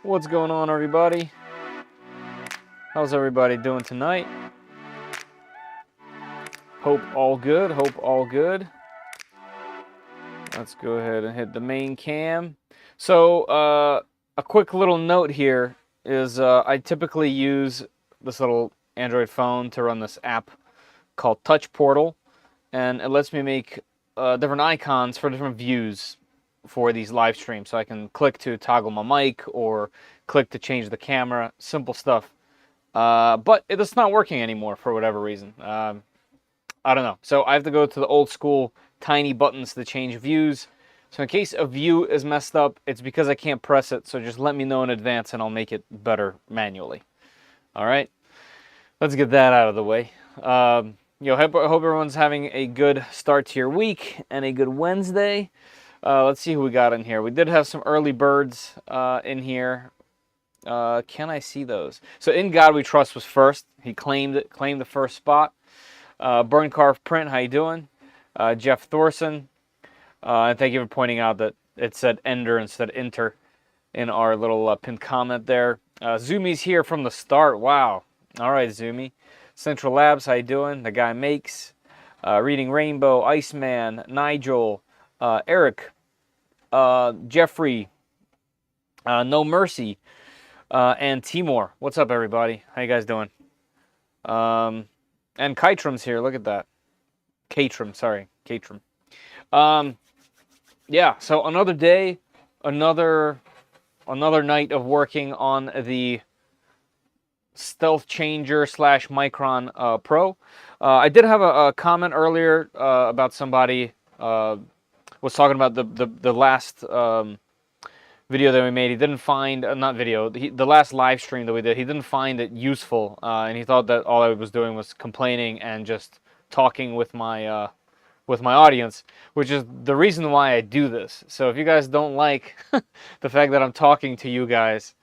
What's going on, everybody? How's everybody doing tonight? Hope all good. Hope all good. Let's go ahead and hit the main cam. So, a quick little note here is I typically use this little Android phone to run this app called Touch Portal, and it lets me make different icons for different views for these live streams. So I can click to toggle my mic or click to change the camera. Simple stuff. But it's not working anymore for whatever reason. I don't know. So I have to go to the old school tiny buttons to change views. So in case a view is messed up, it's because I can't press it. So just let me know in advance and I'll make it better manually. All right. Let's get that out of the way. Hope everyone's having a good start to your week and a good Wednesday. Let's see who we got in here. We did have some early birds in here. Can I see those? So In God We Trust was first. He claimed the first spot. Burn Carve Print, how you doing? Jeff Thorson, and thank you for pointing out that it said Ender instead of Enter in our little pinned comment there. Zumi's here from the start. Wow. All right, Zumi. Central Labs, how you doing? The Guy Makes. Reading Rainbow, Iceman, Nigel, Eric, Jeffrey, No Mercy, and Timor. What's up, everybody? How you guys doing? And Kytrum's here. Look at that. Katrum, sorry. Katrum. Yeah, so another day, another night of working on the Stealth Changer / Micron Pro. I did have a comment earlier about somebody was talking about the last video that we made. He didn't find, not video, the last live stream that we did, he didn't find it useful, and he thought that all I was doing was complaining and just talking with my audience, which is the reason why I do this. So if you guys don't like the fact that I'm talking to you guys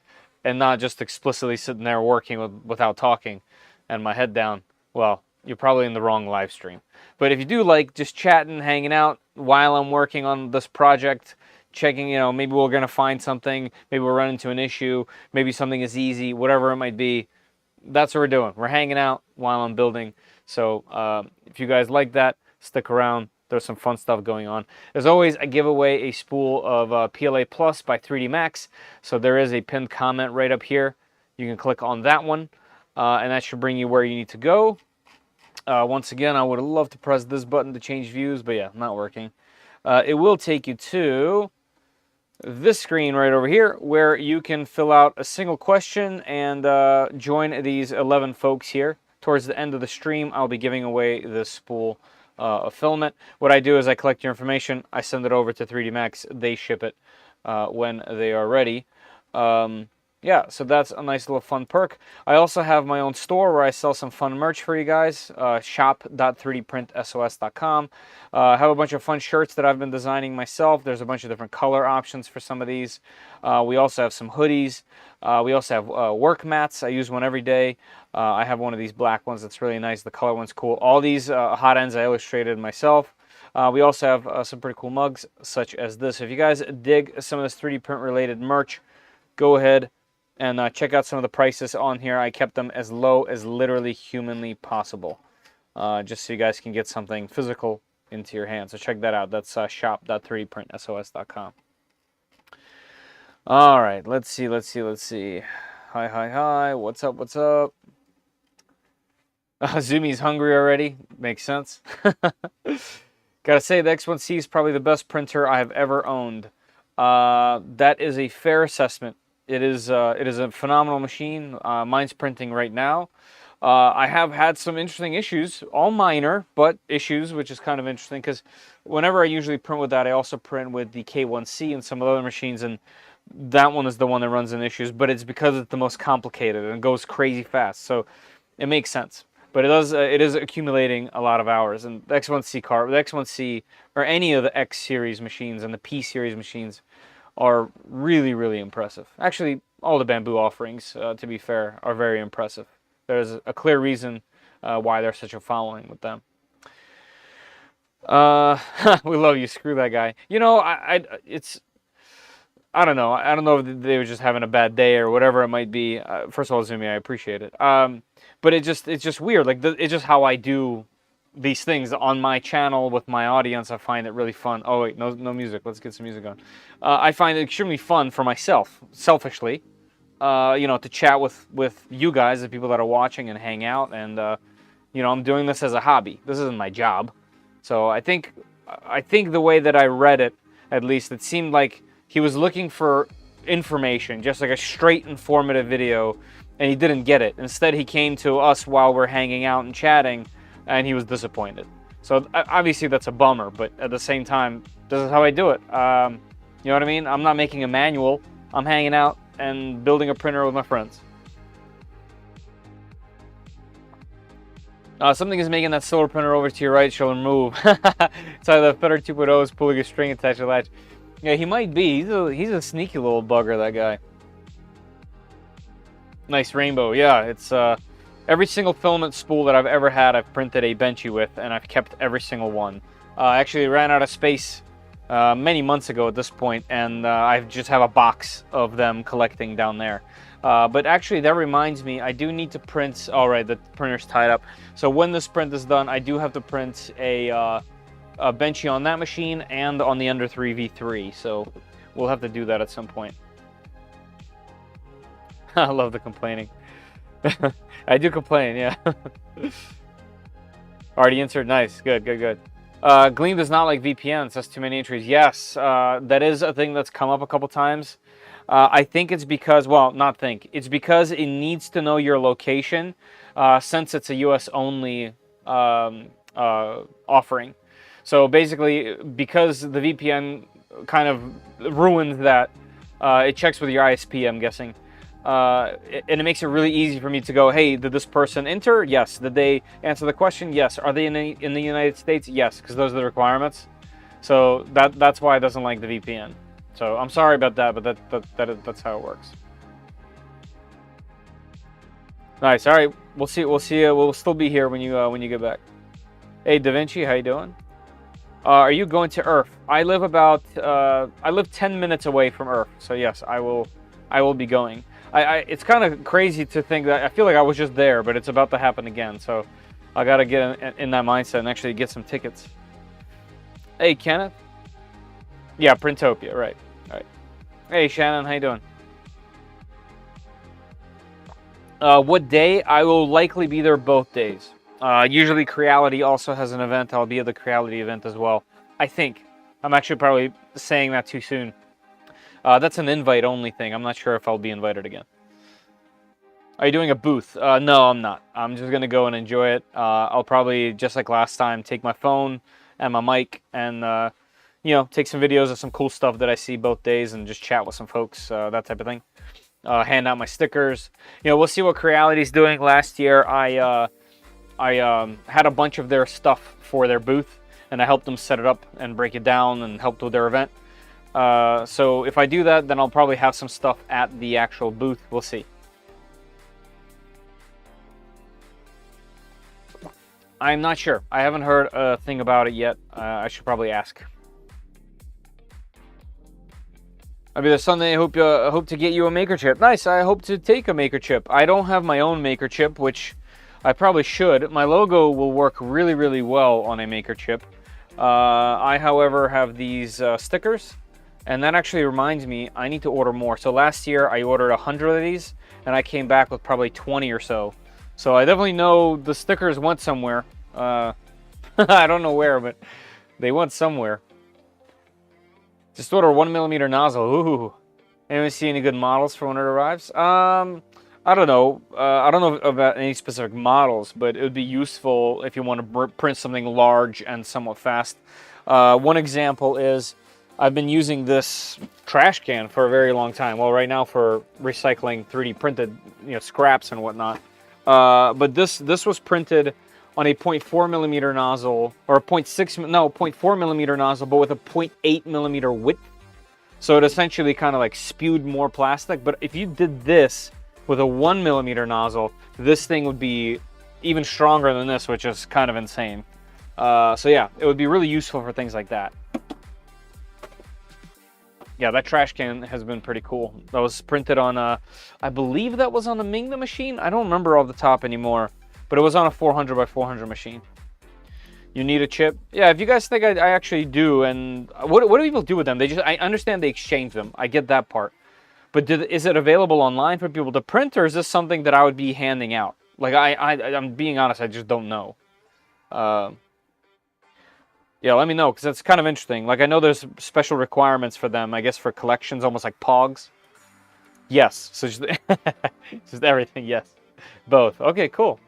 and not just explicitly sitting there working without talking and my head down, well, you're probably in the wrong live stream. But if you do like just chatting, hanging out while I'm working on this project, checking, maybe we're going to find something, maybe we'll run into an issue, maybe something is easy, whatever it might be, that's what we're doing. We're hanging out while I'm building. So if you guys like that, stick around. There's some fun stuff going on. As always, I give away a spool of PLA Plus by 3D Max. So there is a pinned comment right up here. You can click on that one, and that should bring you where you need to go. Once again, I would love to press this button to change views, but yeah, not working. It will take you to this screen right over here where you can fill out a single question and join these 11 folks here. Towards the end of the stream, I'll be giving away this spool of filament. What I do is I collect your information, I send it over to 3D Max, they ship it when they are ready. Yeah, so that's a nice little fun perk. I also have my own store where I sell some fun merch for you guys, shop.3dprintsos.com. I have a bunch of fun shirts that I've been designing myself. There's a bunch of different color options for some of these. We also have some hoodies. We also have work mats. I use one every day. I have one of these black ones that's really nice. The color one's cool. All these hot ends I illustrated myself. We also have some pretty cool mugs, such as this. If you guys dig some of this 3D print related merch, go ahead and check out some of the prices on here. I kept them as low as literally humanly possible, just so you guys can get something physical into your hands. So check that out. That's shop.3dprintsos.com. All right, let's see. Hi. What's up? Zumi's hungry already. Makes sense. Gotta say, the X1C is probably the best printer I have ever owned. That is a fair assessment. It is a phenomenal machine. Mine's printing right now. I have had some interesting issues, all minor, but issues, which is kind of interesting because whenever I usually print with that, I also print with the K1C and some other machines, and that one is the one that runs into issues, but it's because it's the most complicated and goes crazy fast, so it makes sense. But it is accumulating a lot of hours, and the X1C or any of the X series machines and the P series machines are really, really impressive. Actually, all the Bamboo offerings, to be fair, are very impressive. There's a clear reason why there's such a following with them. We love you. Screw that guy. I don't know. I don't know if they were just having a bad day or whatever it might be. First of all, Zumi, I appreciate it. But it's just weird. Like it's just how I do these things on my channel with my audience. I find it really fun. Oh wait, no music. Let's get some music on. I find it extremely fun for myself, selfishly. You know, to chat with you guys, the people that are watching, and hang out. And you know, I'm doing this as a hobby. This isn't my job. So I think the way that I read it, at least, it seemed like he was looking for information, just like a straight informative video, and he didn't get it. Instead, he came to us while we're hanging out and chatting, and he was disappointed. So obviously that's a bummer, but at the same time, this is how I do it. You know what I mean? I'm not making a manual. I'm hanging out and building a printer with my friends. Something is making that solar printer over to your right shall remove. So the Fetter 2.0 is pulling a string attached to the latch. Yeah, he might be. He's a sneaky little bugger, that guy. Nice rainbow. Yeah, it's every single filament spool that I've ever had, I've printed a Benchy with, and I've kept every single one. Actually, ran out of space many months ago at this point, and I just have a box of them collecting down there. But actually, that reminds me, I do need to print. All right, the printer's tied up. So when this print is done, I do have to print a Benchy on that machine and on the Under 3 V3. So we'll have to do that at some point. I love the complaining. I do complain, yeah. Already insert. Nice. Good, good, good. Gleam does not like VPNs. That's too many entries. Yes, that is a thing that's come up a couple times. I think it's because, well, not think. It's because it needs to know your location since it's a US only offering. So basically, because the VPN kind of ruins that, it checks with your ISP, I'm guessing. And it makes it really easy for me to go, hey, did this person enter? Yes. Did they answer the question? Yes. Are they in the United States? Yes, because those are the requirements. So that's why it doesn't like the VPN. So I'm sorry about that, but that's how it works. Nice. All right, we'll see. We'll still be here when you get back. Hey, Da Vinci, how you doing? Are you going to Earth? I live 10 minutes away from Earth. So yes, I will be going. It's kind of crazy to think that I feel like I was just there, but it's about to happen again. So I gotta get in that mindset and actually get some tickets. Hey, Kenneth. Yeah, Printopia, right. All right. Hey, Shannon, how you doing? What day? I will likely be there both days. Usually Creality also has an event. I'll be at the Creality event as well. I think. I'm actually probably saying that too soon. That's an invite-only thing. I'm not sure if I'll be invited again. Are you doing a booth? No, I'm not. I'm just going to go and enjoy it. I'll probably, just like last time, take my phone and my mic and, you know, take some videos of some cool stuff that I see both days and just chat with some folks, that type of thing. Hand out my stickers. You know, we'll see what Creality's doing. Last year, I had a bunch of their stuff for their booth, and I helped them set it up and break it down and helped with their event. So if I do that, then I'll probably have some stuff at the actual booth. We'll see. I'm not sure. I haven't heard a thing about it yet. I should probably ask. I'll be there Sunday. I hope to get you a maker chip. Nice. I hope to take a maker chip. I don't have my own maker chip, which I probably should. My logo will work really, really well on a maker chip. I, however, have these stickers. And that actually reminds me, I need to order more. So last year, I ordered 100 of these, and I came back with probably 20 or so. So I definitely know the stickers went somewhere. I don't know where, but they went somewhere. Just order 1mm nozzle. Ooh. Anyone see any good models for when it arrives? I don't know. I don't know about any specific models, but it would be useful if you want to print something large and somewhat fast. One example is I've been using this trash can for a very long time. Well, right now for recycling 3D printed, you know, scraps and whatnot. But this was printed on a 0.4mm nozzle, or a 0.4mm nozzle, but with a 0.8mm width. So it essentially kind of like spewed more plastic. But if you did this with a 1mm nozzle, this thing would be even stronger than this, which is kind of insane. So yeah, it would be really useful for things like that. Yeah, that trash can has been pretty cool. That was printed on I believe that was on a Mingda machine. I don't remember off the top anymore, but it was on a 400 by 400 machine. You need a chip? Yeah, if you guys think I actually do, and what do people do with them? I understand they exchange them. I get that part. But is it available online for people to print, or is this something that I would be handing out? Like, I'm being honest, I just don't know. Yeah, let me know, because that's kind of interesting. Like, I know there's special requirements for them, I guess, for collections, almost like Pogs. Yes, so just, just everything, yes. Both. Okay, cool.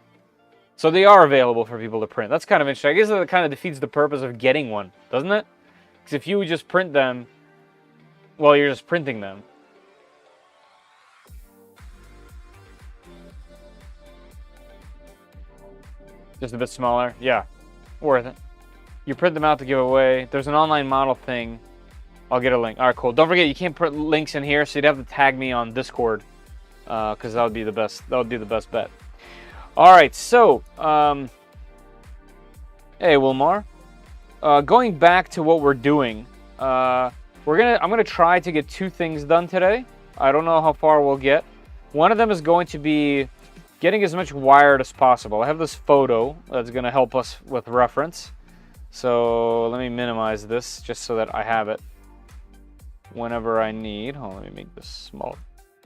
So they are available for people to print. That's kind of interesting. I guess that kind of defeats the purpose of getting one, doesn't it? Because if you would just print them, well, you're just printing them. Just a bit smaller? Yeah, worth it. You print them out to give away. There's an online model thing. I'll get a link. All right, cool. Don't forget, you can't put links in here, so you'd have to tag me on Discord, because that would be the best. That would be the best bet. All right, so hey, Wilmar. Going back to what we're doing, I'm gonna try to get 2 things done today. I don't know how far we'll get. One of them is going to be getting as much wired as possible. I have this photo that's gonna help us with reference. So let me minimize this just so that I have it whenever I need. Hold on, let me make this small.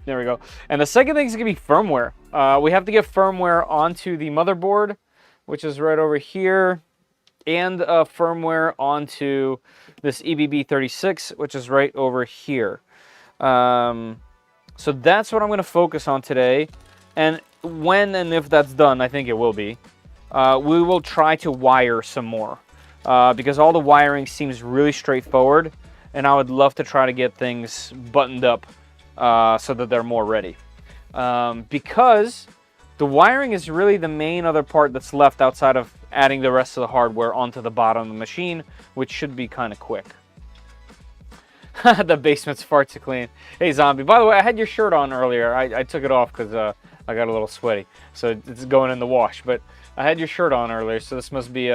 There we go. And the second thing is going to be firmware. We have to get firmware onto the motherboard, which is right over here, and firmware onto this EBB36, which is right over here. So that's what I'm going to focus on today. And when and if that's done, I think it will be, we will try to wire some more. Because all the wiring seems really straightforward, and I would love to try to get things buttoned up so that they're more ready. Because the wiring is really the main other part that's left outside of adding the rest of the hardware onto the bottom of the machine, which should be kind of quick. The basement's far too clean. Hey, Zombie. By the way, I had your shirt on earlier. I took it off because I got a little sweaty, so it's going in the wash. But I had your shirt on earlier, so this must be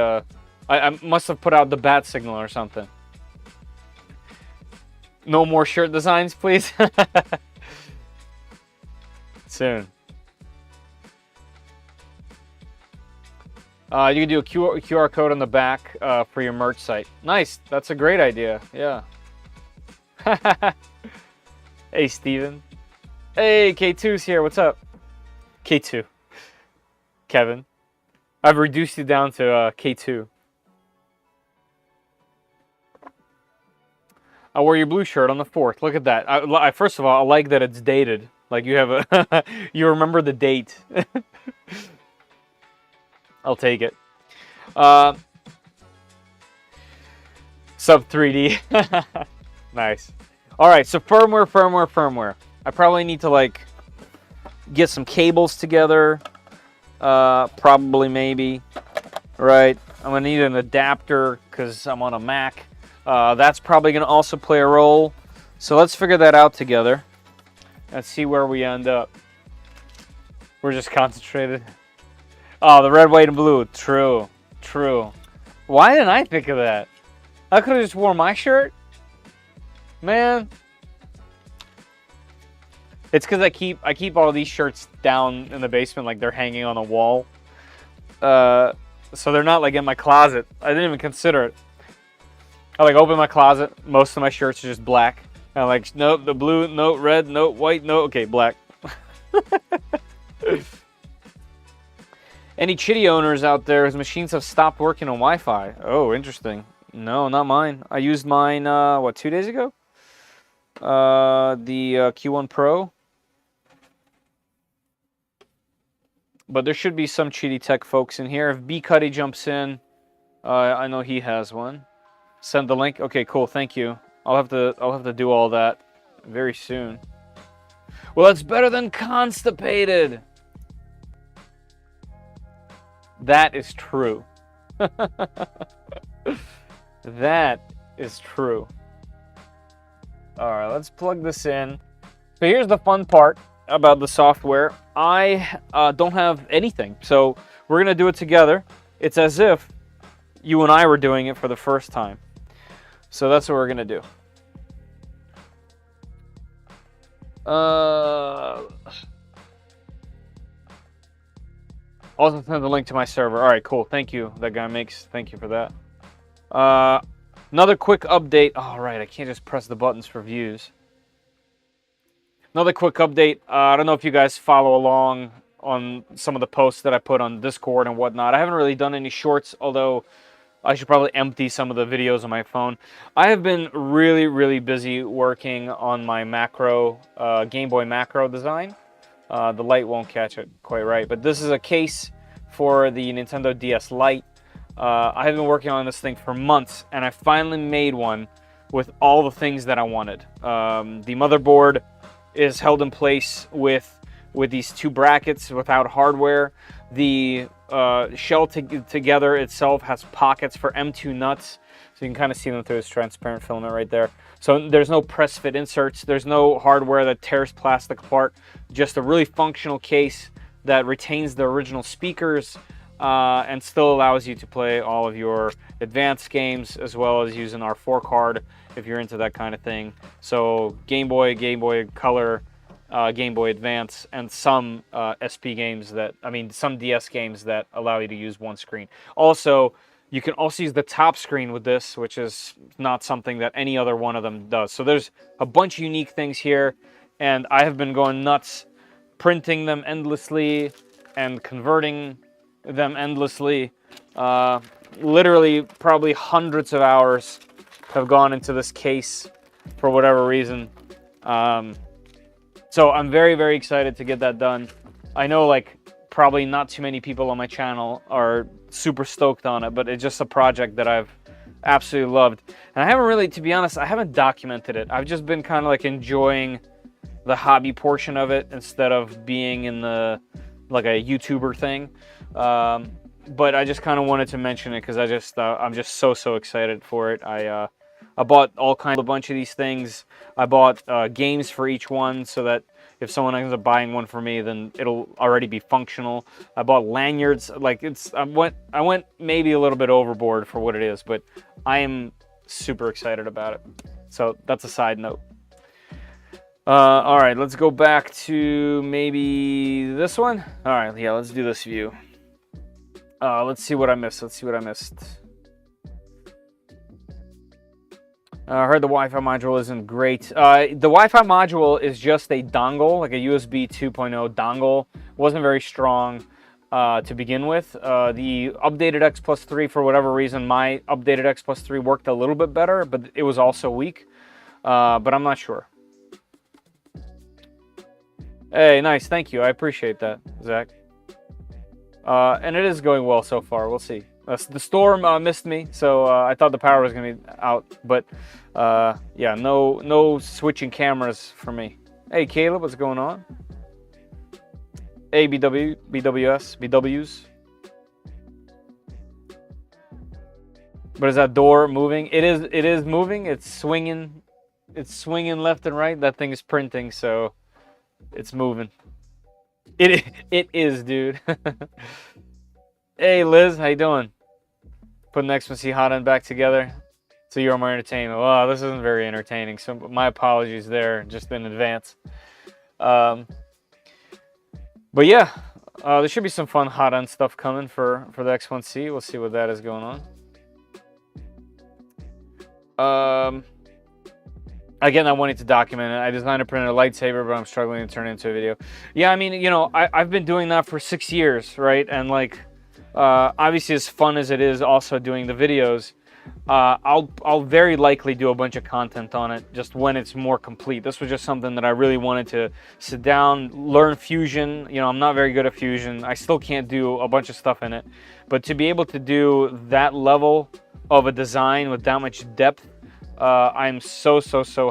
I must have put out the bat signal or something. No more shirt designs, please. Soon. You can do a QR code on the back for your merch site. Nice. That's a great idea. Yeah. Hey, Steven. Hey, K2's here. What's up? K2. Kevin. I've reduced you down to K2. I wore your blue shirt on the 4th. Look at that. First of all, I like that it's dated. Like you have a, you remember the date. I'll take it. Sub 3D. Nice. All right, so firmware. I probably need to like get some cables together. Probably, maybe. Right. I'm gonna need an adapter because I'm on a Mac. That's probably going to also play a role. So let's figure that out together. Let's see where we end up. We're just concentrated. Oh, the red, white, and blue. True. True. Why didn't I think of that? I could have just worn my shirt. Man. It's because I keep all these shirts down in the basement like they're hanging on a wall. So they're not like in my closet. I didn't even consider it. I like open my closet. Most of my shirts are just black. I'm like, nope, the blue, no, red, no, white, no. Okay, black. Any Chitty owners out there whose machines have stopped working on Wi-Fi? Oh, interesting. No, not mine. I used mine, what, 2 days ago? The Q1 Pro. But there should be some Chitty Tech folks in here. If B Cuddy jumps in, I know he has one. Send the link. Okay, cool. Thank you. I'll have to do all that very soon. Well, it's better than constipated. That is true. That is true. All right, let's plug this in. So here's the fun part about the software. I don't have anything, so we're gonna do it together. It's as if you and I were doing it for the first time. So that's what we're gonna do. Also send the link to my server. All right, cool. Thank you. That guy makes. Thank you for that. Another quick update. All right, I can't just press the buttons for views. Another quick update. I don't know if you guys follow along on some of the posts that I put on Discord and whatnot. I haven't really done any shorts, although I should probably empty some of the videos on my phone. I have been really, really busy working on my macro, Game Boy macro design. The light won't catch it quite right, but this is a case for the Nintendo DS Lite. I have been working on this thing for months, and I finally made one with all the things that I wanted. The motherboard is held in place with these two brackets without hardware. The shell together itself has pockets for M2 nuts, so you can kind of see them through this transparent filament right there. So there's no press fit inserts, there's no hardware that tears plastic apart, just a really functional case that retains the original speakers and still allows you to play all of your advanced games, as well as use an R4 card if you're into that kind of thing. So Game Boy, Game Boy Color, Game Boy Advance, and some SP games that, some DS games that allow you to use one screen. Also, you can also use the top screen with this, which is not something that any other one of them does. So there's a bunch of unique things here, and I have been going nuts printing them endlessly and converting them endlessly. Literally, probably hundreds of hours have gone into this case for whatever reason. So I'm very, very excited to get that done. I know, like, probably not too many people on my channel are super stoked on it, but it's just a project that I've absolutely loved. And I haven't really, to be honest, I haven't documented it. I've just been kind of like enjoying the hobby portion of it instead of being in the, like, a YouTuber thing. But I just kind of wanted to mention it because I'm just so excited for it. I bought a bunch of these things. I bought games for each one so that if someone ends up buying one for me, then it'll already be functional. I bought lanyards. Like, I went maybe a little bit overboard for what it is, but I am super excited about it. So that's a side note. All right, let's go back to maybe this one. All right, yeah, let's do this view. Let's see what I missed. I heard the Wi-Fi module isn't great. The Wi-Fi module is just a dongle, like a USB 2.0 dongle. Wasn't very strong to begin with. The updated X Plus 3, for whatever reason, my updated X Plus 3 worked a little bit better, but it was also weak. But I'm not sure. Hey, nice. Thank you. I appreciate that, Zach. And it is going well so far. We'll see. The storm missed me, so I thought the power was going to be out. But yeah, no switching cameras for me. Hey, Caleb, what's going on? Hey, BWs. But is that door moving? It is moving. It's swinging. It's swinging left and right. That thing is printing, so it's moving. It is, dude. Hey, Liz, how you doing? Put next one, see hot and back together. So you're more entertainment. Wow, this isn't very entertaining. So my apologies there, just in advance. But yeah, there should be some fun hot end stuff coming for the X1C. We'll see what that is going on. Again, I wanted to document it. I designed a printed lightsaber, but I'm struggling to turn it into a video. Yeah, I mean, you know, I've been doing that for 6 years, right? And like, obviously, as fun as it is also doing the videos, I'll very likely do a bunch of content on it just when it's more complete. This was just something that I really wanted to sit down, learn Fusion. You know, I'm not very good at Fusion. I still can't do a bunch of stuff in it. But to be able to do that level of a design with that much depth, I'm so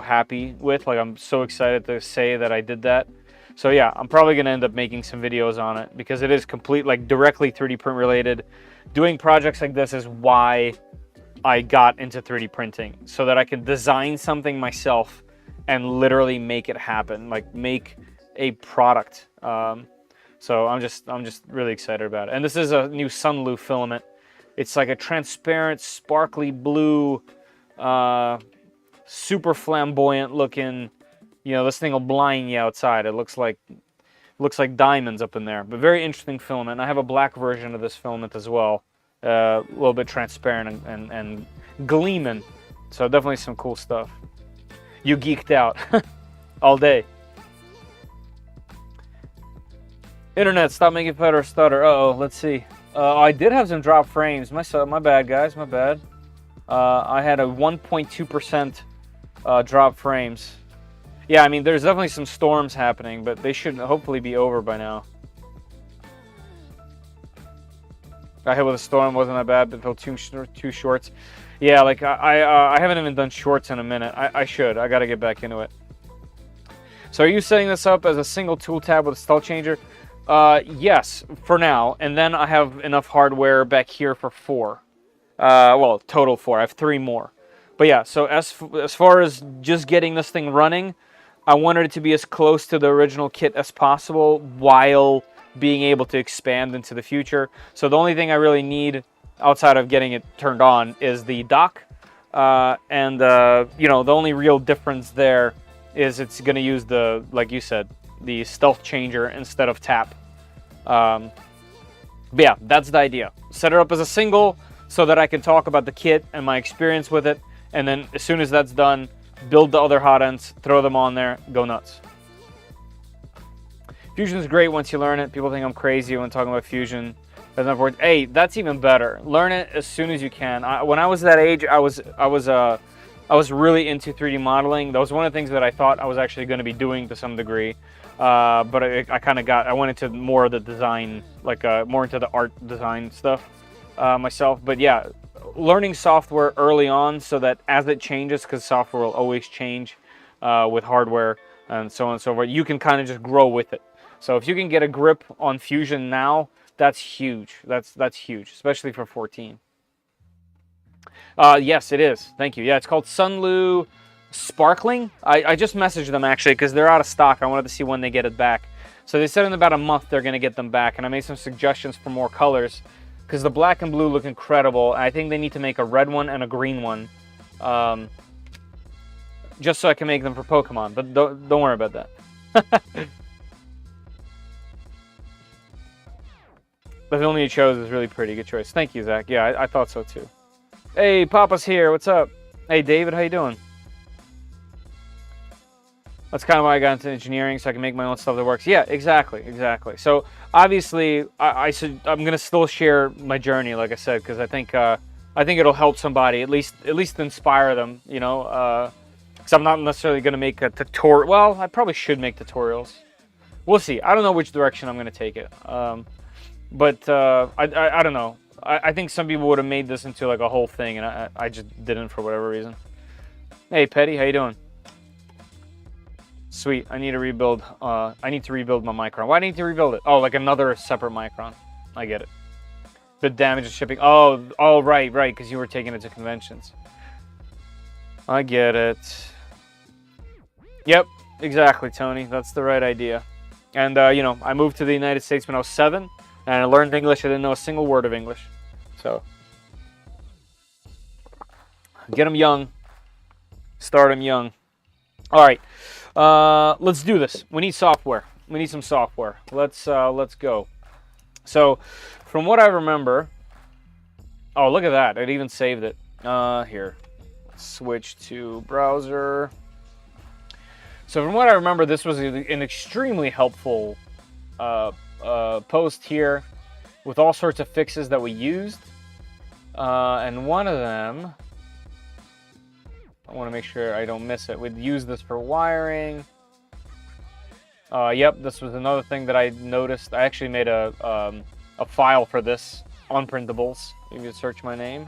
happy with. Like, I'm so excited to say that I did that. So yeah, I'm probably gonna end up making some videos on it because it is complete, like directly 3D print related. Doing projects like this is why I got into 3D printing, so that I can design something myself and literally make it happen, like make a product. So I'm just really excited about it. And this is a new Sunlu filament. It's like a transparent, sparkly blue, super flamboyant looking you know, this thing will blind you outside. It looks like diamonds up in there. But very interesting filament. I have a black version of this filament as well. A little bit transparent and gleaming. So definitely some cool stuff. You geeked out all day. Internet, stop making fat stutter. Uh-oh, let's see. I did have some drop frames. My bad, guys. My bad. I had a 1.2% drop frames. Yeah, I mean, there's definitely some storms happening, but they should hopefully be over by now. Got hit with a storm, wasn't that bad, but filled two shorts. Yeah, like, I haven't even done shorts in a minute. I should. I gotta get back into it. So are you setting this up as a single tool tab with a stealth changer? Yes, for now. And then I have enough hardware back here for 4. Well, total 4. I have 3 more. But yeah, so as far as just getting this thing running, I wanted it to be as close to the original kit as possible while being able to expand into the future. So the only thing I really need outside of getting it turned on is the dock. You know, the only real difference there is it's going to use the, like you said, the stealth changer instead of tap. But yeah, that's the idea. Set it up as a single so that I can talk about the kit and my experience with it. And then as soon as that's done, build the other hot ends, throw them on there, go nuts. Fusion is great once you learn it. People think I'm crazy when talking about Fusion. Hey, that's even better. Learn it as soon as you can. When I was that age, I was really into 3D modeling. That was one of the things that I thought I was actually going to be doing to some degree. But I went into more of the design, like more into the art design stuff myself. But yeah, learning software early on so that as it changes, because software will always change with hardware and so on and so forth, you can kind of just grow with it. So if you can get a grip on Fusion now, that's huge. That's huge, especially for 14. Yes, it is. Thank you. Yeah, it's called Sunlu Sparkling. I just messaged them actually because they're out of stock. I wanted to see when they get it back. So they said in about a month they're going to get them back, and I made some suggestions for more colors because the black and blue look incredible. I think they need to make a red one and a green one, just so I can make them for Pokemon. But don't worry about that. The film you chose is really pretty. Good choice. Thank you, Zach. Yeah, I thought so too. Hey, Papa's here. What's up? Hey, David. How you doing? That's kind of why I got into engineering, so I can make my own stuff that works. Yeah, exactly. So obviously, I'm gonna still share my journey, like I said, because I think it'll help somebody, at least inspire them. You know, because I'm not necessarily gonna make a tutorial. Well, I probably should make tutorials. We'll see. I don't know which direction I'm gonna take it. But I don't know. I think some people would have made this into like a whole thing, and I just didn't for whatever reason. Hey, Petty, how you doing? Sweet. I need to rebuild. I need to rebuild my Micron. Why do I need to rebuild it? Oh, like another separate Micron. I get it. Bit damage to shipping. Oh, right, because you were taking it to conventions. I get it. Yep, exactly, Tony. That's the right idea. And you know, I moved to the United States when I was 7. And I learned English. I didn't know a single word of English. So, get them young. Start them young. All right. Let's do this. We need software. We need some software. Let's go. So, from what I remember... Oh, look at that. It even saved it. Here. Switch to browser. So, from what I remember, this was an extremely helpful... post here with all sorts of fixes that we used, and one of them, I want to make sure I don't miss it. We'd use this for wiring. Yep, this was another thing that I noticed. I actually made a file for this on printables. You can search my name.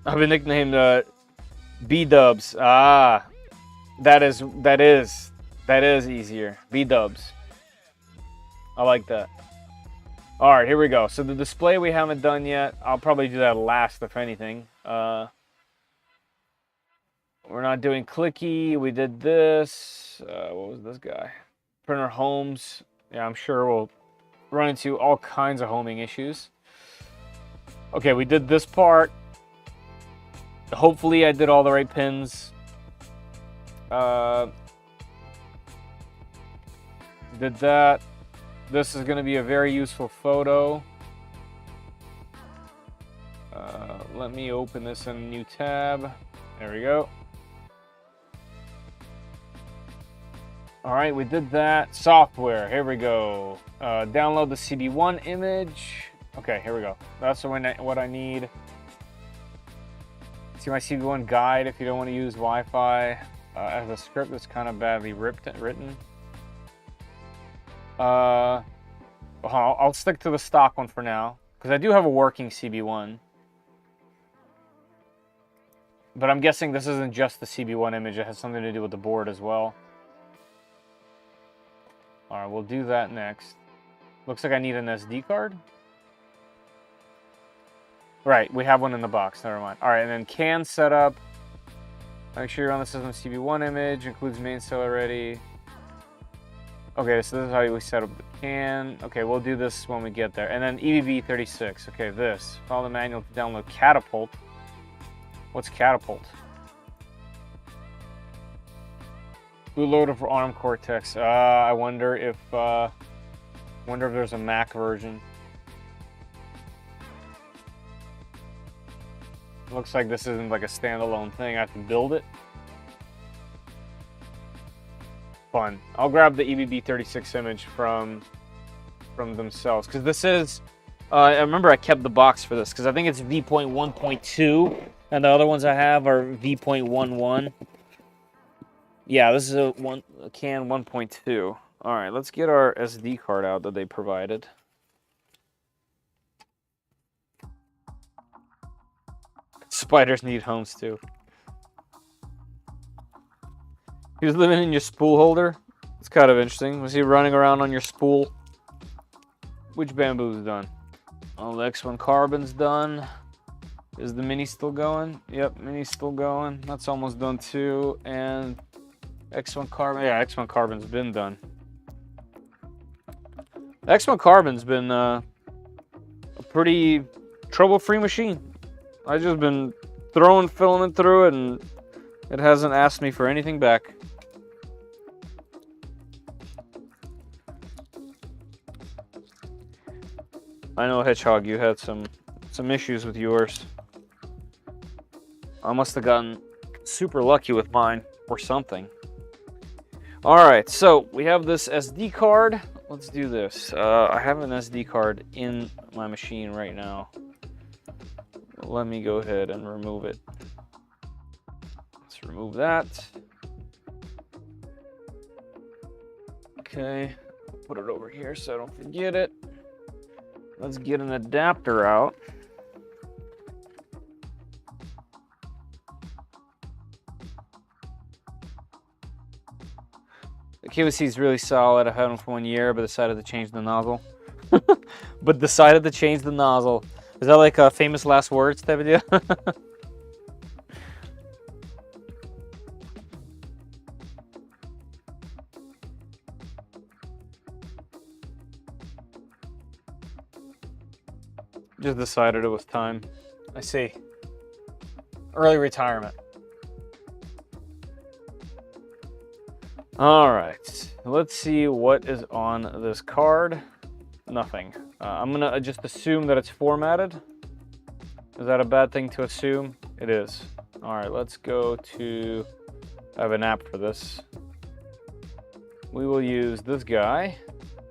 I've been nicknamed B-dubs. That is easier. B-dubs. I like that. All right, here we go. So the display we haven't done yet. I'll probably do that last, if anything. We're not doing clicky. We did this. What was this guy? Printer homes. Yeah, I'm sure we'll run into all kinds of homing issues. Okay, we did this part. Hopefully I did all the right pins. Did that. This is going to be a very useful photo. Let me open this in a new tab. There we go. All right, we did that. Software, here we go. Download the CB1 image. Okay, here we go. That's what I need. See my CB1 guide if you don't want to use Wi-Fi. As a script that's kind of badly written. I'll stick to the stock one for now, because I do have a working CB1. But I'm guessing this isn't just the CB1 image, it has something to do with the board as well. Alright, we'll do that next. Looks like I need an SD card. Right, we have one in the box, never mind. Alright, and then CAN setup. Make sure you're on the system CB1 image, includes main cell already. Okay, so this is how we set up the CAN. Okay, we'll do this when we get there. And then EBB36, okay, this. Follow the manual to download Catapult. What's Catapult? Bootloader for ARM Cortex. I wonder if there's a Mac version. Looks like this isn't like a standalone thing. I have to build it. Fun. I'll grab the EBB36 image from themselves, because this is. I remember I kept the box for this because I think it's V.1.2, and the other ones I have are V.11. Yeah, this is a CAN 1.2. All right, let's get our SD card out that they provided. Spiders need homes too. He was living in your spool holder. It's kind of interesting. Was he running around on your spool? Which bamboo's done? Oh, the X1 carbon's done. Is the mini still going? Yep, mini's still going. That's almost done too. And X1 carbon, yeah, X1 carbon's been done. X1 carbon's been a pretty trouble-free machine. I've just been throwing filament through it, and it hasn't asked me for anything back. I know, Hedgehog, you had some issues with yours. I must have gotten super lucky with mine, or something. Alright, so we have this SD card. Let's do this. I have an SD card in my machine right now. Let me go ahead and remove it. Let's remove that. Okay, put it over here so I don't forget it. Let's get an adapter out. The QVC is really solid. I've had them for 1 year, but decided to change the nozzle. Is that like a famous last words type of deal? Just decided it was time. I see. Early retirement. All right, let's see what is on this card. Nothing. I'm gonna just assume that it's formatted. Is that a bad thing to assume? It is. All right, let's go to, I have an app for this. We will use this guy,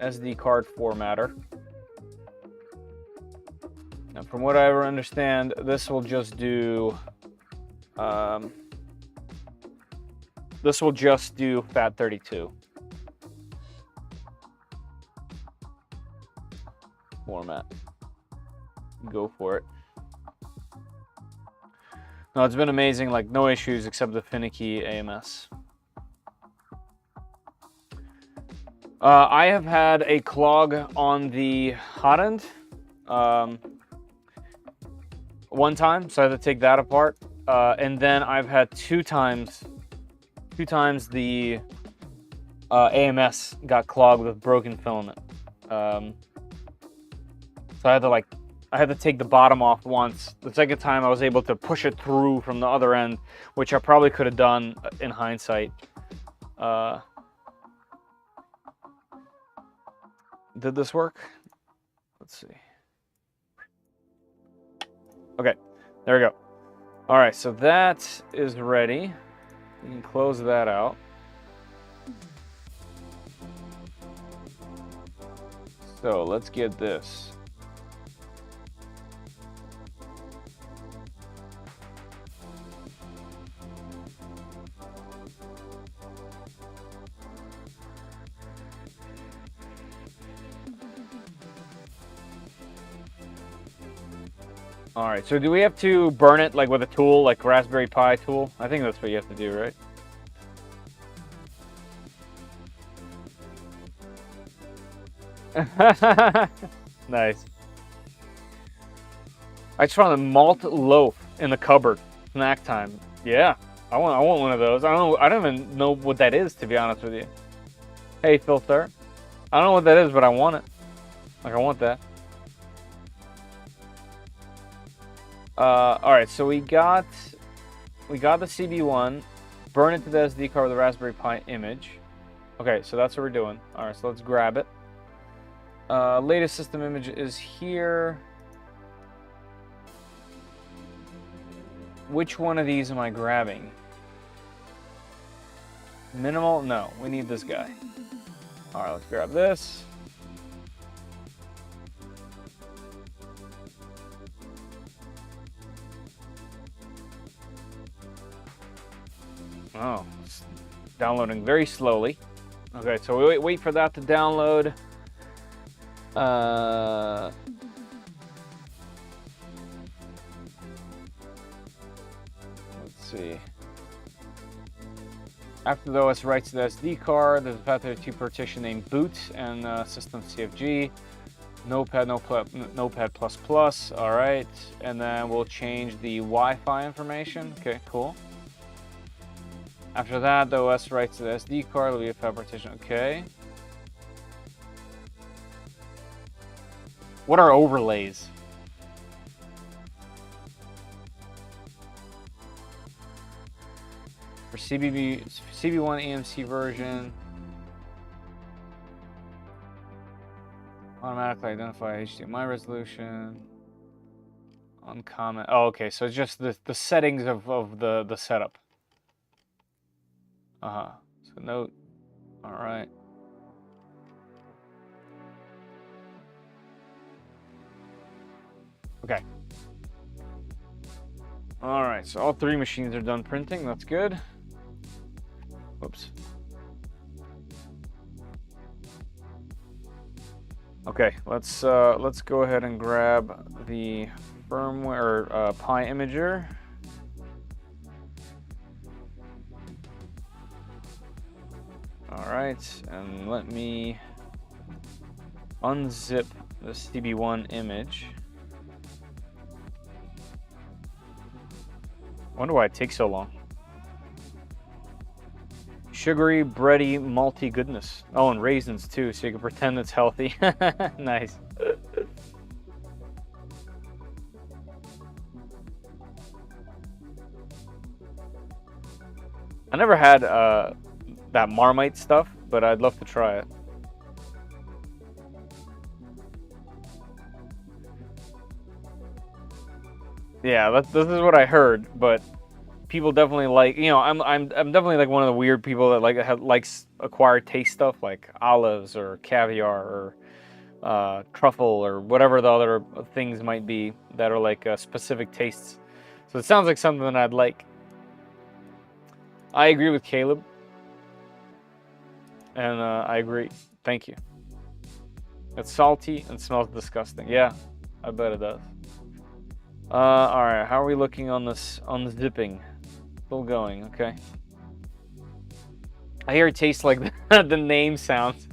SD card formatter. Now, from what I ever understand, this will just do, FAT32 format. Go for it. No, it's been amazing, like no issues except the finicky AMS. I have had a clog on the hot end one time, so I had to take that apart. And then I've had two times the AMS got clogged with broken filament. So I I had to take the bottom off once. The second time I was able to push it through from the other end, which I probably could have done in hindsight. Did this work? Let's see. Okay, there we go. All right, so that is ready. We can close that out. So let's get this. All right, so do we have to burn it like with a tool, like Raspberry Pi tool? I think that's what you have to do, right? Nice. I just found a malt loaf in the cupboard. Snack time. Yeah, I want one of those. I don't even know what that is, to be honest with you. Hey, Filter. I don't know what that is, but I want it. Like, I want that. All right, so we got the CB1, burn it to the SD card with a Raspberry Pi image. Okay, so that's what we're doing. All right, so let's grab it. Latest system image is here. Which one of these am I grabbing? Minimal? No, we need this guy. All right, let's grab this. Oh, it's downloading very slowly. Okay, so we wait for that to download. Let's see. After the OS writes to the SD card, there's a path to partition named boot and system CFG. Notepad, Notepad++. All right, and then we'll change the Wi-Fi information. Okay, cool. After that, the OS writes to the SD card, there'll be a file partition. Okay. What are overlays? For CB1 EMC version, automatically identify HDMI resolution. Uncomment. Oh, okay. So it's just the settings of the setup. So note. All right. Okay. All right. So all three machines are done printing. That's good. Whoops. Okay. Let's go ahead and grab the firmware Pi imager. All right, and let me unzip the CB1 image. I wonder why it takes so long. Sugary, bready, malty goodness. Oh, and raisins too, so you can pretend it's healthy. Nice. I never had that Marmite stuff, but I'd love to try it. Yeah, this is what I heard, but people definitely like, you know, I'm definitely like one of the weird people that likes acquired taste stuff like olives or caviar or truffle or whatever the other things might be that are like specific tastes. So it sounds like something that I'd like. I agree with Caleb. And I agree. Thank you. It's salty and smells disgusting. Yeah, I bet it does. All right, how are we looking on this unzipping? Still going, okay. I hear it tastes like the name sounds.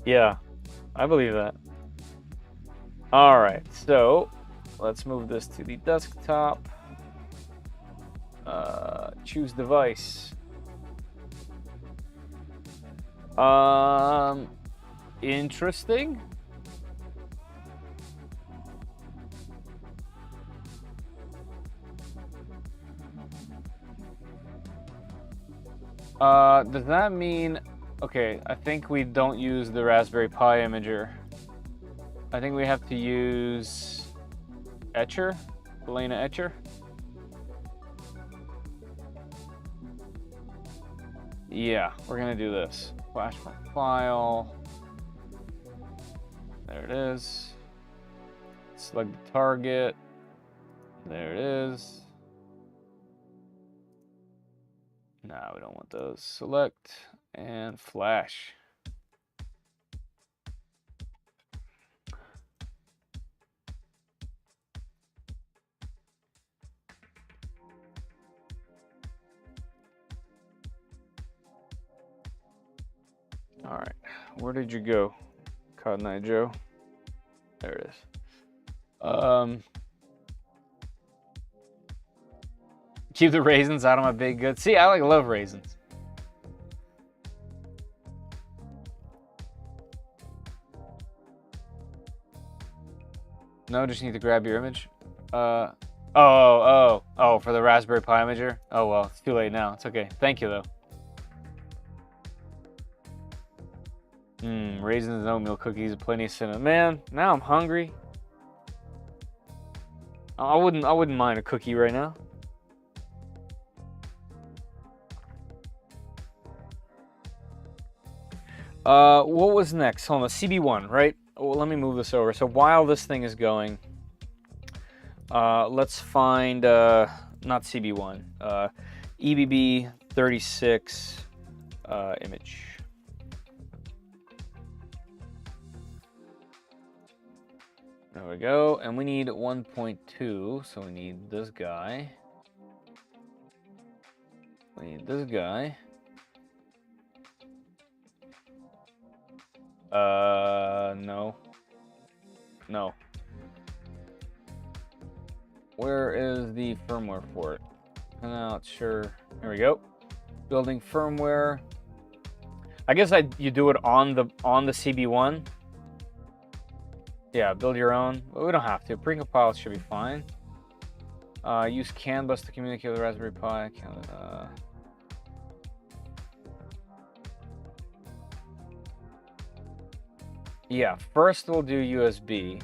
Yeah, I believe that. All right, so let's move this to the desktop. Choose device. Interesting. Does that mean... Okay, I think we don't use the Raspberry Pi imager. I think we have to use Etcher, Elena Etcher. Yeah, we're gonna do this. Flash from file. There it is. Select the target. There it is. No, we don't want those. Select and flash. All right, where did you go, Cotton Eye Joe? There it is. Keep the raisins out of my baked goods. See, I love raisins. No, just need to grab your image. Oh, for the Raspberry Pi imager? Oh, well, it's too late now. It's okay. Thank you, though. Raisins and oatmeal cookies, plenty of cinnamon. Man, now I'm hungry. I wouldn't mind a cookie right now. What was next? Hold on, CB1, right? Well, let me move this over. So while this thing is going, let's find, not CB1, EBB 36 image. There we go, and we need 1.2, so we need this guy. We need this guy. No. No. Where is the firmware for it? Not sure. Here we go. Building firmware. I guess you do it on the CB1. Yeah, build your own. Well, we don't have to. Precompiled should be fine. Use CAN bus to communicate with the Raspberry Pi. Yeah, first we'll do USB,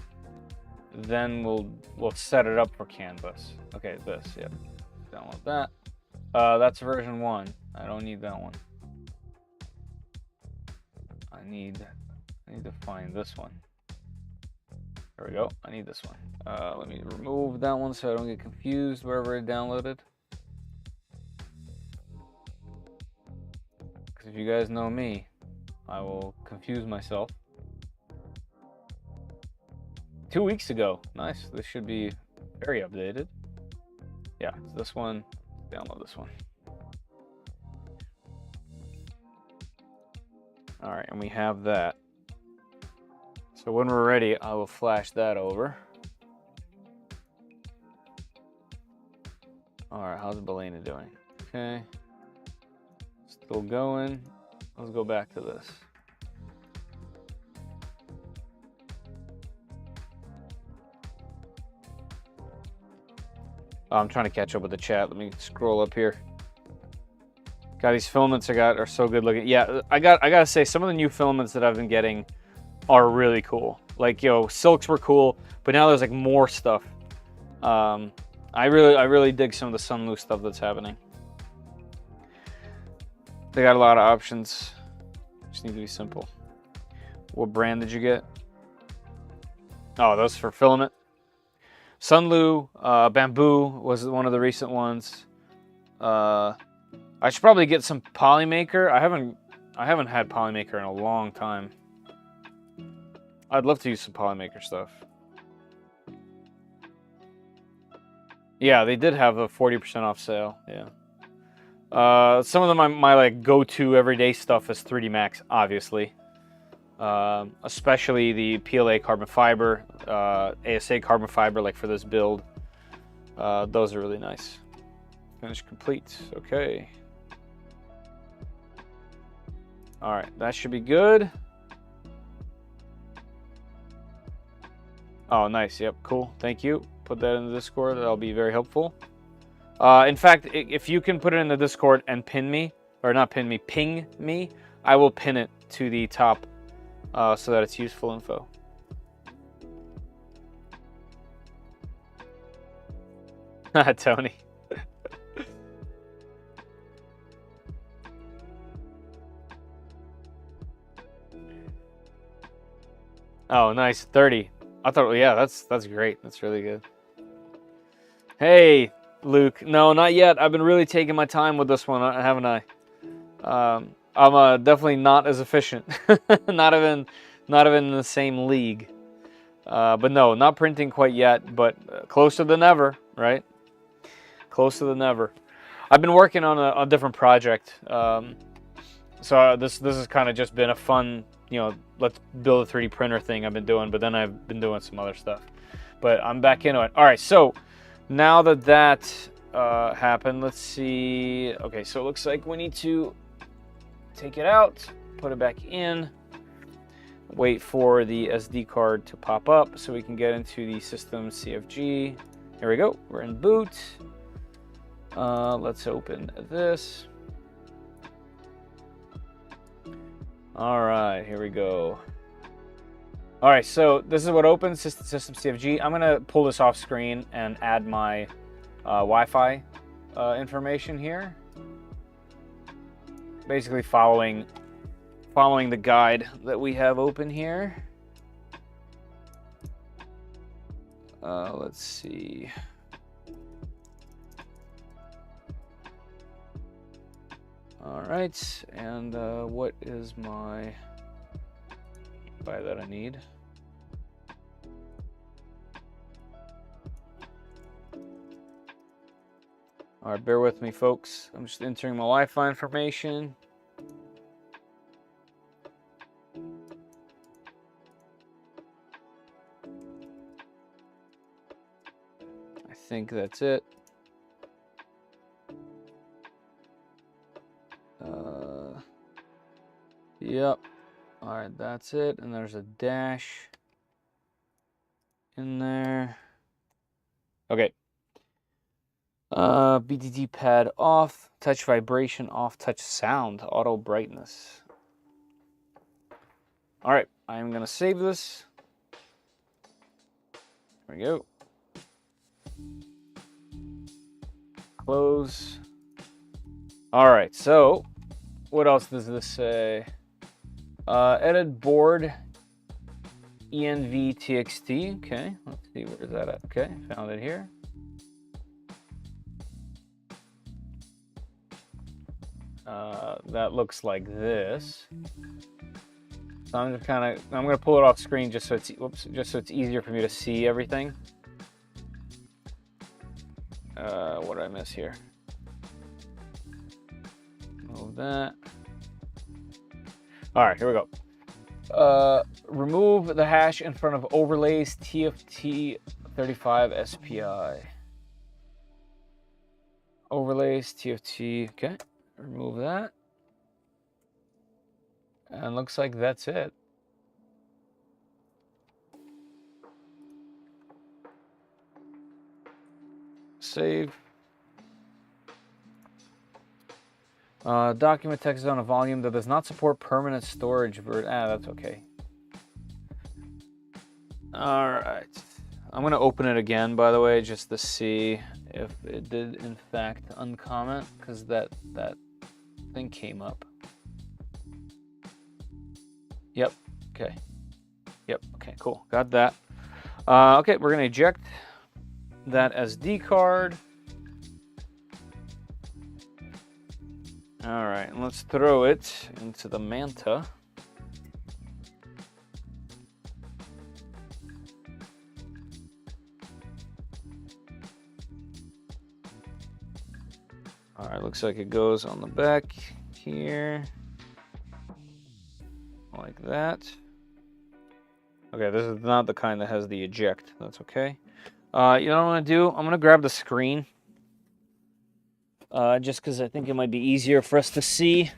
then we'll set it up for CAN bus. Okay, this, yep. Download that. That's version 1. I don't need that one. I need to find this one. There we go. I need this one. Let me remove that one so I don't get confused wherever it downloaded. Because if you guys know me, I will confuse myself. 2 weeks ago. Nice. This should be very updated. Yeah, it's this one. Download this one. All right, and we have that. So when we're ready, I will flash that over. All right, how's Belena doing? Okay. Still going. Let's go back to this. Oh, I'm trying to catch up with the chat. Let me scroll up here. God, these filaments I got are so good looking. Yeah, I gotta say, some of the new filaments that I've been getting are really cool. Like, yo, silks were cool, but now there's like more stuff. I really dig some of the Sunlu stuff that's happening. They got a lot of options. Just need to be simple. What brand did you get? Oh, those for filament. Sunlu, Bamboo was one of the recent ones. I should probably get some Polymaker. I haven't had Polymaker in a long time. I'd love to use some Polymaker stuff. Yeah, they did have a 40% off sale. Yeah. Some of them, my like go-to everyday stuff is 3D Max, obviously. Especially the PLA carbon fiber, ASA carbon fiber, like for this build. Those are really nice. Finish complete. Okay. All right, that should be good. Oh, nice. Yep, cool. Thank you. Put that in the Discord. That'll be very helpful. In fact, if you can put it in the Discord and pin me, or not pin me, ping me, I will pin it to the top so that it's useful info. Tony. Oh, nice. 30. I thought, yeah, that's great. That's really good. Hey, Luke. No, not yet. I've been really taking my time with this one, haven't I? I'm definitely not as efficient. not even in the same league. But no, not printing quite yet, but closer than ever, right? Closer than ever. I've been working on a different project. So this has kind of just been a fun, you know, let's build a 3D printer thing I've been doing, but then I've been doing some other stuff. But I'm back into it. All right, so now that happened, let's see. Okay, so it looks like we need to take it out, put it back in, wait for the SD card to pop up so we can get into the system CFG. Here we go, we're in boot. Let's open this. All right, here we go. All right, so this is what opens, system CFG. I'm gonna pull this off screen and add my Wi-Fi information here. Basically following the guide that we have open here. Let's see. All right, and what is my Wi-Fi that I need? All right, bear with me, folks. I'm just entering my Wi-Fi information. I think that's it. Yep. All right, that's it. And there's a dash in there. Okay. BTT pad off, touch vibration off, touch sound, auto brightness. All right, I'm gonna save this. There we go. Close. All right, so what else does this say? Edit board env.txt. Okay, let's see, where's that at? Okay, found it here. That looks like this. So I'm just I'm gonna pull it off screen just so it's it's easier for me to see everything. What did I miss here? Move that. All right, here we go. Remove the hash in front of overlays TFT35 SPI. Overlays TFT. Okay, remove that. And looks like that's it. Save. Document text on a volume that does not support permanent storage. That's okay. All right. I'm going to open it again, by the way, just to see if it did, in fact, uncomment, because that thing came up. Yep. Okay. Yep. Okay, cool. Got that. Okay, we're going to eject that SD card. All right, and let's throw it into the Manta. All right, looks like it goes on the back here, like that. Okay, this is not the kind that has the eject. That's okay. You know what I'm gonna do? I'm gonna grab the screen. Just because I think it might be easier for us to see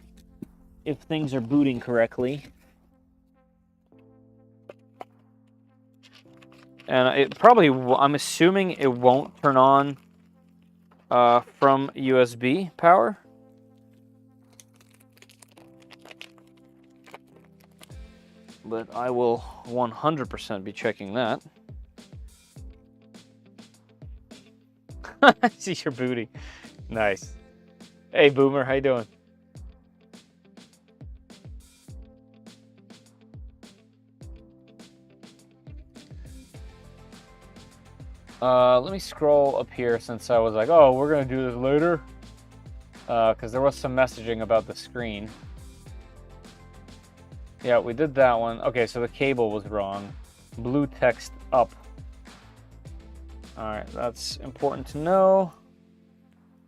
if things are booting correctly. And it probably, I'm assuming it won't turn on from USB power. but I will 100% be checking that. I see your booty. Nice. Hey, Boomer, how you doing? Let me scroll up here since I was like, oh, we're gonna do this later. Because there was some messaging about the screen. Yeah, we did that one. Okay, so the cable was wrong. Blue text up. All right, that's important to know.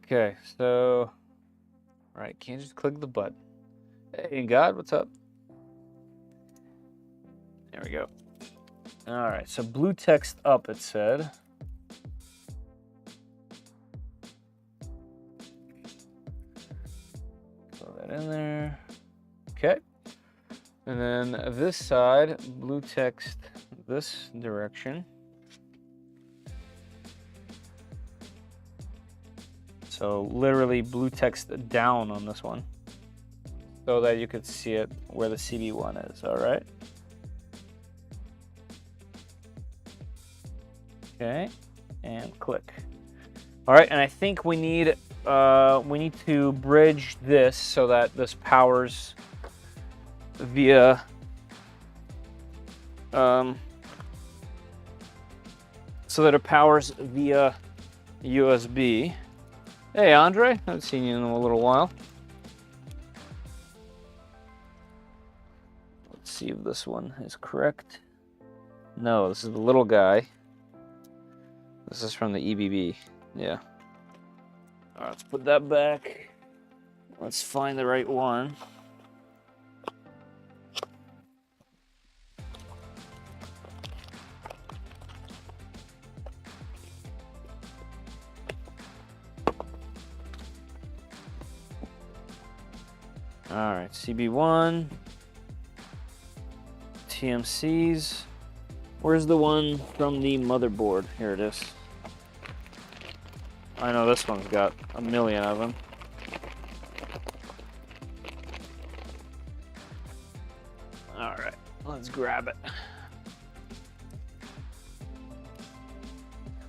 Okay, so, all right, can't just click the button. Hey, God, what's up? There we go. All right, so blue text up, it said. Throw that in there. Okay. And then this side, blue text this direction. So literally blue text down on this one so that you could see it where the CB1 is, all right? Okay, and click. All right, and I think we need to bridge this so that this powers via USB. Hey, Andre, I haven't seen you in a little while. Let's see if this one is correct. No, this is the little guy. This is from the EBB. Yeah. All right, let's put that back. Let's find the right one. All right, CB1, TMCs. Where's the one from the motherboard? Here it is. I know this one's got a million of them. All right, let's grab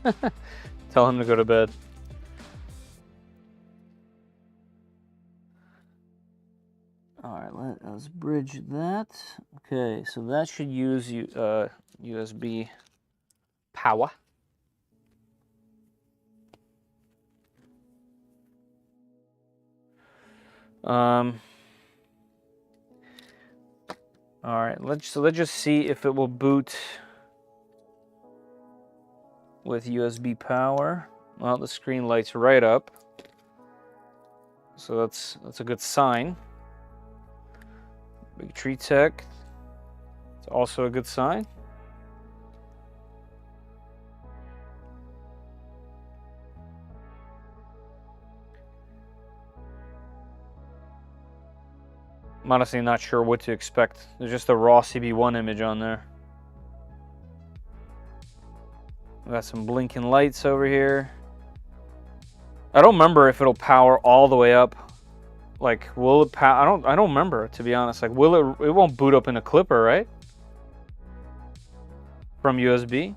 it. Tell him to go to bed. All right, let's bridge that. Okay, so that should use USB power. All right, let's just see if it will boot with USB power. Well, the screen lights right up, so that's a good sign. Big Tree Tech, it's also a good sign. I'm honestly not sure what to expect. There's just a raw CB1 image on there. We got some blinking lights over here. I don't remember if it'll power all the way up. Like, will it power? I don't remember, to be honest. Like, will it won't boot up in a clipper, right? From USB.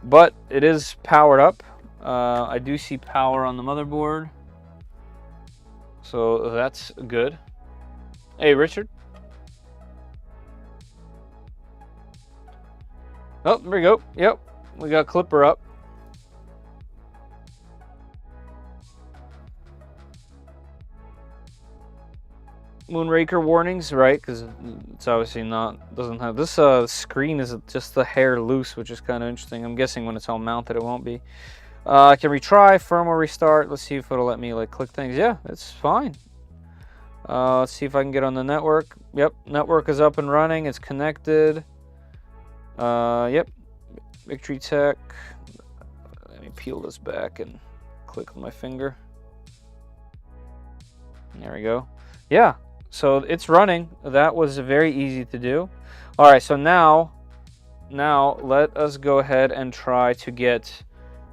But it is powered up. I do see power on the motherboard. So that's good. Hey, Richard. Oh, there we go. Yep, we got clipper up. Moonraker warnings, right? Because it's obviously doesn't have this screen is just the hair loose, which is kind of interesting. I'm guessing when it's all mounted, it won't be. I can retry firmware restart. Let's see if it'll let me like click things. Yeah, it's fine. Let's see if I can get on the network. Yep, network is up and running. It's connected. Yep, Victory Tech. Let me peel this back and click with my finger. There we go. Yeah, so it's running. That was very easy to do. All right, so now let us go ahead and try to get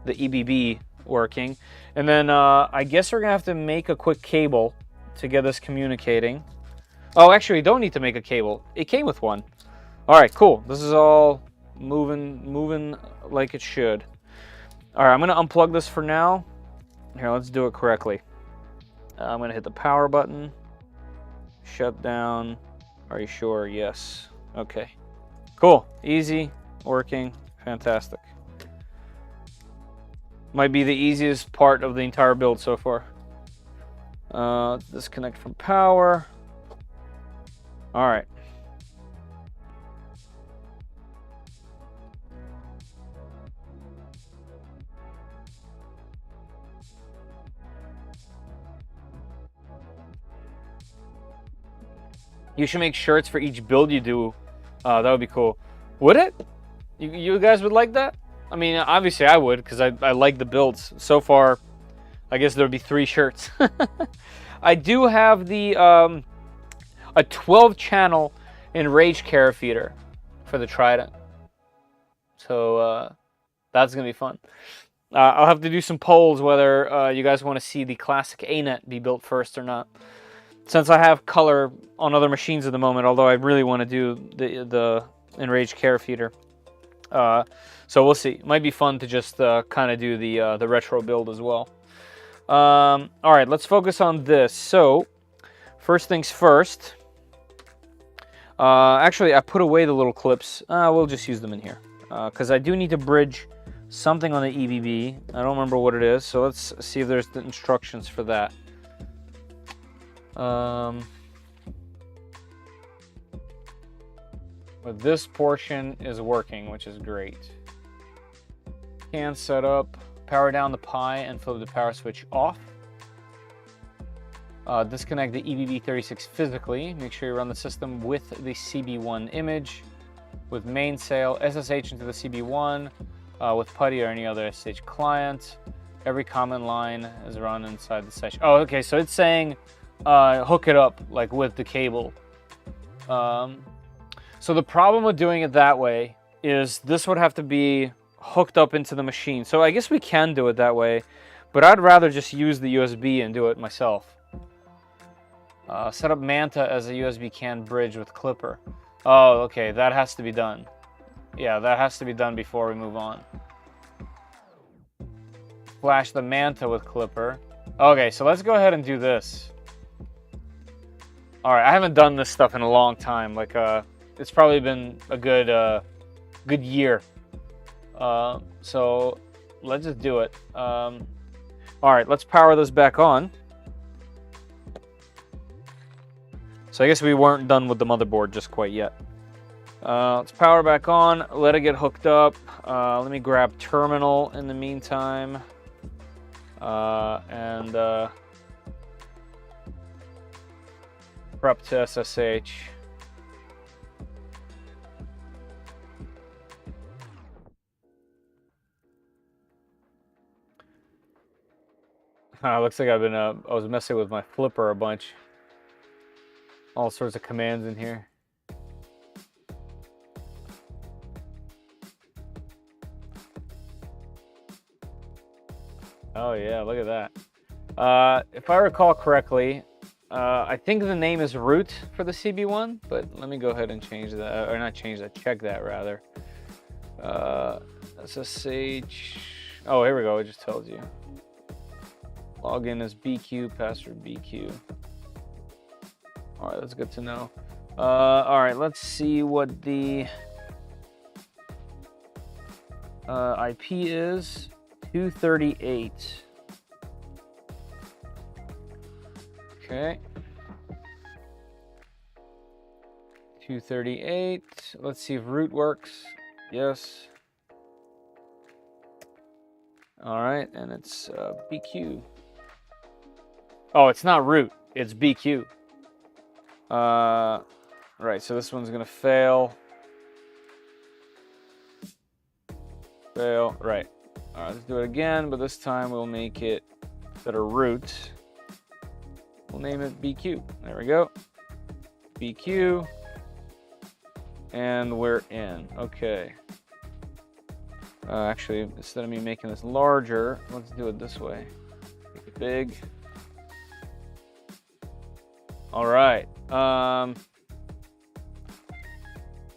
the EBB working. And then I guess we're gonna have to make a quick cable to get us communicating. Oh, actually, we don't need to make a cable. It came with one. All right, cool. This is all moving like it should. All right, I'm gonna unplug this for now. Here, let's do it correctly. I'm gonna hit the power button. Shut down. Are you sure? Yes. Okay. Cool. Easy. Working. Fantastic. Might be the easiest part of the entire build so far. Disconnect from power. All right. You should make shirts for each build you do. That would be cool. Would it? You guys would like that? I mean, obviously I would, because I like the builds. So far, I guess there would be 3 shirts. I do have the a 12-channel enraged carrier feeder for the Trident. So that's going to be fun. I'll have to do some polls whether you guys want to see the classic A-net be built first or not. Since I have color on other machines at the moment, although I really want to do the enraged carrier feeder. So we'll see. It might be fun to just kind of do the retro build as well. All right, let's focus on this. So first things first. Actually, I put away the little clips. We'll just use them in here because I do need to bridge something on the EBB. I don't remember what it is, so let's see if there's the instructions for that. But this portion is working, which is great. Can set up, power down the Pi and flip the power switch off. Disconnect the EBB36 physically. Make sure you run the system with the CB1 image, with mainsail, SSH into the CB1, with PuTTY or any other SSH client. Every command line is run inside the session. Oh, okay, so it's saying hook it up like with the cable. So the problem with doing it that way is this would have to be hooked up into the machine. So I guess we can do it that way, but I'd rather just use the USB and do it myself. Set up Manta as a USB CAN bridge with Clipper. Oh, okay, that has to be done. Yeah, that has to be done before we move on. Flash the Manta with Clipper. Okay, so let's go ahead and do this. All right, I haven't done this stuff in a long time. Like, it's probably been a good year. So let's just do it. All right, let's power this back on. So I guess we weren't done with the motherboard just quite yet. Let's power back on, let it get hooked up. Let me grab terminal in the meantime. And prep to SSH. Looks like I was messing with my flipper a bunch. All sorts of commands in here. Oh yeah, look at that. If I recall correctly, I think the name is root for the CB1, but let me go ahead and change that, or not change that, check that rather. SSH, oh, here we go, it just tells you. Login is BQ, password BQ. All right, that's good to know. All right, let's see what the IP is. 238. Okay. 238. Let's see if root works. Yes. All right, and it's BQ. Oh, it's not root. It's BQ. Right, so this one's gonna fail. Fail. Right. All right, let's do it again, but this time we'll make it instead of root. We'll name it BQ. There we go. BQ. And we're in. Okay. Actually, instead of me making this larger, let's do it this way. Make it big. All right. Let's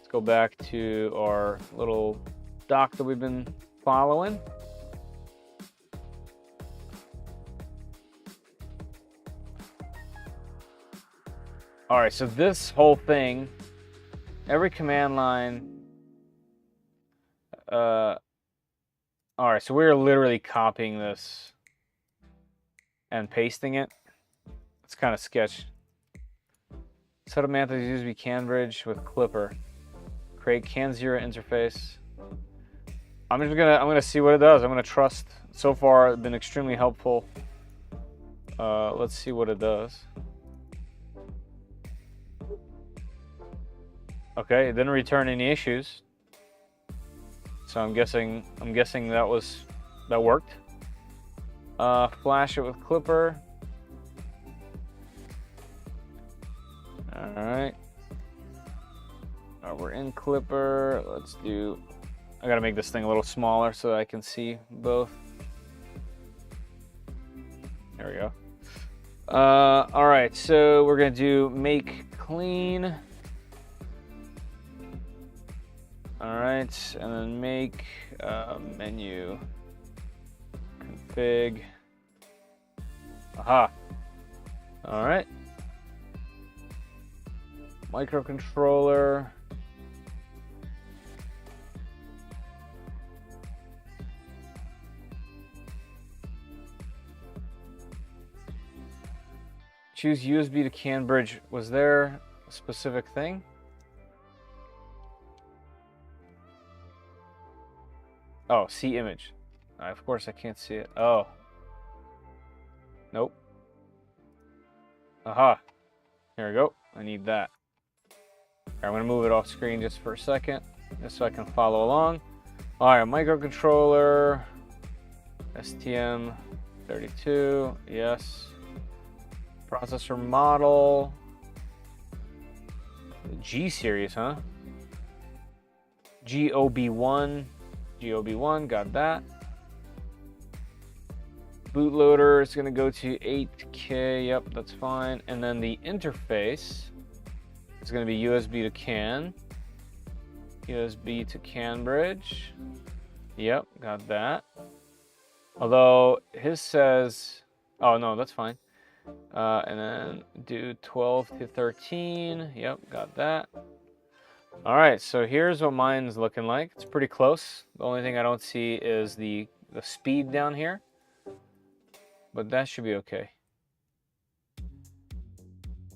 go go back to our little dock that we've been following. All right, so this whole thing, every command line, all right, so we're literally copying this and pasting it. It's kind of sketch. Set up Manta's USB CAN bridge with Clipper. Create CAN 0 interface. I'm gonna see what it does. I'm gonna trust. So far, it's been extremely helpful. Let's see what it does. Okay, it didn't return any issues. So I'm guessing that worked. Flash it with Clipper. All right. We're in Clipper. Let's do. I gotta make this thing a little smaller so that I can see both. There we go. All right, so we're gonna do make clean. All right, and then make menu config. Aha. All right. Microcontroller. Choose USB to CAN bridge. Was there a specific thing? Oh, see image. Of course I can't see it. Oh. Nope. Aha. Here we go. I need that. I'm going to move it off screen just for a second, just so I can follow along. All right, microcontroller, STM32, yes. Processor model, G series, huh? GOB1, got that. Bootloader is going to go to 8K, yep, that's fine. And then the interface is going to be USB to CAN. USB to CAN bridge. Yep, got that. Although his says, oh no, that's fine. And then do 12 to 13. Yep, got that. All right, so here's what mine's looking like. It's pretty close. The only thing I don't see is the speed down here, but that should be okay.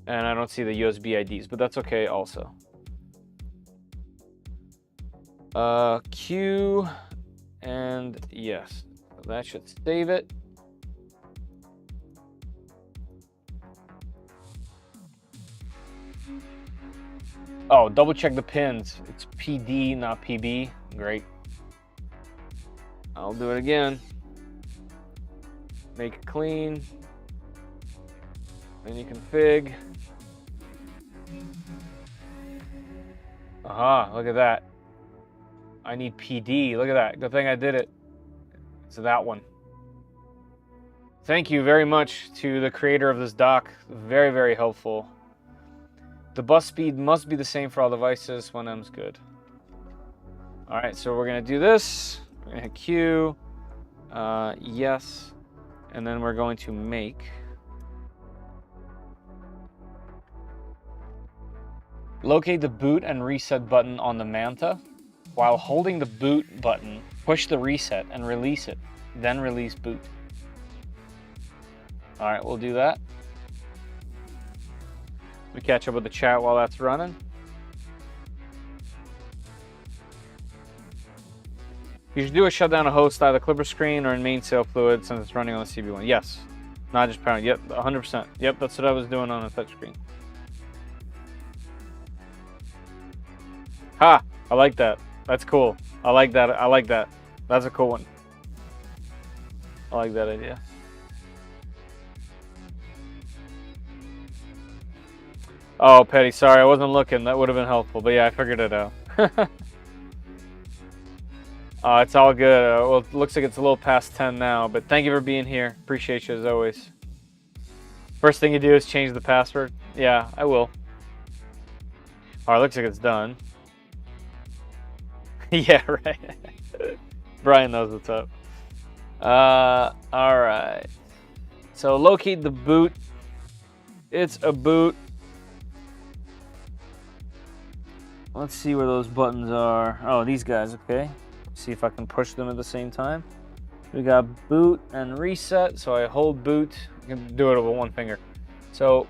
And I don't see the USB IDs, but that's okay also. Q, and yes, that should save it. Oh, double check the pins. It's PD, not PB. Great. I'll do it again. Make it clean. Then you config. Aha, look at that. I need PD. Look at that. Good thing I did it. It's that one. Thank you very much to the creator of this dock. Very, very helpful. The bus speed must be the same for all devices. 1M's good. All right, so we're going to do this. We're going to hit Q. Yes. And then we're going to make. Locate the boot and reset button on the Manta. While holding the boot button, push the reset and release it. Then release boot. All right, we'll do that. We catch up with the chat while that's running. You should do a shutdown of host either Clipper screen or in main sale fluid since it's running on the CB1. Yes, not just powering. Yep, 100%. Yep, that's what I was doing on a touchscreen. Ha! I like that. That's cool. I like that. I like that. That's a cool one. I like that idea. Oh, Petty, sorry, I wasn't looking. That would have been helpful, but yeah, I figured it out. It's all good. Well, it looks like it's a little past 10 now, but thank you for being here. Appreciate you as always. First thing you do is change the password. Yeah, I will. All right, looks like it's done. Yeah, right. Brian knows what's up. All right. So locate the boot. It's a boot. Let's see where those buttons are. Oh, these guys, okay. See if I can push them at the same time. We got boot and reset. So I hold boot. I can do it with one finger. So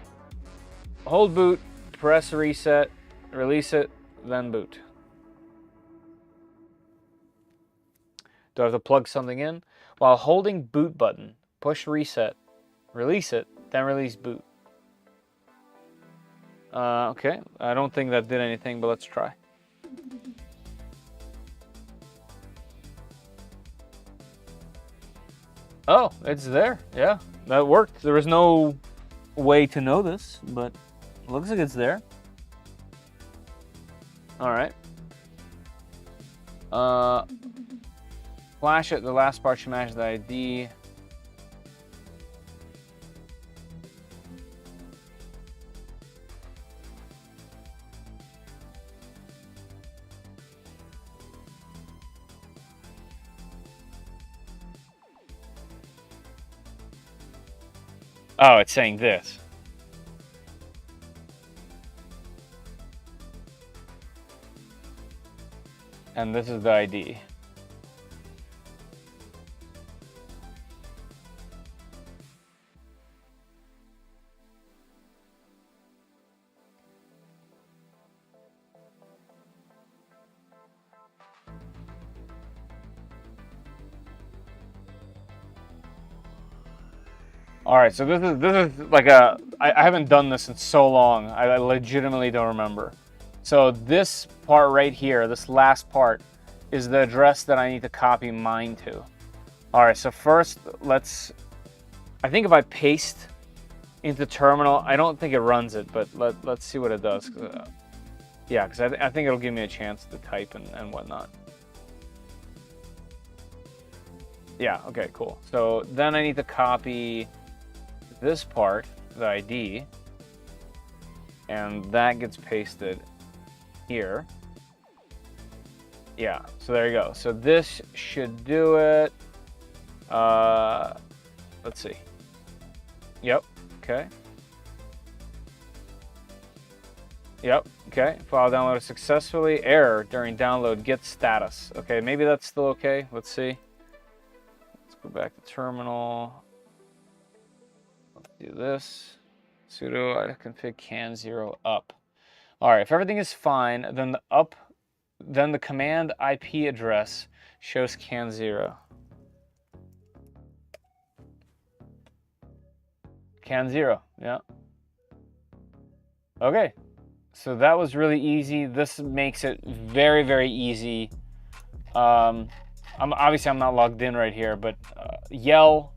hold boot, press reset, release it, then boot. Do I have to plug something in? While holding boot button, push reset, release it, then release boot. Okay, I don't think that did anything, but let's try. Oh, it's there. Yeah, that worked. There was no way to know this, but it looks like it's there. All right. Flash it. The last part should match the ID. Oh, it's saying this. And this is the ID. All right, so this is like I haven't done this in so long. I legitimately don't remember. So this part right here, this last part, is the address that I need to copy mine to. All right, so first I think if I paste into terminal, I don't think it runs it, but let's see what it does. Yeah, because I think it'll give me a chance to type and whatnot. Yeah, okay, cool. So then I need to copy this part, the ID, and that gets pasted here. Yeah, so there you go. So this should do it. Let's see. Yep, okay. Yep, okay. File downloaded successfully. Error during download, get status. Okay, maybe that's still okay. Let's see. Let's go back to terminal. Let's do this. Sudo config can 0 up. All right, if everything is fine, then the command IP address shows can 0. Can 0, yeah. Okay, so that was really easy. This makes it very, very easy. Obviously I'm not logged in right here, but Yell,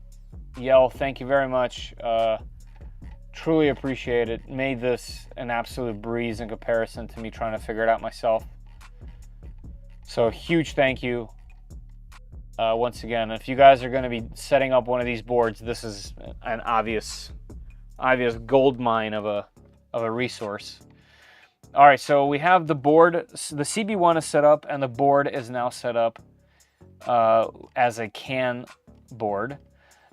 thank you very much. Truly appreciate it. Made this an absolute breeze in comparison to me trying to figure it out myself. So huge thank you once again. If you guys are going to be setting up one of these boards, this is an obvious gold mine of a resource. All right, so we have the board. The CB1 is set up, and the board is now set up as a CAN board.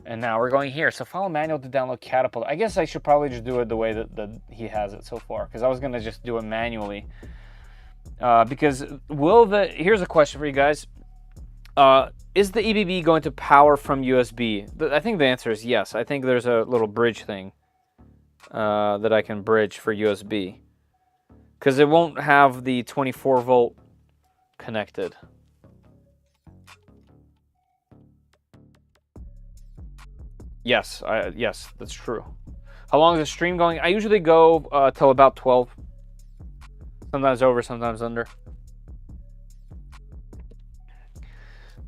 And now we're going here. So follow manual to download Catapult. I guess I should probably just do it the way that he has it so far, because I was going to just do it manually. Because here's a question for you guys. Is the EBB going to power from USB? I think the answer is yes. I think there's a little bridge thing that I can bridge for USB. Because it won't have the 24 volt connected. Yes, yes, that's true. How long is the stream going? I usually go till about 12. Sometimes over, sometimes under.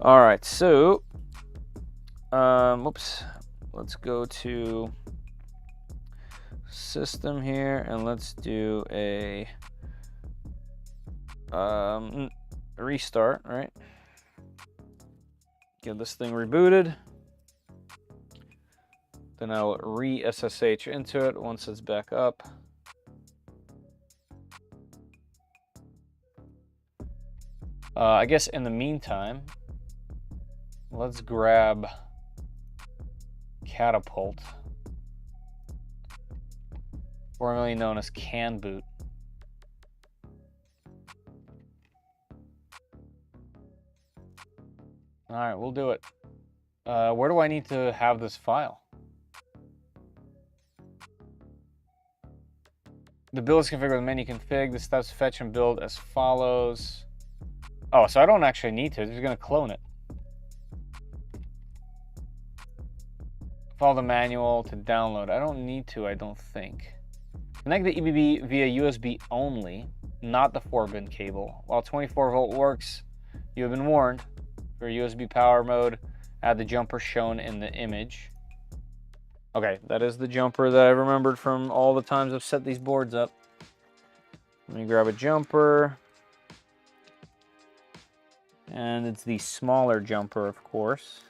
All right, so, oops. Let's go to system here, and let's do a restart, right? Get this thing rebooted. Then I'll re-SSH into it once it's back up. I guess in the meantime, let's grab Catapult, formerly known as Can Boot. All right, we'll do it. Where do I need to have this file? The build is configured with menu config. The steps fetch and build as follows. Oh, so I don't actually need to. It's just going to clone it. Follow the manual to download. I don't need to, I don't think. Connect the EBB via USB only, not the 4-pin cable. While 24-volt works, you have been warned. For USB power mode, add the jumper shown in the image. Okay, that is the jumper that I remembered from all the times I've set these boards up. Let me grab a jumper. And it's the smaller jumper, of course.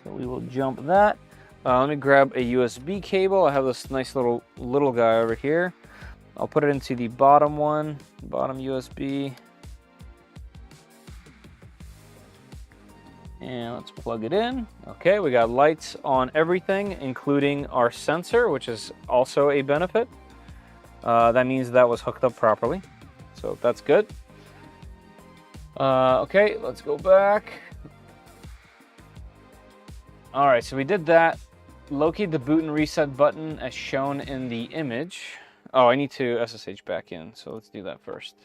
So we will jump that. Let me grab a USB cable. I have this nice little guy over here. I'll put it into the bottom one, bottom USB. And let's plug it in. Okay, we got lights on everything, including our sensor, which is also a benefit. That means that was hooked up properly. So that's good. Okay, let's go back. All right, so we did that. Locate the boot and reset button as shown in the image. Oh, I need to SSH back in, so let's do that first.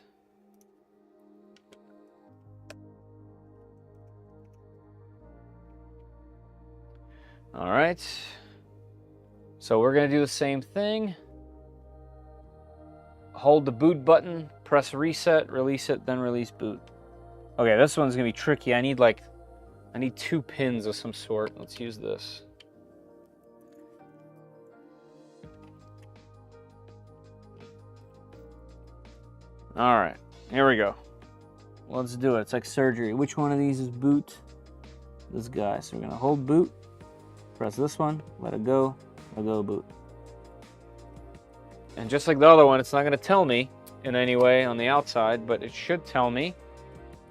All right. So we're gonna do the same thing. Hold the boot button, press reset, release it, then release boot. Okay, this one's gonna be tricky. I need 2 pins of some sort. Let's use this. All right, here we go. Let's do it. It's like surgery. Which one of these is boot? This guy. So we're gonna hold boot, press this one, let it go boot. And just like the other one, it's not gonna tell me in any way on the outside, but it should tell me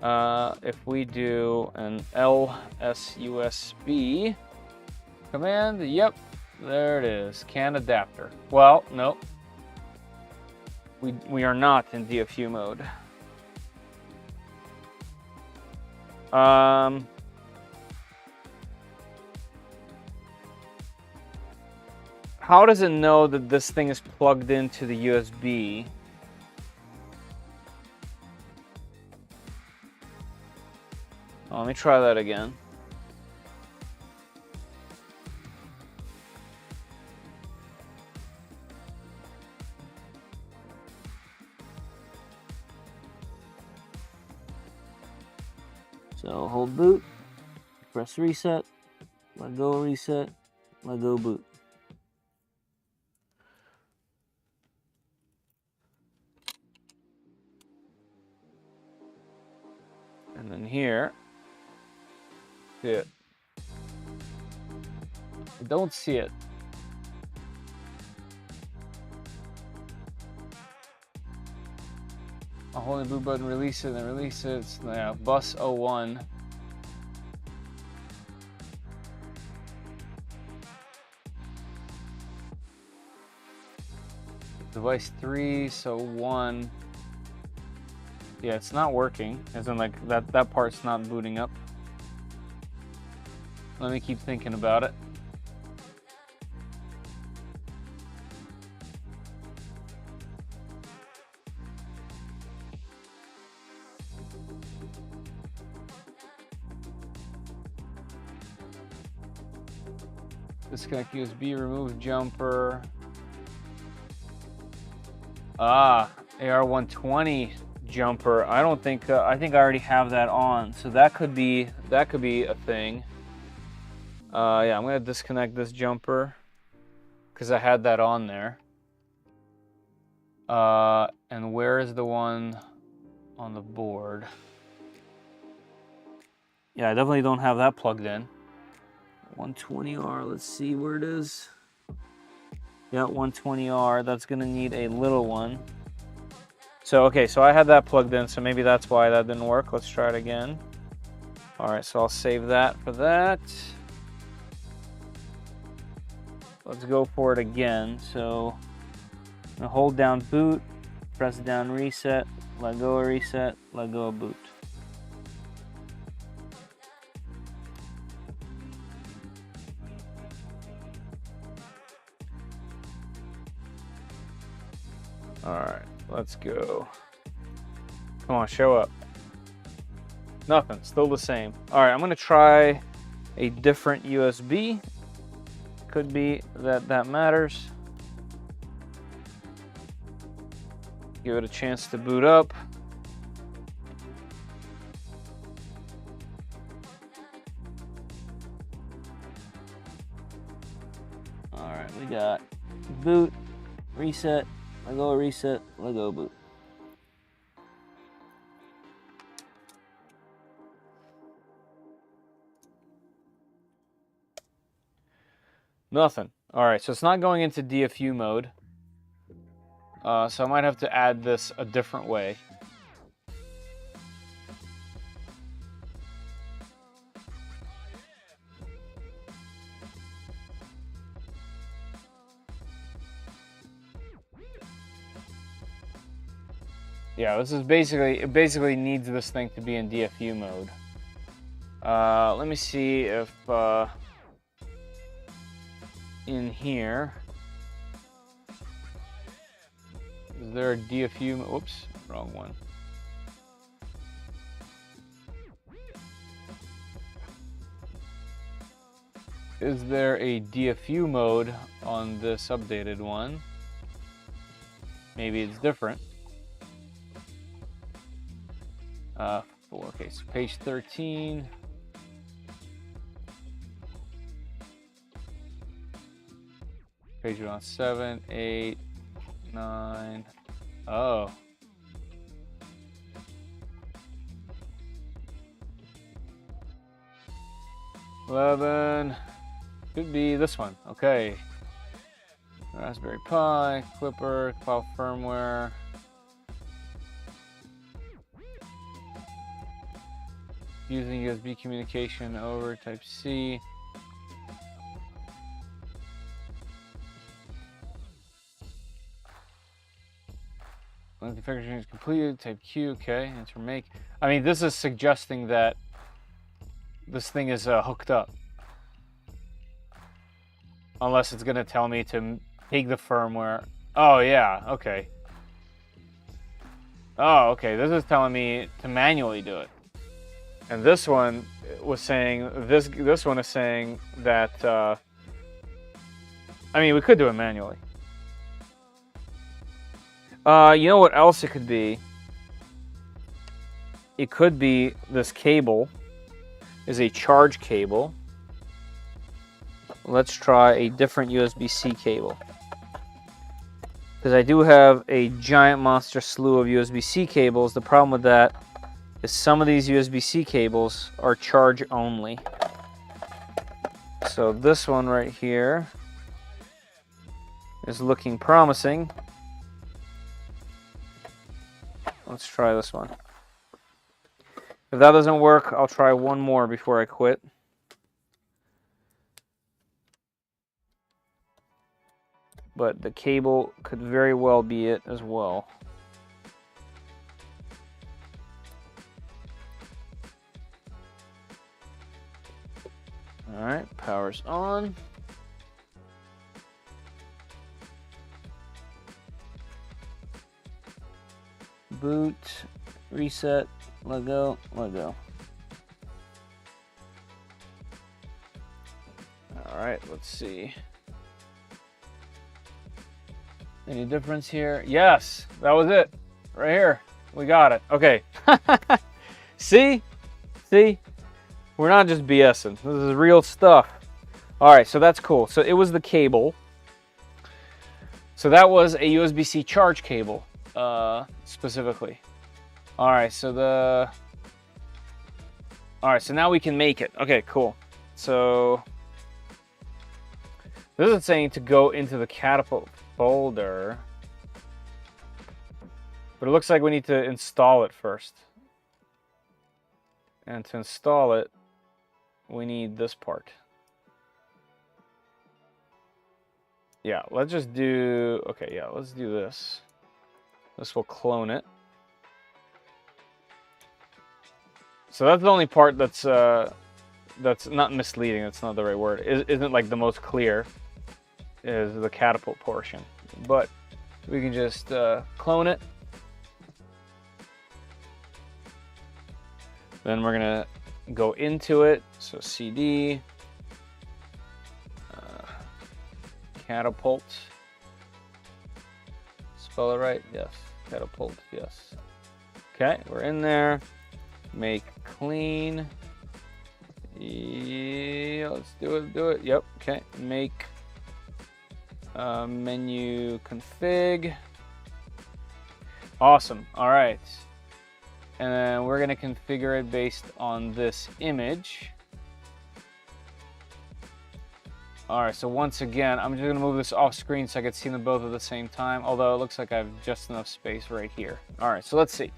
if we do an LSUSB command. Yep, there it is. CAN adapter. Well, nope. We are not in DFU mode. How does it know that this thing is plugged into the USB? Oh, let me try that again. So hold boot, press reset, let go reset, let go boot. And then here, see it. I don't see it. I'll hold the boot button, release it, then release it. It's, yeah, bus 01. Device 3, so 1. Yeah, it's not working. As in, like, that part's not booting up. Let me keep thinking about it. Disconnect USB, remove jumper. Ah, AR120 jumper. I don't think I think I already have that on, so that could be a thing. Yeah, I'm gonna disconnect this jumper because I had that on there. And where is the one on the board? Yeah, I definitely don't have that plugged in. 120R, let's see where it is. Yeah, 120R, that's gonna need a little one. So, okay, so I had that plugged in, so maybe that's why that didn't work. Let's try it again. All right, so I'll save that for that. Let's go for it again. So, I'm gonna hold down boot, press down reset, let go of reset, let go of boot. All right, let's go. Come on, show up. Nothing, still the same. All right, I'm gonna try a different USB. Could be that matters. Give it a chance to boot up. All right, we got boot, reset, let go reset, let go boot. Nothing. All right, so it's not going into DFU mode. So I might have to add this a different way. Yeah, this is basically, it basically needs this thing to be in DFU mode. Let me see if in here, is there a DFU, oops, wrong one. Is there a DFU mode on this updated one? Maybe it's different. Okay, so page 13. Page on 7, 8, 9. Oh. $11. Could be this one. Okay. Raspberry Pi, Clipper, Cloud Firmware. Using USB communication over Type-C. When the configuration is completed, Type-Q, okay, enter make. I mean, this is suggesting that this thing is hooked up. Unless it's gonna tell me to take the firmware. Oh yeah, okay. Oh, okay, this is telling me to manually do it. And this one was saying, this one is saying that, I mean, we could do it manually. You know what else it could be? It could be this cable is a charge cable. Let's try a different USB-C cable. Because I do have a giant monster slew of USB-C cables. The problem with that is some of these USB-C cables are charge only. So this one right here is looking promising. Let's try this one. If that doesn't work, I'll try one more before I quit. But the cable could very well be it as well. All right, power's on. Boot, reset, let go, let go. All right, let's see. Any difference here? Yes, that was it. Right here. We got it. Okay. See? See? We're not just BSing. This is real stuff. All right, so that's cool. So it was the cable. So that was a USB-C charge cable, specifically. All right, so now we can make it. Okay, cool. So This is saying to go into the catapult folder. But it looks like we need to install it first. And to install it, we need this part. Yeah, let's just do... Okay, yeah, let's do this. This will clone it. So that's the only part that's not misleading. That's not the right word. Isn't like the most clear. Is the catapult portion. But we can just clone it. Then we're gonna go into it. So CD catapult. Spell it right? Yes. Catapult. Yes. Okay, we're in there. Make clean. Yeah, let's do it. Do it. Yep. Okay. Make menu config. Awesome. All right. And then we're going to configure it based on this image. All right, so once again, I'm just going to move this off screen so I can see them both at the same time, although it looks like I have just enough space right here. All right, so let's see.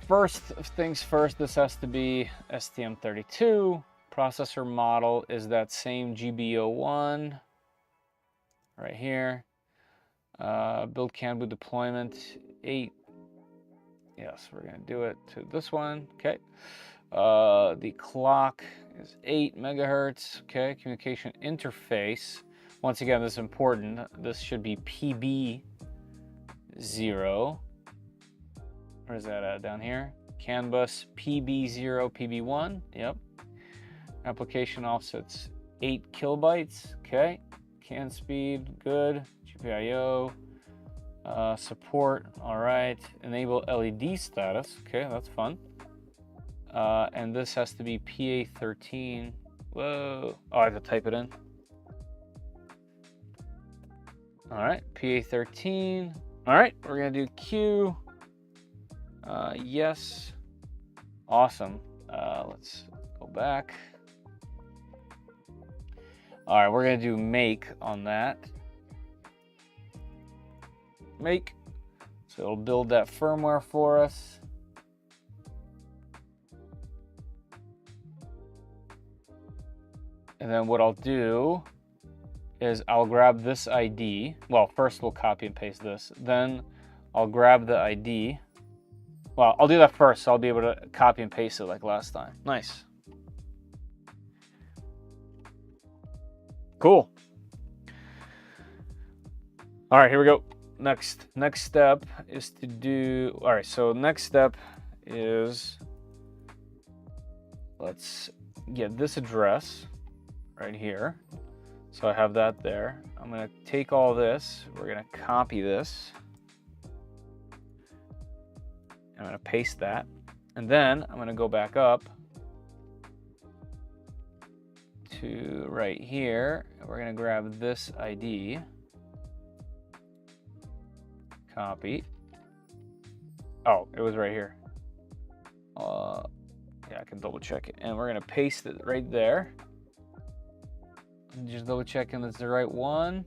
First things first, this has to be STM32. Processor model is that same GB01 right here. Build CAN boot deployment 8. Yes, we're going to do it to this one. Okay. The clock is 8 megahertz. Okay. Communication interface. Once again, this is important. This should be PB0. Where is that at? Down here? CAN bus PB0, PB1. Yep. Application offsets 8 kilobytes. Okay. CAN speed. Good. GPIO. Support, all right. Enable LED status, okay, that's fun. And this has to be PA13. Whoa, oh, I have to type it in. All right, PA13. All right, we're gonna do Q. Yes, awesome. Let's go back. All right, we're gonna do make on that. Make, so it'll build that firmware for us. And then what I'll do is I'll grab this ID. Well, first we'll copy and paste this. Then I'll grab the ID. Well, I'll do that first, so I'll be able to copy and paste it like last time. Nice. Cool. All right, here we go. Next step is to do, all right, so next step is, let's get this address right here. So I have that there. I'm gonna take all this, we're gonna copy this. I'm gonna paste that. And then I'm gonna go back up to right here. And we're gonna grab this ID. Copy. Oh, it was right here. Yeah, I can double check it. And we're gonna paste it right there. And just double checking it's the right one.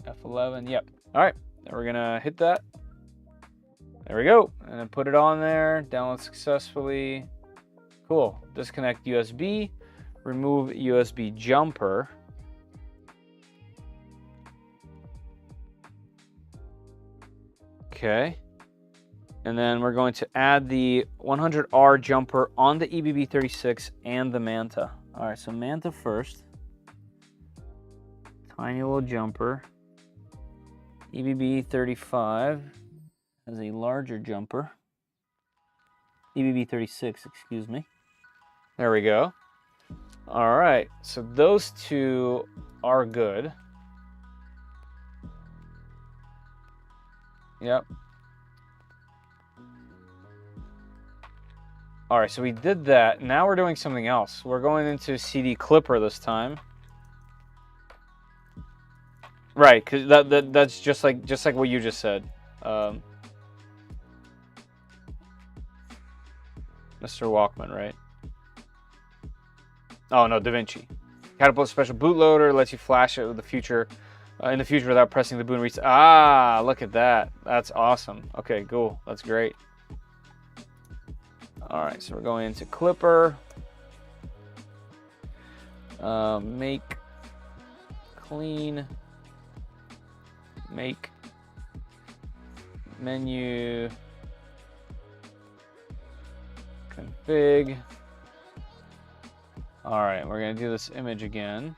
F11, yep. All right, then we're gonna hit that. There we go. And then put it on there, download successfully. Cool, disconnect USB, remove USB jumper. Okay, and then we're going to add the 100R jumper on the EBB36 and the Manta. All right, so Manta first. Tiny little jumper. EBB35 has a larger jumper. EBB36, excuse me. There we go. All right, so those two are good. Yep. All right, so we did that. Now we're doing something else. We're going into CD Clipper this time. Right, because that's just like what you just said, Mr. Walkman, right? Oh no, DaVinci. Catapult special bootloader lets you flash it with the future, in the future without pressing the boot and reset. Ah, look at that. That's awesome. Okay, cool. That's great. All right, so we're going into Clipper. Make clean. Make menu. Config. All right, we're gonna do this image again.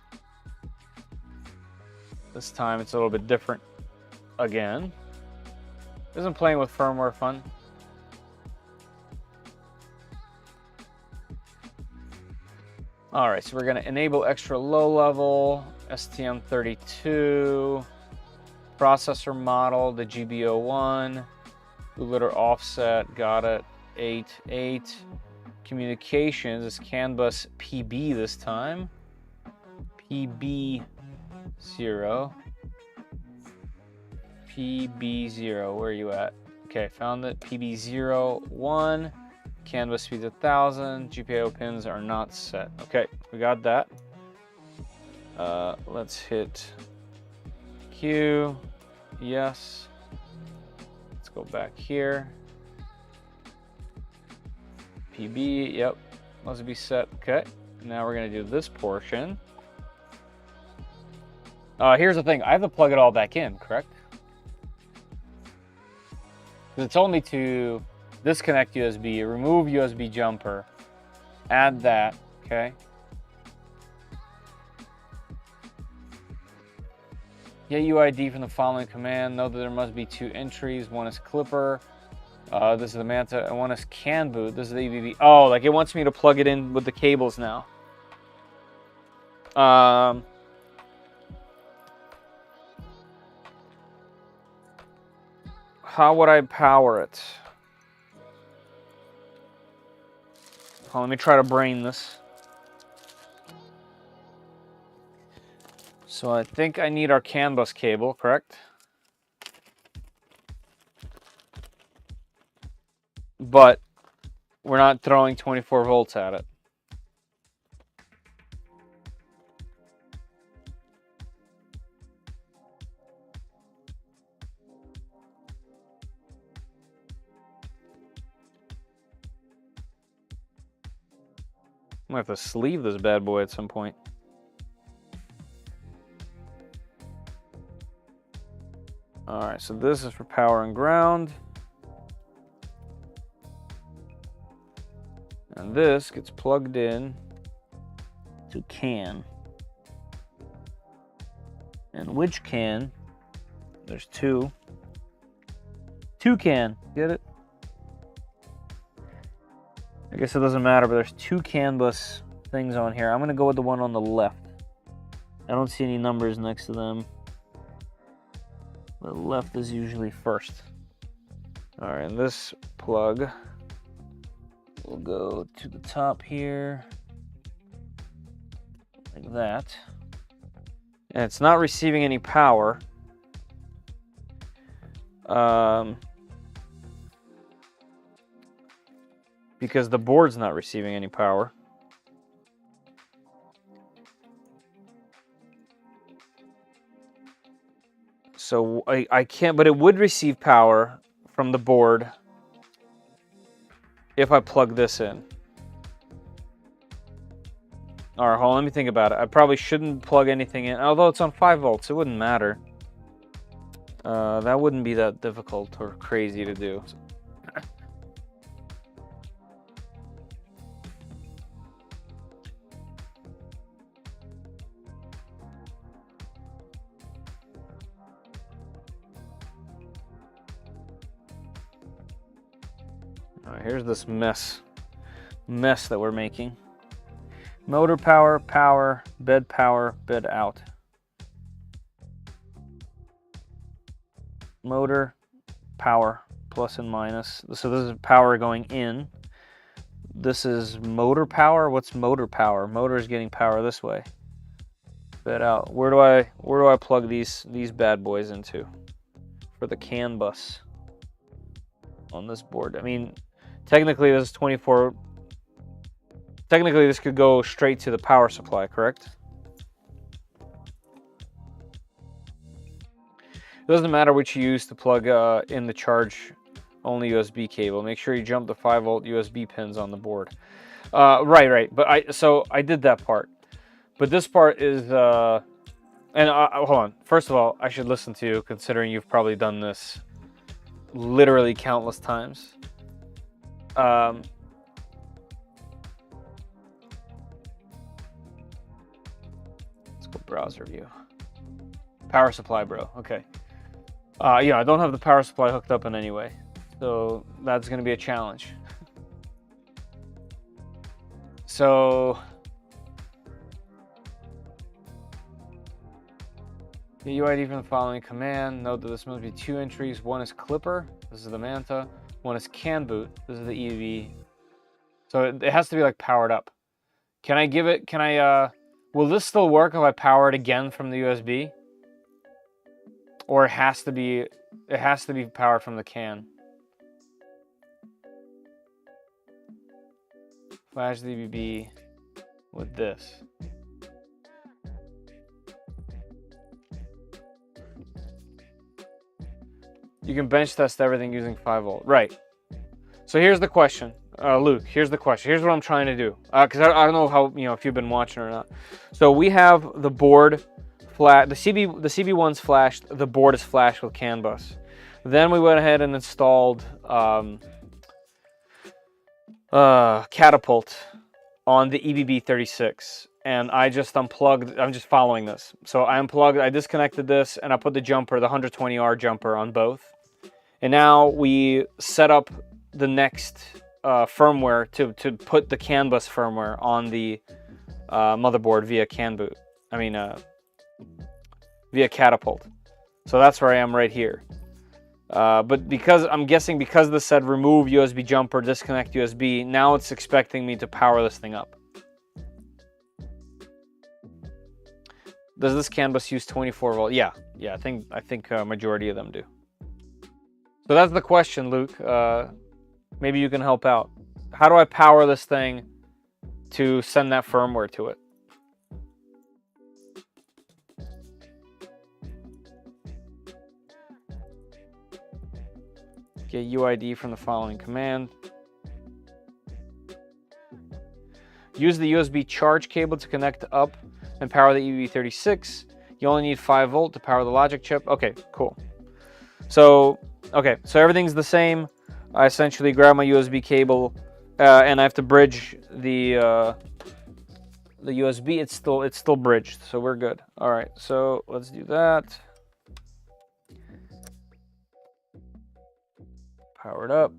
This time it's a little bit different again. Isn't playing with firmware fun? All right, so we're gonna enable extra low level, STM32, processor model, the GBO1, bootloader offset, got it, 8. Communications is CAN bus PB this time. PB0. PB0, where are you at? Okay, found it. PB01. CAN bus speeds 1000. GPIO pins are not set. Okay, we got that. Let's hit Q. Yes. Let's go back here. PB, yep, must be set. Okay, now we're gonna do this portion. Here's the thing, I have to plug it all back in, correct? Because it told me to disconnect USB, remove USB jumper, add that, okay? Get UID from the following command. Know that there must be 2 entries. One is Clipper. This is the Manta, and one is CAN boot. This is the EBB. Oh, like it wants me to plug it in with the cables now. How would I power it? Oh, let me try to brain this. So I think I need our CAN bus cable, correct? But we're not throwing 24 volts at it. I'm gonna have to sleeve this bad boy at some point. All right, so this is for power and ground. And this gets plugged in to CAN. And which CAN? There's 2. 2 CAN, get it? I guess it doesn't matter, but there's 2 CAN bus things on here. I'm gonna go with the one on the left. I don't see any numbers next to them. The left is usually first. All right, and this plug will go to the top here, like that. And it's not receiving any power. Because the board's not receiving any power. So I can't, but it would receive power from the board if I plug this in. All right, hold on, let me think about it. I probably shouldn't plug anything in, although it's on 5 volts, it wouldn't matter. That wouldn't be that difficult or crazy to do. All right, here's this mess that we're making. Motor power, bed out. Motor, power, plus and minus. So this is power going in. This is motor power. What's motor power? Motor is getting power this way. Bed out. Where do I plug these bad boys into for the CAN bus on this board? I mean, technically this is 24. Technically this could go straight to the power supply, correct? Doesn't matter which you use to plug in the charge only USB cable. Make sure you jump the 5-volt USB pins on the board. Right. But I did that part. But this part is hold on. First of all, I should listen to you, considering you've probably done this literally countless times. Let's go browser view. Power supply, bro. Okay. Yeah, I don't have the power supply hooked up in any way, so that's going to be a challenge. So the UID from the following command. Note that this must be 2 entries. One is Clipper. This is the Manta. One is can boot. This is the EV. So it has to be like powered up. Can I give it? Can I? Will this still work if I power it again from the USB? Or it has to be powered from the can. Flash the EVB with this. You can bench test everything using 5-volt. Right. So here's the question. Luke, here's the question. Here's what I'm trying to do. Because I don't know how, if you've been watching or not. So we have the board flat. The CB1's flashed. The board is flashed with CAN bus. Then we went ahead and installed Catapult on the EBB36. And I just unplugged. I'm just following this. So I unplugged. I disconnected this, and I put the jumper, the 120R jumper, on both. And now we set up the next firmware to put the CAN bus firmware on the motherboard via CAN boot. I mean, via Catapult. So that's where I am right here. But because I'm guessing because this said remove USB jumper, disconnect USB, now it's expecting me to power this thing up. Does this CAN bus use 24 volt? Yeah. I think majority of them do. So that's the question, Luke. Maybe you can help out. How do I power this thing to send that firmware to it? Get UID from the following command. Use the USB charge cable to connect up and power the EBB36. You only need 5-volt to power the logic chip. Okay, cool. So everything's the same. I essentially grab my USB cable and I have to bridge the USB. It's still bridged, so we're good. All right, so let's do that. Power it up.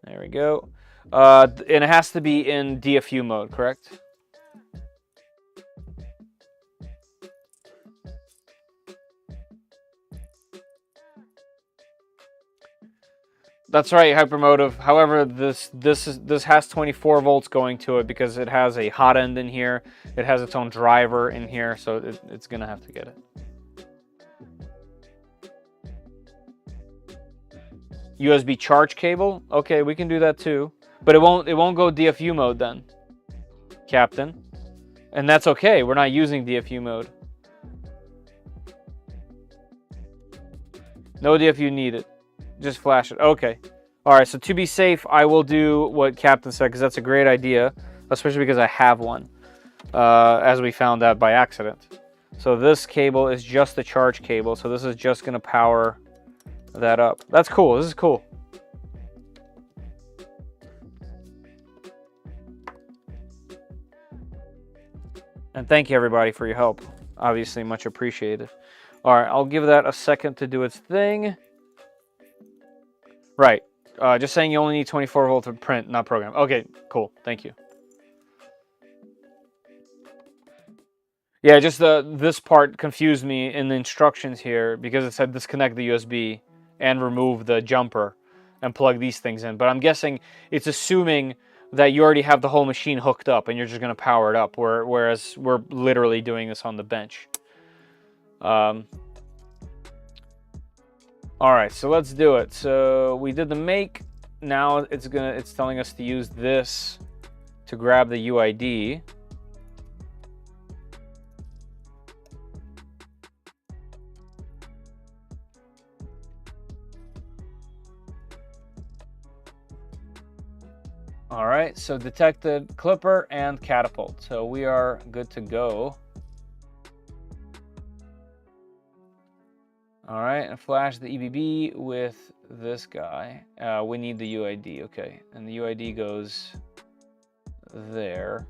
There we go. And it has to be in DFU mode, correct? That's right, Hypermotive. However, this has 24 volts going to it because it has a hot end in here. It has its own driver in here, so it's gonna have to get it. USB charge cable. Okay, we can do that too, but it won't go DFU mode then, Captain. And that's okay. We're not using DFU mode. No DFU needed. Just flash it. Okay. All right, so to be safe, I will do what Captain said, because that's a great idea, especially because I have one, as we found out by accident. So this cable is just the charge cable, so this is just going to power that up. That's cool. This is cool. And thank you, everybody, for your help. Obviously, much appreciated. All right, I'll give that a second to do its thing. Right. Just saying you only need 24 volt to print, not program. Okay, cool. Thank you. Yeah, just this part confused me in the instructions here because it said disconnect the USB and remove the jumper and plug these things in. But I'm guessing it's assuming that you already have the whole machine hooked up and you're just going to power it up, whereas we're literally doing this on the bench. All right, so let's do it. So we did the make. Now it's telling us to use this to grab the UID. All right, so detected clipper and catapult. So we are good to go. All right, and flash the EBB with this guy. We need the UID, okay. And the UID goes there.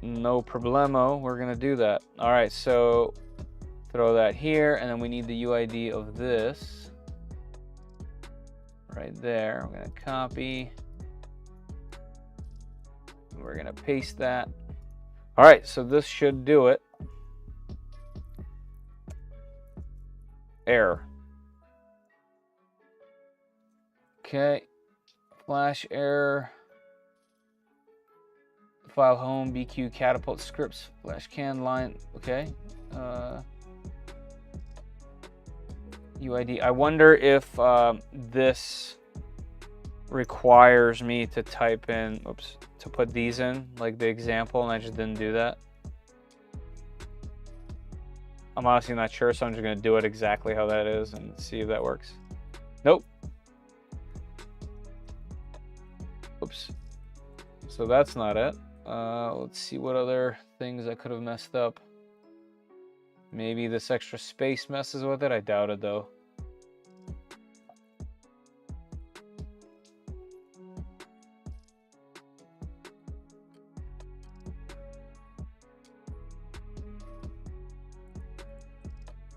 No problemo, we're gonna do that. All right, so throw that here, and then we need the UID of this. Right there, we're gonna copy. We're gonna paste that. All right, so this should do it. Error. Okay, flash error. File home, BQ, catapult, scripts, flash can, line, okay. UID, I wonder if this requires me to type in, oops, to put these in, like the example, and I just didn't do that. I'm honestly not sure, so I'm just gonna do it exactly how that is and see if that works. Nope. Oops. So that's not it. Let's see what other things I could have messed up. Maybe this extra space messes with it. I doubt it though.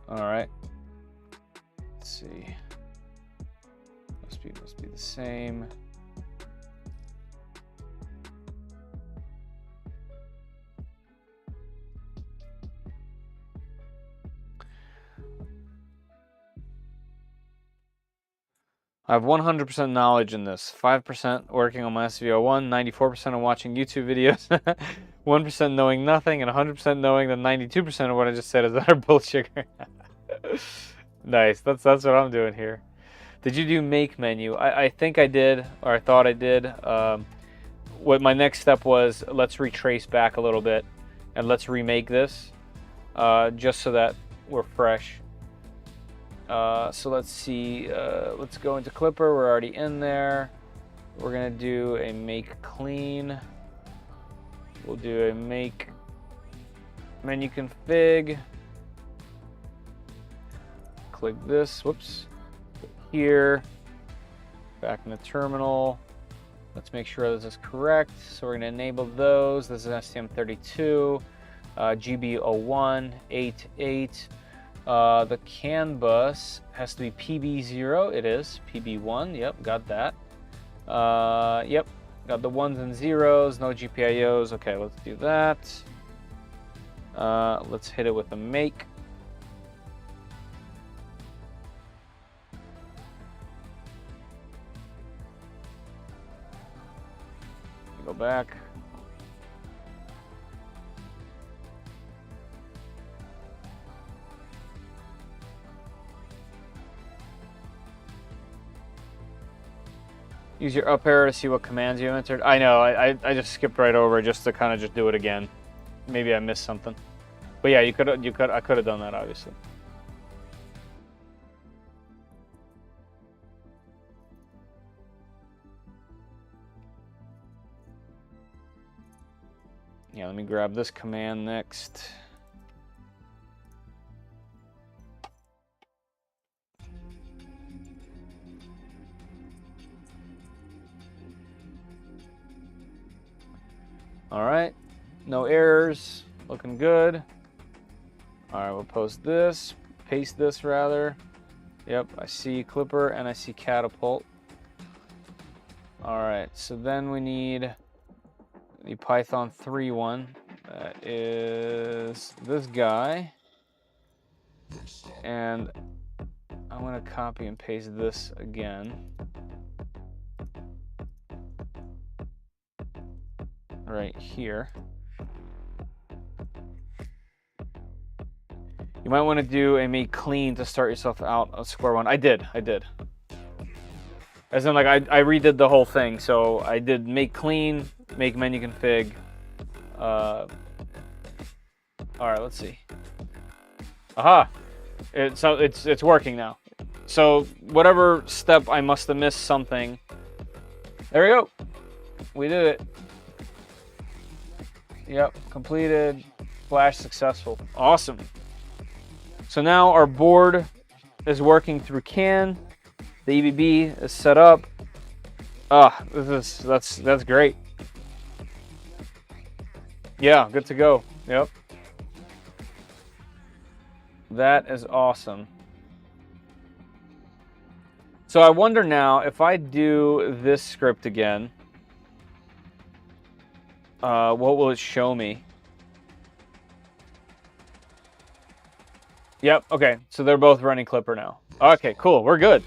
All right. Let's see. Must be the same. I have 100% knowledge in this. 5% working on my SVO1, 94% on watching YouTube videos, 1% knowing nothing, and 100% knowing that 92% of what I just said is utter bullshit. Nice. That's what I'm doing here. Did you do make menu? I think I did, or I thought I did. What my next step was, let's retrace back a little bit, and let's remake this, just so that we're fresh. So let's see, let's go into Clipper, we're already in there. We're gonna do a make clean. We'll do a make menu config. Click this, whoops, here, back in the terminal. Let's make sure this is correct. So we're gonna enable those. This is STM32, GB0188. The CAN bus has to be PB0. It is PB1. Yep, got that. Yep, got the ones and zeros. No GPIOs. Okay, let's do that. Let's hit it with a make. Go back. Use your up arrow to see what commands you entered. I know, I just skipped right over just to kind of just do it again. Maybe I missed something. But yeah, I could have done that obviously. Yeah, let me grab this command next. All right, no errors, looking good. All right, we'll post this, paste this rather. Yep, I see Clipper and I see Catapult. All right, so then we need the Python 3 one. That is this guy. And I'm gonna copy and paste this again. Right here. You might want to do a make clean to start yourself out at square one. I did. As in, like, I redid the whole thing. So I did make clean, make menu config. All right, let's see. Aha! It's working now. So whatever step I must have missed something. There we go. We did it. Yep, completed. Flash successful. Awesome. So now our board is working through CAN. The EBB is set up. That's great. Yeah, good to go. Yep. That is awesome. So I wonder now if I do this script again, what will it show me? Yep, okay, so they're both running Clipper now. Okay, cool, we're good.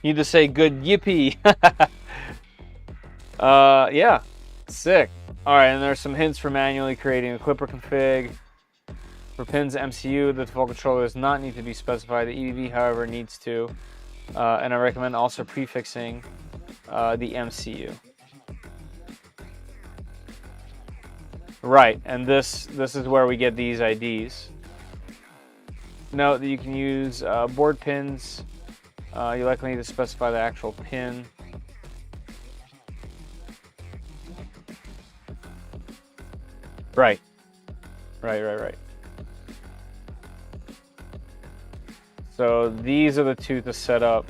Need to say good yippee. Yeah, sick. All right, and there's some hints for manually creating a Clipper config. For pins MCU, the default controller does not need to be specified. The EDV, however, needs to. And I recommend also prefixing the MCU. Right, and this is where we get these IDs. Note that you can use board pins. You likely need to specify the actual pin. Right. Right. So these are the two to set up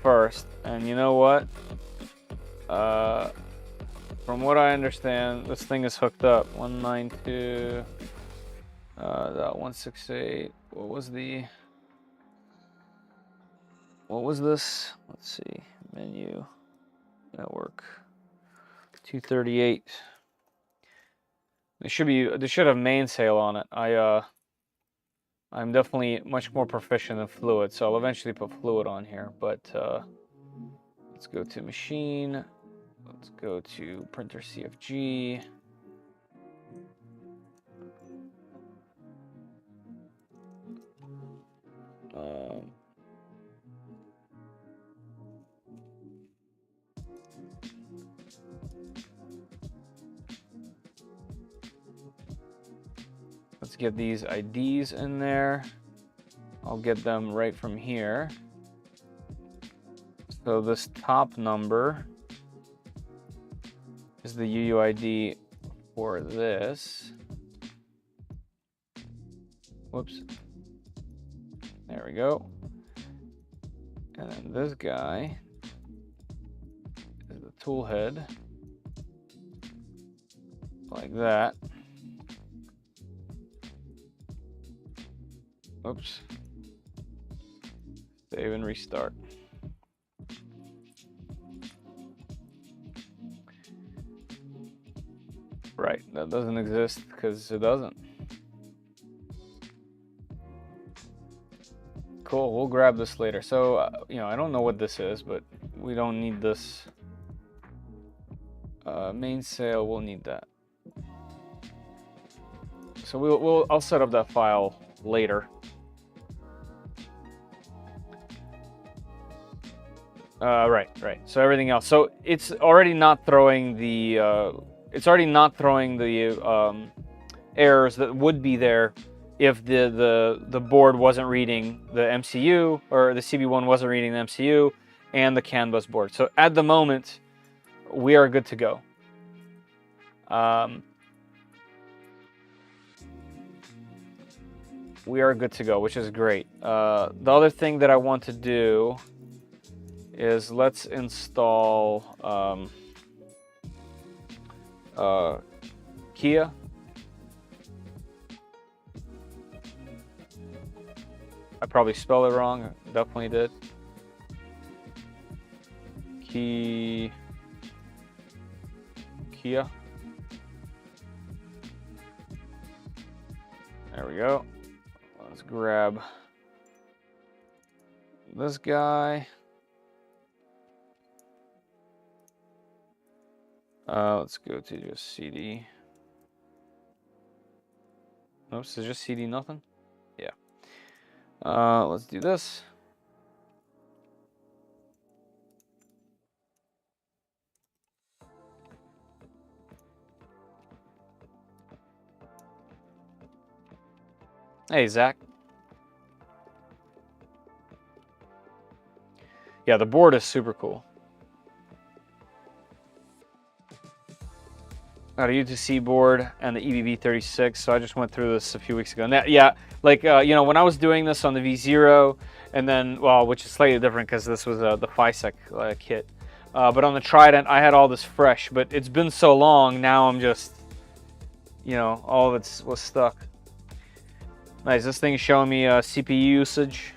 first. And you know what? From what I understand, this thing is hooked up. 192.168. What was this? Let's see. Menu. Network. 238. They should have mainsail on it. I'm definitely much more proficient in fluid, so I'll eventually put fluid on here. But let's go to machine. Let's go to printer CFG. Let's get these IDs in there. I'll get them right from here. So this top number is the UUID for this. Whoops. There we go. And then this guy is the toolhead. Like that. Oops. Save and restart. Right, that doesn't exist because it doesn't. Cool, we'll grab this later. So, you know, I don't know what this is, but we don't need this. Mainsail, we'll need that. So I'll set up that file later. Right. So everything else. So it's already not throwing the errors that would be there if the board wasn't reading the MCU, or the CB1 wasn't reading the MCU and the CAN bus board. So at the moment, we are good to go. We are good to go, which is great. The other thing that I want to do is let's install Kia. I probably spelled it wrong. I definitely did. Kia. There we go. Let's grab this guy. Let's go to just CD. Oops, is just CD nothing? Yeah. Let's do this. Hey, Zach. Yeah, the board is super cool. Got a UTC board and the EBB36, so I just went through this a few weeks ago. And that, yeah, like, you know, when I was doing this on the V0, and then, well, which is slightly different because this was the FISEC kit. But on the Trident, I had all this fresh, but it's been so long, now I'm just, you know, all of it was stuck. Nice, this thing is showing me CPU usage,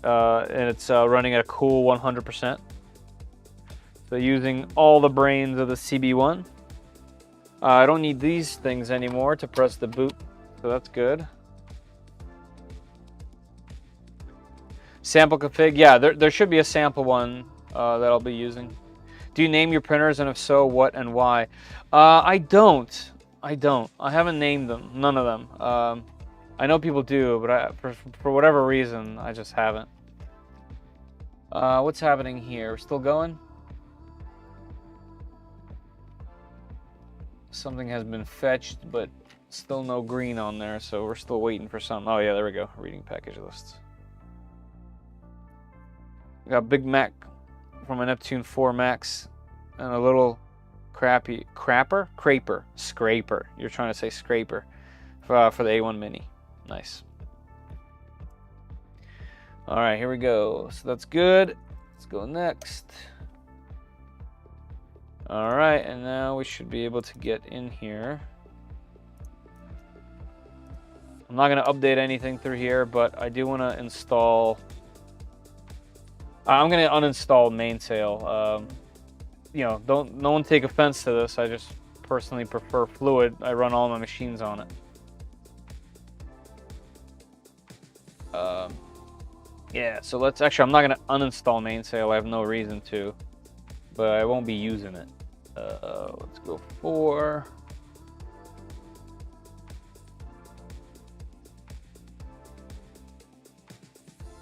and it's running at a cool 100%. So using all the brains of the CB1. I don't need these things anymore to press the boot, so that's good. Sample config, yeah, there should be a sample one that I'll be using. Do you name your printers, and if so, what and why? I don't. I haven't named them, none of them. I know people do, but for whatever reason, I just haven't. What's happening here? We're still going? Something has been fetched, but still no green on there, so we're still waiting for some. Oh yeah, there we go. Reading package lists. We got Big Mac from a Neptune 4 Max and a little scraper. You're trying to say scraper for the A1 Mini. Nice. All right, here we go. So that's good. Let's go next. All right, and now we should be able to get in here. I'm not going to update anything through here, but I do want to install. I'm going to uninstall Mainsail. You know, no one take offense to this. I just personally prefer Fluid. I run all my machines on it. Yeah, so let's actually. I'm not going to uninstall Mainsail. I have no reason to, but I won't be using it. Let's go 4.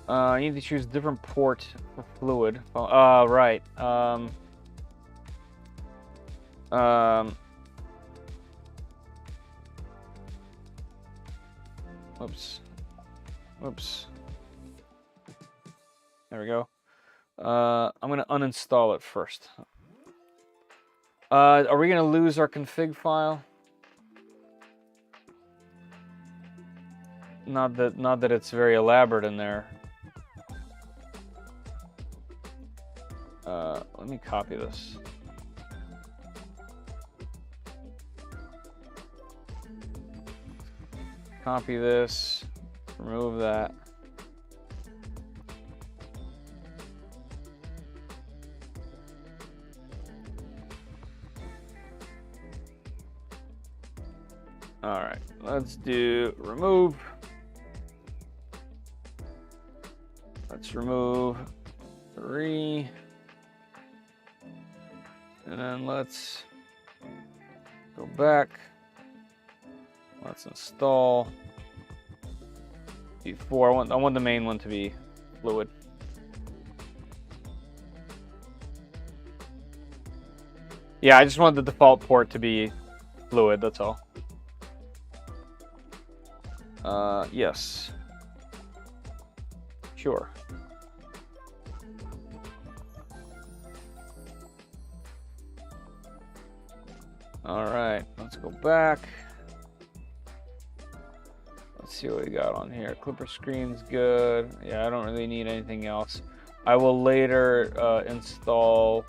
I need to choose different port for Fluid. Right. Whoops. There we go. I'm gonna uninstall it first. Are we gonna lose our config file? Not that it's very elaborate in there. Let me copy this. Copy this. Remove that. All right, let's do remove. Let's remove 3. And then let's go back. Let's install V4. I want the main one to be Fluid. Yeah, I just want the default port to be Fluid, that's all. Yes. Sure. All right, let's go back. Let's see what we got on here. Clipper screen's good. Yeah, I don't really need anything else. I will later install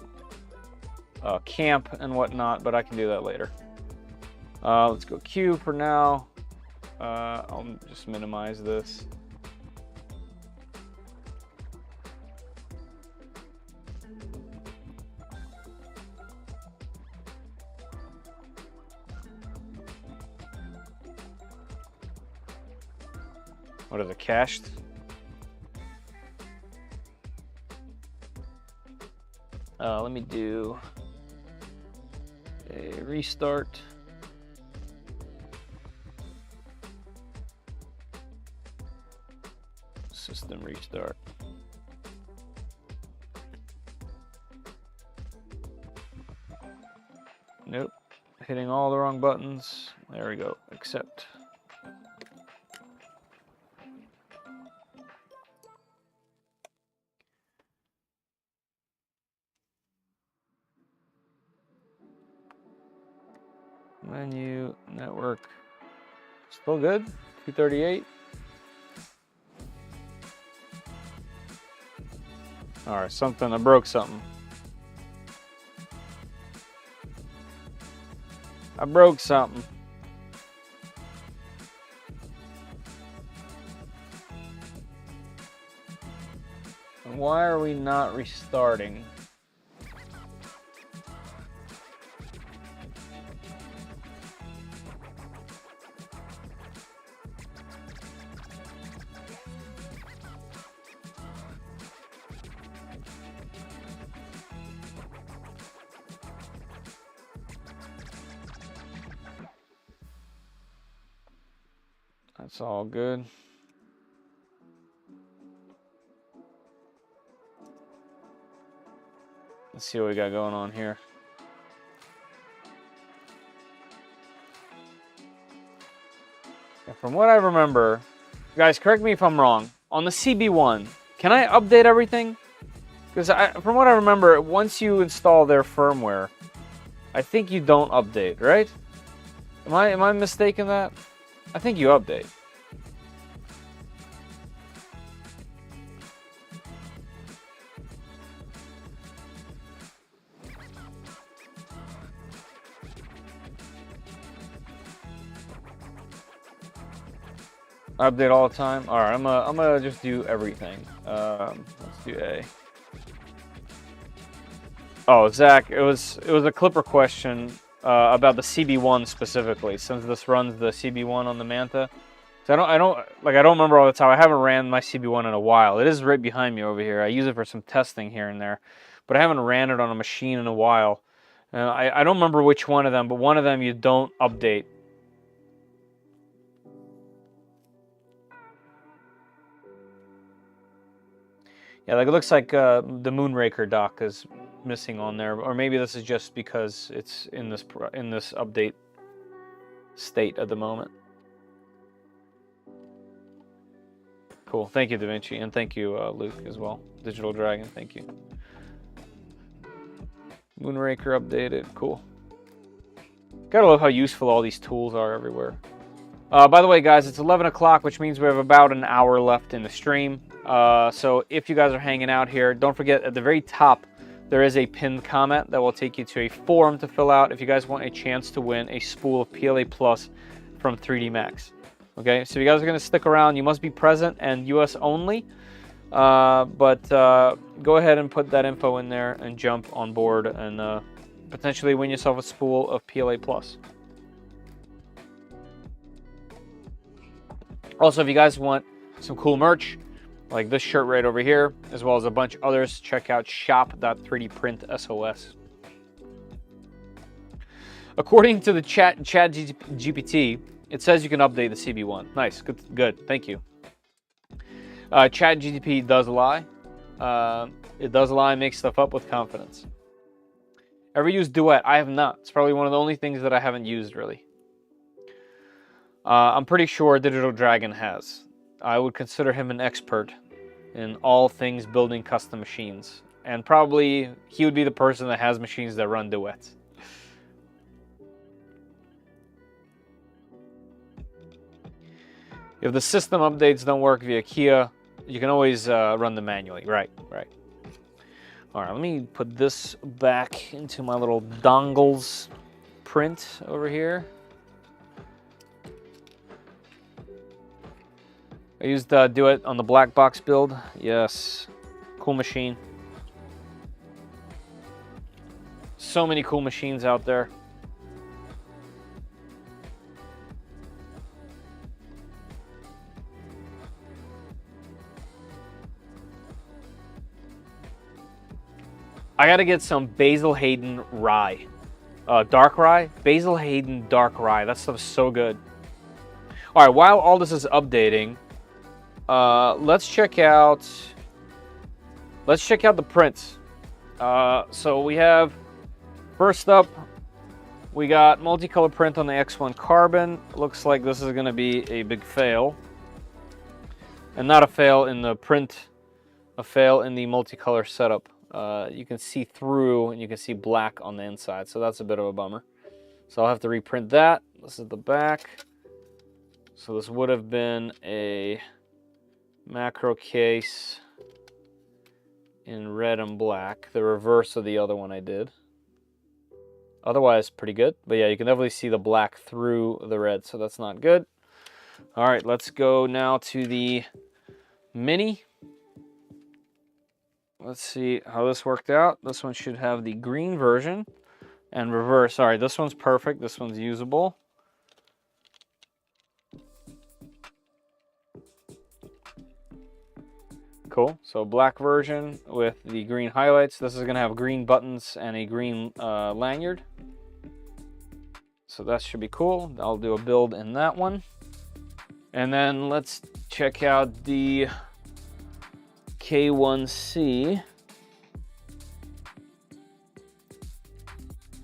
camp and whatnot, but I can do that later. Let's go Q for now. I'll just minimize this. What is it, cached? Let me do a restart. System restart. Nope. Hitting all the wrong buttons. There we go. Accept. Menu, network, still good, 238. All right, I broke something. I broke something. And why are we not restarting? That's all good. Let's see what we got going on here. From what I remember, guys, correct me if I'm wrong, on the CB1, can I update everything? Because from what I remember, once you install their firmware, I think you don't update, right? Am I mistaken that? I think you update. Update all the time. All right, I'm gonna just do everything. Let's do A. Oh, Zach, it was a Clipper question about the CB1 specifically, since this runs the CB1 on the Manta. So I don't remember all the time. I haven't ran my CB1 in a while. It is right behind me over here. I use it for some testing here and there, but I haven't ran it on a machine in a while. I don't remember which one of them, but one of them you don't update. Yeah, like it looks like the Moonraker dock is missing on there, or maybe this is just because it's in this update state at the moment. Cool, thank you, Da Vinci, and thank you, Luke, as well. Digital Dragon, thank you. Moonraker updated, cool. Gotta love how useful all these tools are everywhere. By the way, guys, it's 11 o'clock, which means we have about an hour left in the stream. So if you guys are hanging out here, don't forget at the very top, there is a pinned comment that will take you to a form to fill out if you guys want a chance to win a spool of PLA Plus from 3D Max. Okay, so if you guys are going to stick around, you must be present and US only. But go ahead and put that info in there and jump on board and potentially win yourself a spool of PLA Plus. Also, if you guys want some cool merch, like this shirt right over here, as well as a bunch of others, check out shop.3dprintsos. According to the chat GPT, it says you can update the CB1. Nice, good, thank you. Chat GPT does lie. It does lie and make stuff up with confidence. Ever used Duet? I have not. It's probably one of the only things that I haven't used, really. I'm pretty sure Digital Dragon has. I would consider him an expert in all things building custom machines. And probably he would be the person that has machines that run Duets. If the system updates don't work via Kia, you can always run them manually. Right. All right, let me put this back into my little dongles print over here. I used Duet on the black box build. Yes, cool machine. So many cool machines out there. I gotta get some Basil Hayden rye. Dark rye? Basil Hayden dark rye. That stuff's so good. All right, while all this is updating, let's check out the prints. So we have, first up, we got multicolor print on the X1 Carbon. Looks like this is going to be a big fail. And not a fail in the print, a fail in the multicolor setup. You can see through and you can see black on the inside, so that's a bit of a bummer. So I'll have to reprint that. This is the back. So this would have been a macro case in red and black, the reverse of the other one I did. Otherwise, pretty good. But yeah, you can definitely see the black through the red, so that's not good. All right, let's go now to the Mini. Let's see how this worked out. This one should have the green version and reverse. All right, this one's perfect. This one's usable. Cool. So black version with the green highlights. This is going to have green buttons and a green lanyard. So that should be cool. I'll do a build in that one. And then let's check out the K1C.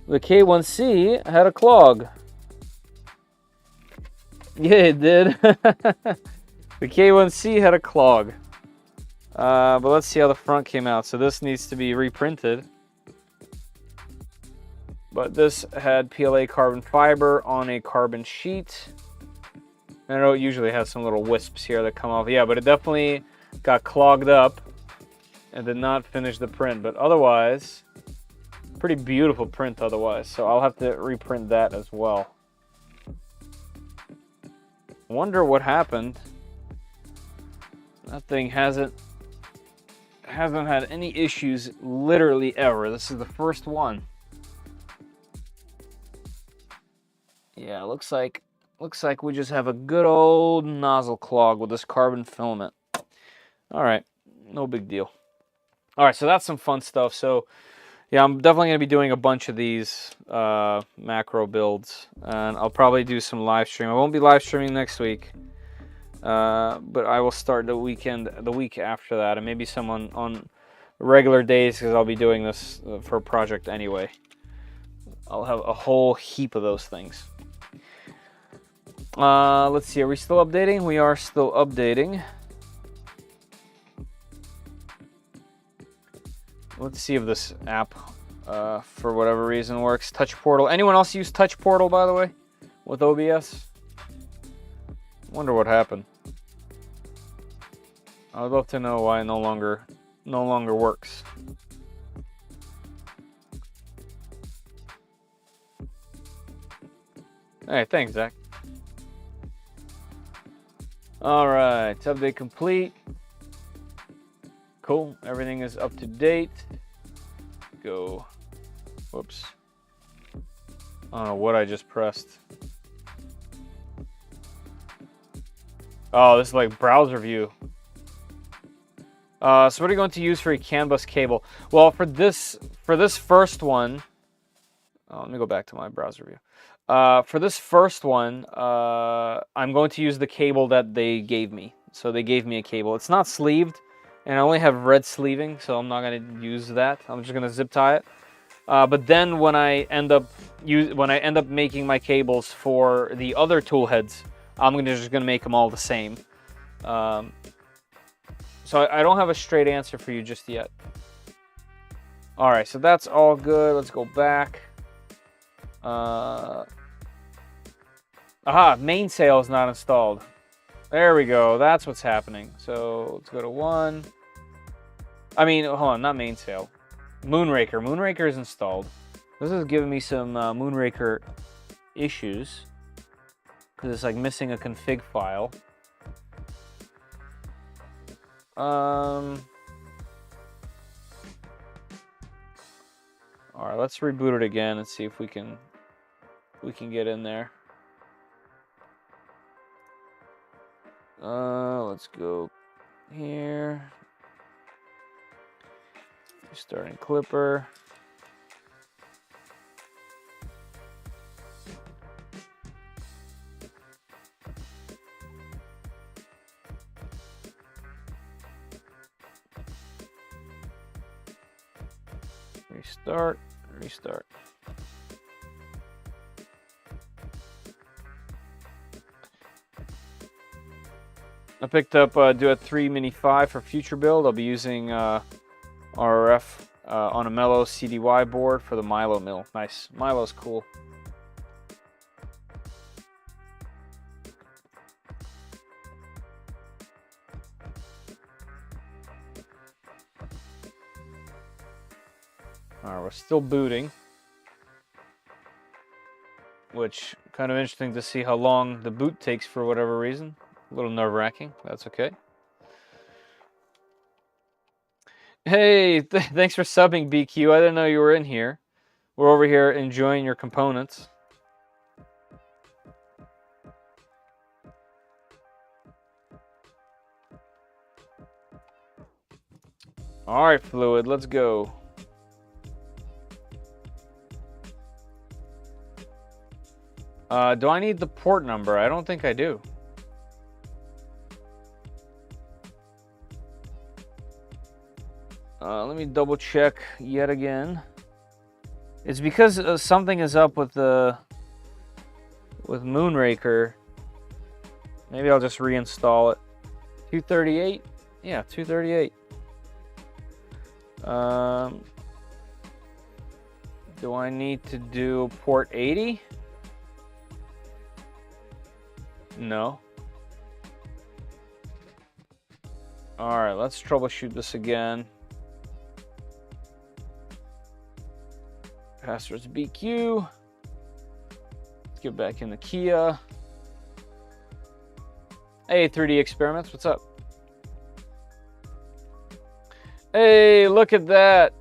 The K1C had a clog. Yeah, it did. The K1C had a clog. But let's see how the front came out. So this needs to be reprinted. But this had PLA carbon fiber on a carbon sheet. I know it usually has some little wisps here that come off. Yeah, but it definitely got clogged up and did not finish the print. But otherwise, pretty beautiful print otherwise. So I'll have to reprint that as well. Wonder what happened. That thing hasn't had any issues literally ever. This is the first one. Yeah, looks like we just have a good old nozzle clog with this carbon filament. All right, no big deal. All right, so that's some fun stuff. So yeah, I'm definitely going to be doing a bunch of these macro builds, and I'll probably do some live stream. I won't be live streaming next week. But I will start the week after that, and maybe some on regular days, because I'll be doing this for a project anyway. I'll have a whole heap of those things. Let's see, are we still updating? We are still updating. Let's see if this app, for whatever reason, works. Touch Portal. Anyone else use Touch Portal, by the way, with OBS? Wonder what happened. I would love to know why it no longer works. Hey, thanks, Zach. All right, update complete. Cool, everything is up to date. Go. Whoops. I don't know what I just pressed. Oh, this is like browser view. So what are you going to use for a CAN bus cable? Well, for this first one, let me go back to my browser view. For this first one, I'm going to use the cable that they gave me. So they gave me a cable. It's not sleeved, and I only have red sleeving, so I'm not going to use that. I'm just going to zip tie it. But then when I end up making my cables for the other tool heads, I'm just gonna make them all the same. So I don't have a straight answer for you just yet. All right, so that's all good. Let's go back. Aha, mainsail is not installed. There we go. That's what's happening. So let's go to one. I mean, hold on, not mainsail. Moonraker. Moonraker is installed. This is giving me some Moonraker issues, because it's like missing a config file. All right, let's reboot it again and see if we can get in there. Let's go here. Starting Clipper. Restart. I picked up Duet 3 Mini 5 for future build. I'll be using RF on a Mellow CDY board for the Milo mill. Nice. Milo's cool. Alright, we're still booting. Which, kind of interesting to see how long the boot takes for whatever reason. A little nerve-wracking. That's okay. Hey, thanks for subbing, BQ. I didn't know you were in here. We're over here enjoying your components. Alright, Fluid, let's go. Do I need the port number? I don't think I do. Let me double check yet again. It's because something is up with Moonraker. Maybe I'll just reinstall it. 238? Yeah, 238. Do I need to do port 80? No. Alright, let's troubleshoot this again. Password's BQ. Let's get back in the Kia. Hey, 3D Experiments, what's up? Hey, look at that.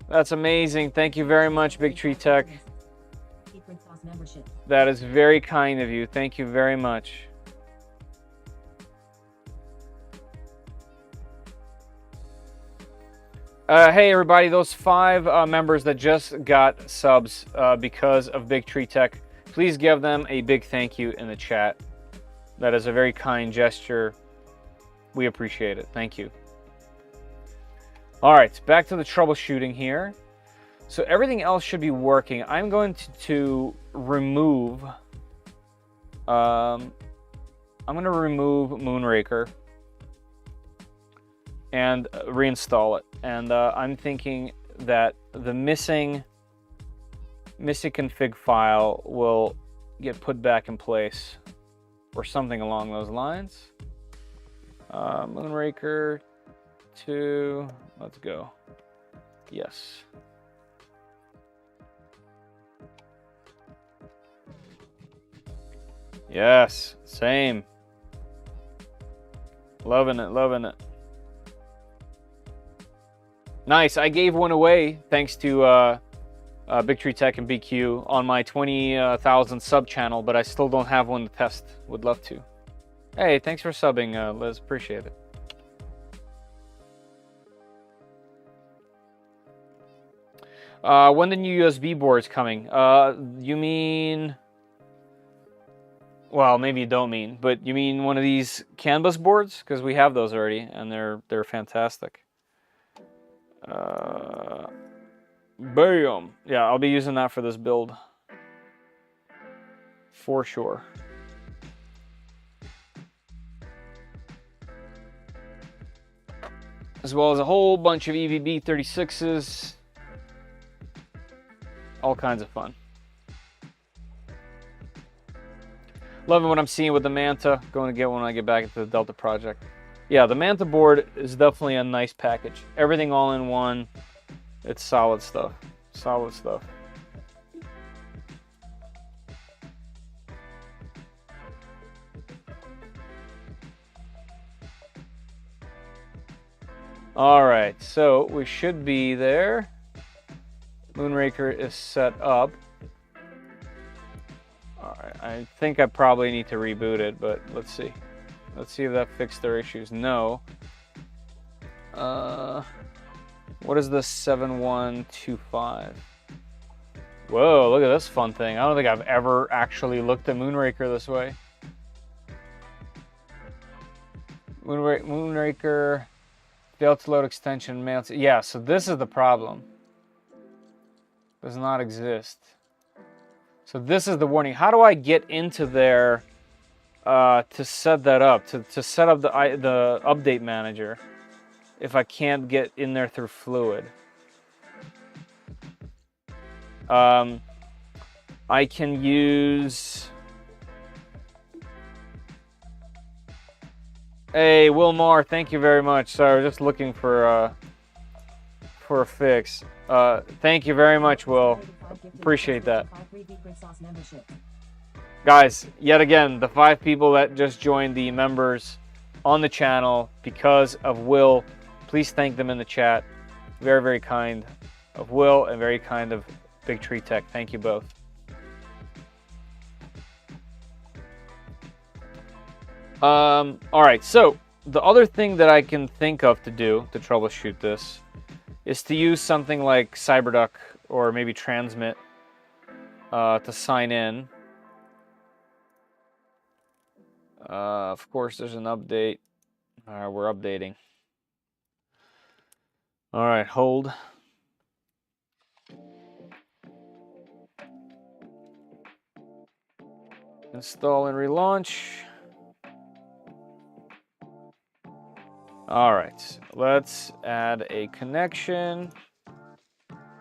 That's amazing. Thank you very much, Big Tree Tech. That is very kind of you. Thank you very much. Hey everybody, those 5 members that just got subs because of Big Tree Tech, please give them a big thank you in the chat. That is a very kind gesture. We appreciate it. Thank you. All right, back to the troubleshooting here. So everything else should be working. I'm going to remove. I'm going to remove Moonraker and reinstall it. And I'm thinking that the missing config file will get put back in place or something along those lines. Moonraker 2, let's go. Yes. Yes, same. Loving it, loving it. Nice, I gave one away thanks to Big Tree Tech and BQ on my 20,000 sub channel, but I still don't have one to test. Would love to. Hey, thanks for subbing, Liz. Appreciate it. When the new USB board is coming? You mean... Well, maybe you don't mean, but you mean one of these CAN bus boards? Because we have those already, and they're fantastic. Bam! Yeah, I'll be using that for this build. For sure. As well as a whole bunch of EVB 36s. All kinds of fun. Loving what I'm seeing with the Manta. Going to get one when I get back into the Delta project. Yeah, the Manta board is definitely a nice package. Everything all in one. It's solid stuff. Solid stuff. All right, so we should be there. Moonraker is set up. All right, I think I probably need to reboot it, but let's see. Let's see if that fixed their issues. No. What is this 7125? Whoa, look at this fun thing. I don't think I've ever actually looked at Moonraker this way. Moonraker, failed to load extension, Manta. Yeah, so this is the problem. Does not exist. So this is the warning. How do I get into there to set that up? To set up the update manager if I can't get in there through Fluid? I can use... Hey, Wilmar, thank you very much. Sorry, I was just looking for for a fix. Thank you very much, Will. Appreciate that. Guys, yet again, the 5 people that just joined the members on the channel because of Will, please thank them in the chat. Very, very kind of Will and very kind of Big Tree Tech. Thank you both. All right, so the other thing that I can think of to do to troubleshoot this is to use something like CyberDuck or maybe Transmit to sign in. Of course, there's an update. We're updating. All right, hold. Install and relaunch. All right, let's add a connection.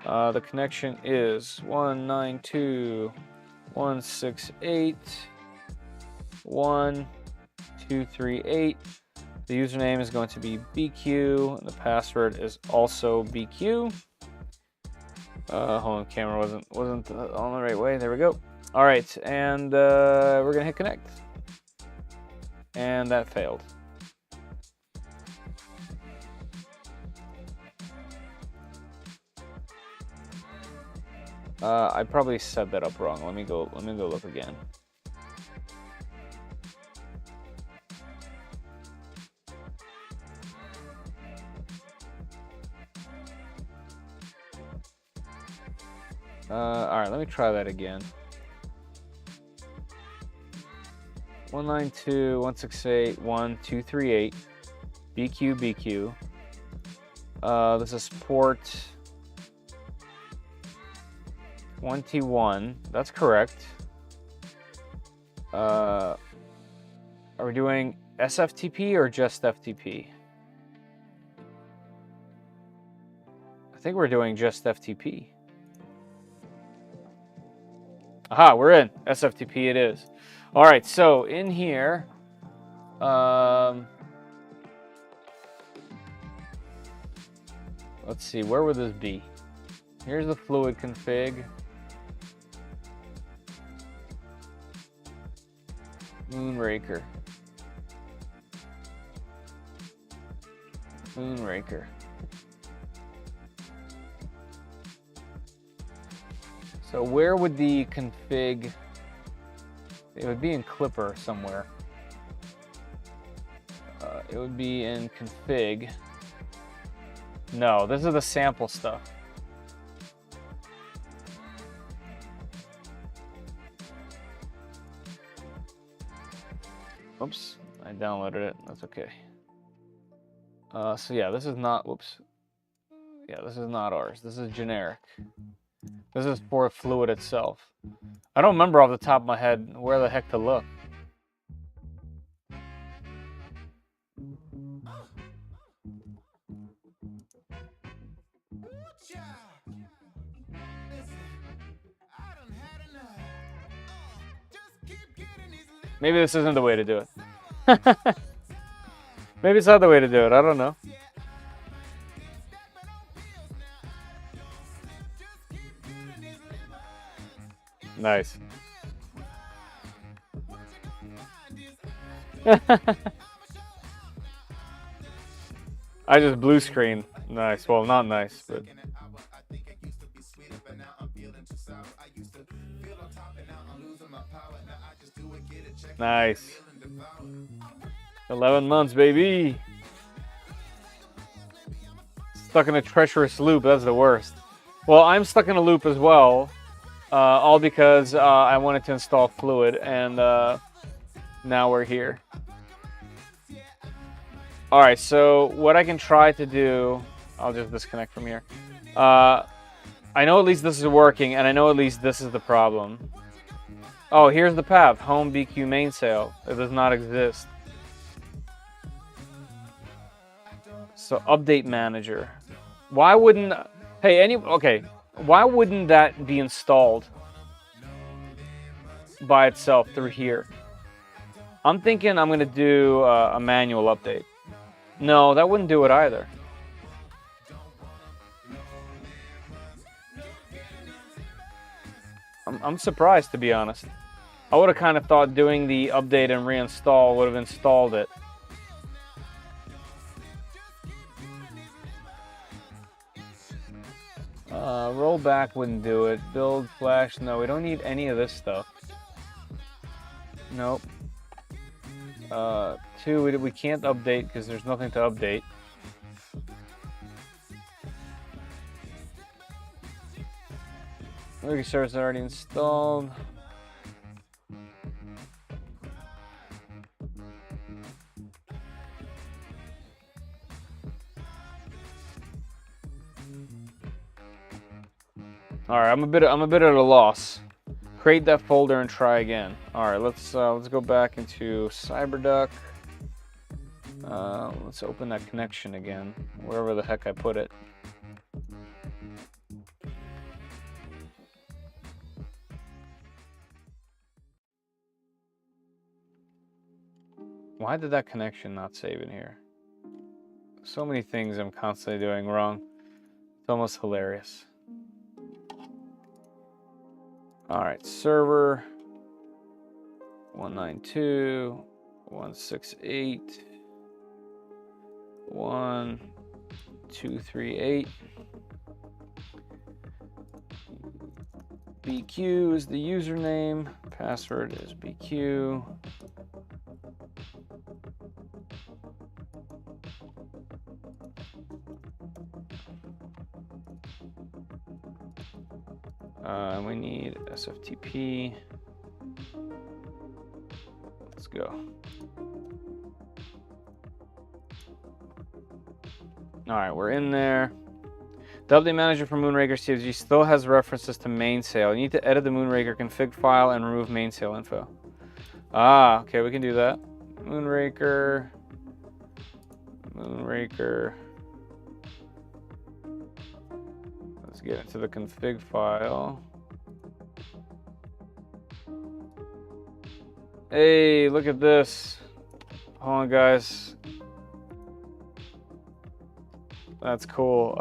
The connection is 192.168.1.238. The username is going to be BQ, and the password is also BQ. Hold on, camera wasn't on the right way. There we go. All right, and we're gonna hit connect, and that failed. I probably set that up wrong. Let me go look again. All right, let me try that again. 192.168.1.238 BQ. This is port 21. That's correct. Are we doing SFTP or just FTP? I think we're doing just FTP. Aha, we're in. SFTP it is. All right, so in here, let's see, where would this be? Here's the fluid config. Moonraker. So where would the config? It would be in Clipper somewhere. It would be in config. No, this is the sample stuff. Oops, I downloaded it. That's okay. So yeah, this is not. Whoops. Yeah, this is not ours. This is generic. This is for fluid itself. I don't remember off the top of my head where the heck to look. Maybe this isn't the way to do it. Maybe it's not the way to do it. I don't know. Nice. I just blue screen. Nice. Well, not nice, but. Nice. 11 months, baby. Stuck in a treacherous loop. That's the worst. Well, I'm stuck in a loop as well. All because I wanted to install fluid, and now we're here. All right, so what I can try to do, I'll just disconnect from here. I know at least this is working, and I know at least this is the problem. Oh, here's the path, home BQ mainsail. It does not exist. So update manager. Why wouldn't, hey, okay. Why wouldn't that be installed by itself through here? I'm thinking I'm going to do a manual update. No, that wouldn't do it either. I'm surprised, to be honest. I would have kind of thought doing the update and reinstall would have installed it. Rollback wouldn't do it. Build flash, no, we don't need any of this stuff. Nope. 2, we can't update because there's nothing to update. Moonraker servers are already installed. All right, I'm a bit at a loss. Create that folder and try again. All right, let's go back into CyberDuck. Let's open that connection again, wherever the heck I put it. Why did that connection not save in here? So many things I'm constantly doing wrong. It's almost hilarious. All right, server 192.168.1.238. BQ is the username. Password is BQ. We need SFTP. Let's go. All right, we're in there. The update manager for Moonraker CFG still has references to mainsail. You need to edit the Moonraker config file and remove mainsail info. Ah, okay, we can do that. Moonraker. Let's get into the config file. Hey, look at this. Hold on, guys. That's cool.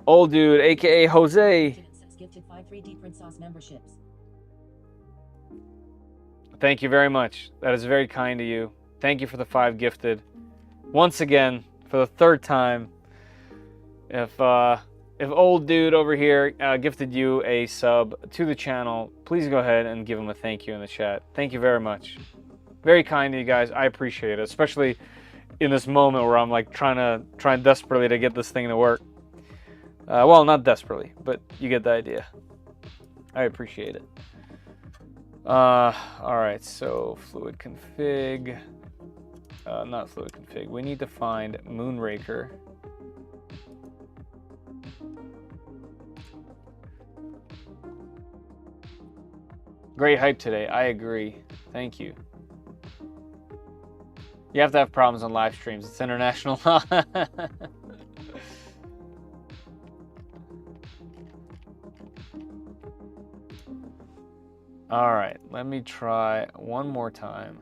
Old dude, aka Jose. Thank you very much. That is very kind of you. Thank you for the 5 gifted. Once again, for the 3rd time. If old dude over here gifted you a sub to the channel, please go ahead and give him a thank you in the chat. Thank you very much. Very kind of you guys. I appreciate it, especially in this moment where I'm like trying desperately to get this thing to work. Well, not desperately, but you get the idea. I appreciate it. All right, so fluid config. Not fluid config. We need to find Moonraker. Great hype today. I agree. Thank you. You have to have problems on live streams. It's international. All right, let me try one more time.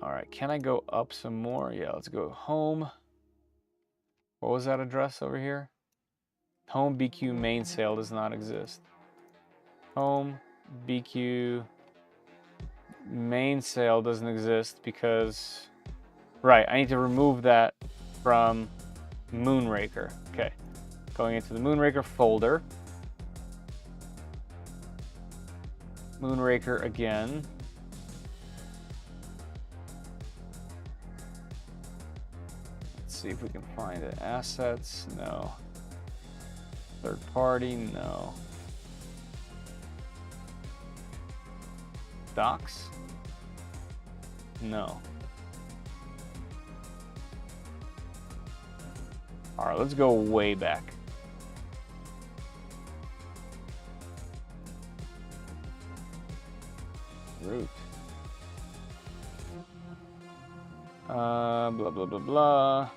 All right, can I go up some more? Yeah, let's go home. What was that address over here? Home BQ mainsail does not exist. Home BQ mainsail doesn't exist because, right, I need to remove that from Moonraker. Okay, going into the Moonraker folder. Moonraker again. See if we can find it. Assets, no. Third party, no. Docs? No. All right, let's go way back. Root. Blah, blah, blah, blah.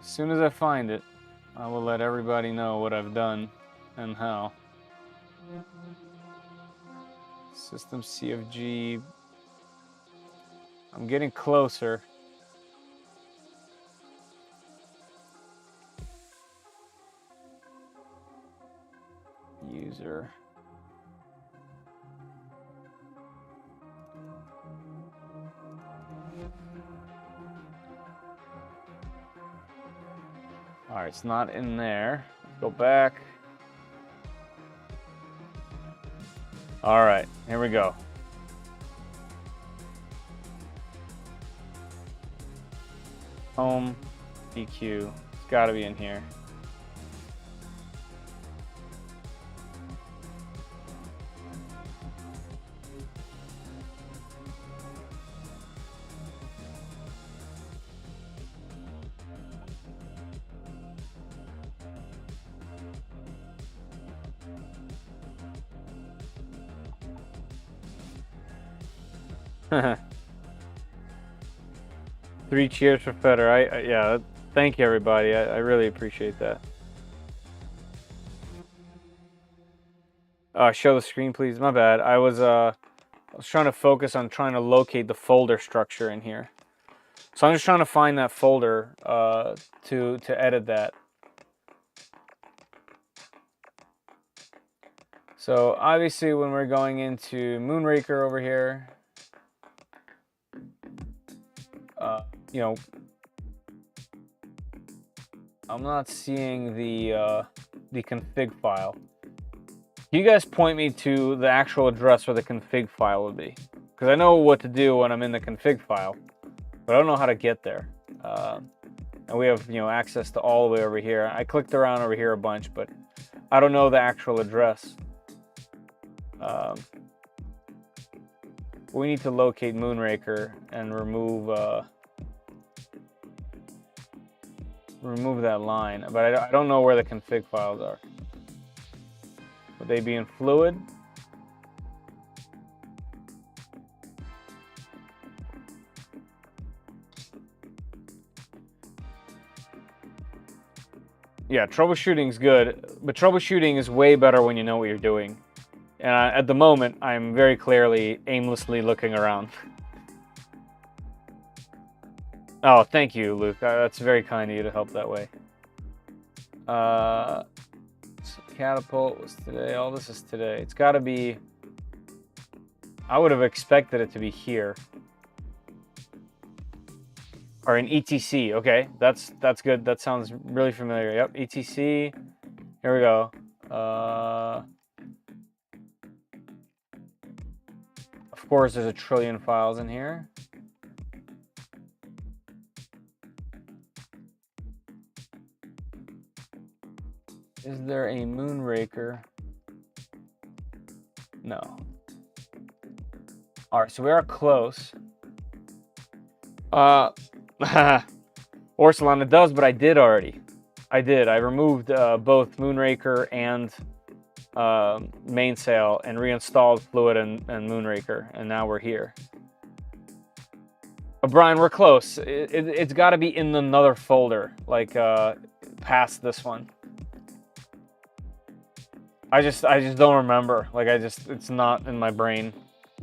As soon as I find it, I will let everybody know what I've done and how. System CFG. I'm getting closer. User. All right, it's not in there. Let's go back. All right, here we go. Home, EQ, it's gotta be in here. Three cheers for Feder. Yeah, thank you everybody. I really appreciate that. Show the screen, please. My bad. I was trying to focus on trying to locate the folder structure in here. So I'm just trying to find that folder to edit that. So obviously when we're going into Moonraker over here, you know, I'm not seeing the config file. Can you guys point me to the actual address where the config file would be? Because I know what to do when I'm in the config file, but I don't know how to get there. And we have, you know, access to all the way over here. I clicked around over here a bunch, but I don't know the actual address. We need to locate Moonraker and remove that line, but I don't know where the config files are. Would they be in Fluid? Yeah, troubleshooting's good, but troubleshooting is way better when you know what you're doing. And at the moment, I'm very clearly aimlessly looking around. Oh, thank you, Luke. That's very kind of you to help that way. So Catapult was today. All this is today. It's got to be... I would have expected it to be here. Or in ETC. Okay, that's good. That sounds really familiar. Yep, ETC. Here we go. Of course, there's a trillion files in here. Is there a Moonraker? No. All right, so we are close. Orsalon, it does, but I did already. I removed both Moonraker and mainsail and reinstalled Fluid and Moonraker, and now we're here. Brian, we're close. It's got to be in another folder, like past this one. I just don't remember. Like it's not in my brain.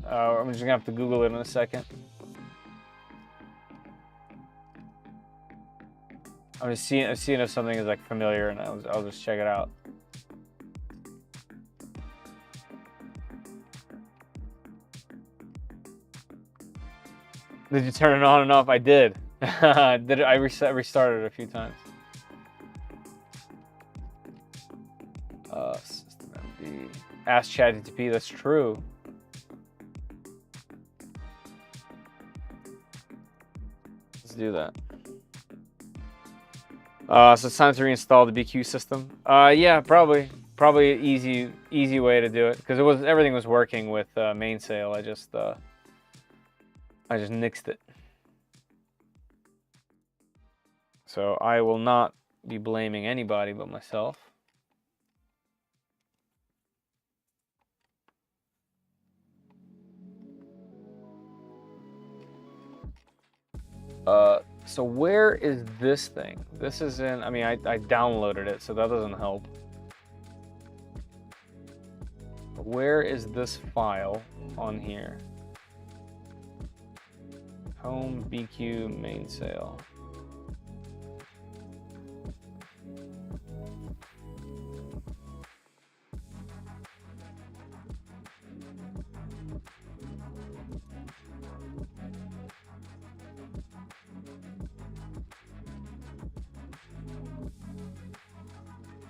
I'm just gonna have to Google it in a second. I'm just seeing if something is like familiar, and I'll just check it out. Did you turn it on and off? I did. I restarted it a few times. SystemMD. Ask ChatGPT. That's true. Let's do that. So it's time to reinstall the BQ system. Yeah, probably an easy way to do it, because everything was working with mainsail. I just nixed it. So I will not be blaming anybody but myself. So where is this thing? This is in, I mean, I downloaded it, so that doesn't help. Where is this file on here? Home BQ main sale.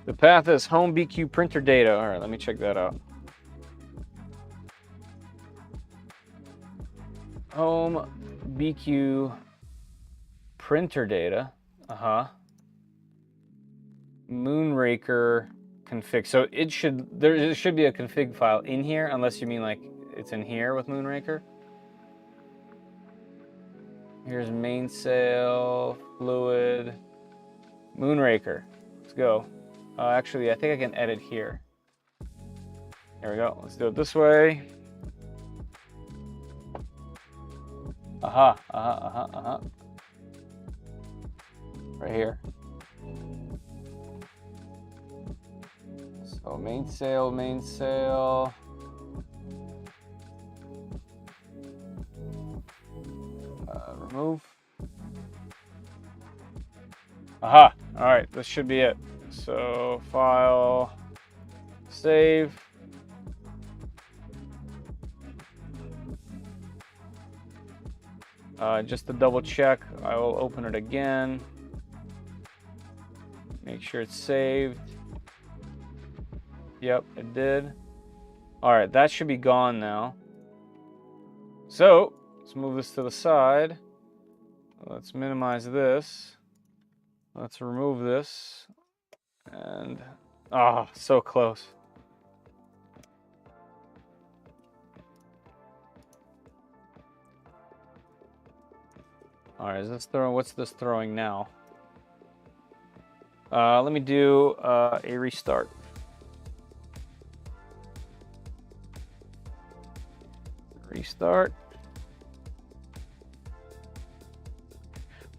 The path is home BQ printer data. All right, let me check that out. Home BQ printer data. Moonraker config. So there should be a config file in here, unless you mean like it's in here with Moonraker. Here's main sale, fluid, Moonraker. Let's go. Actually, I think I can edit here. There we go. Let's do it this way. Right here. So main sale. Remove. All right, this should be it. So file, save. Just to double check, I will open it again. Make sure it's saved. Yep, it did. All right, that should be gone now. So let's move this to the side. Let's minimize this. Let's remove this. And, so close. All right, is this throwing? What's this throwing now? Let me do a restart. Restart.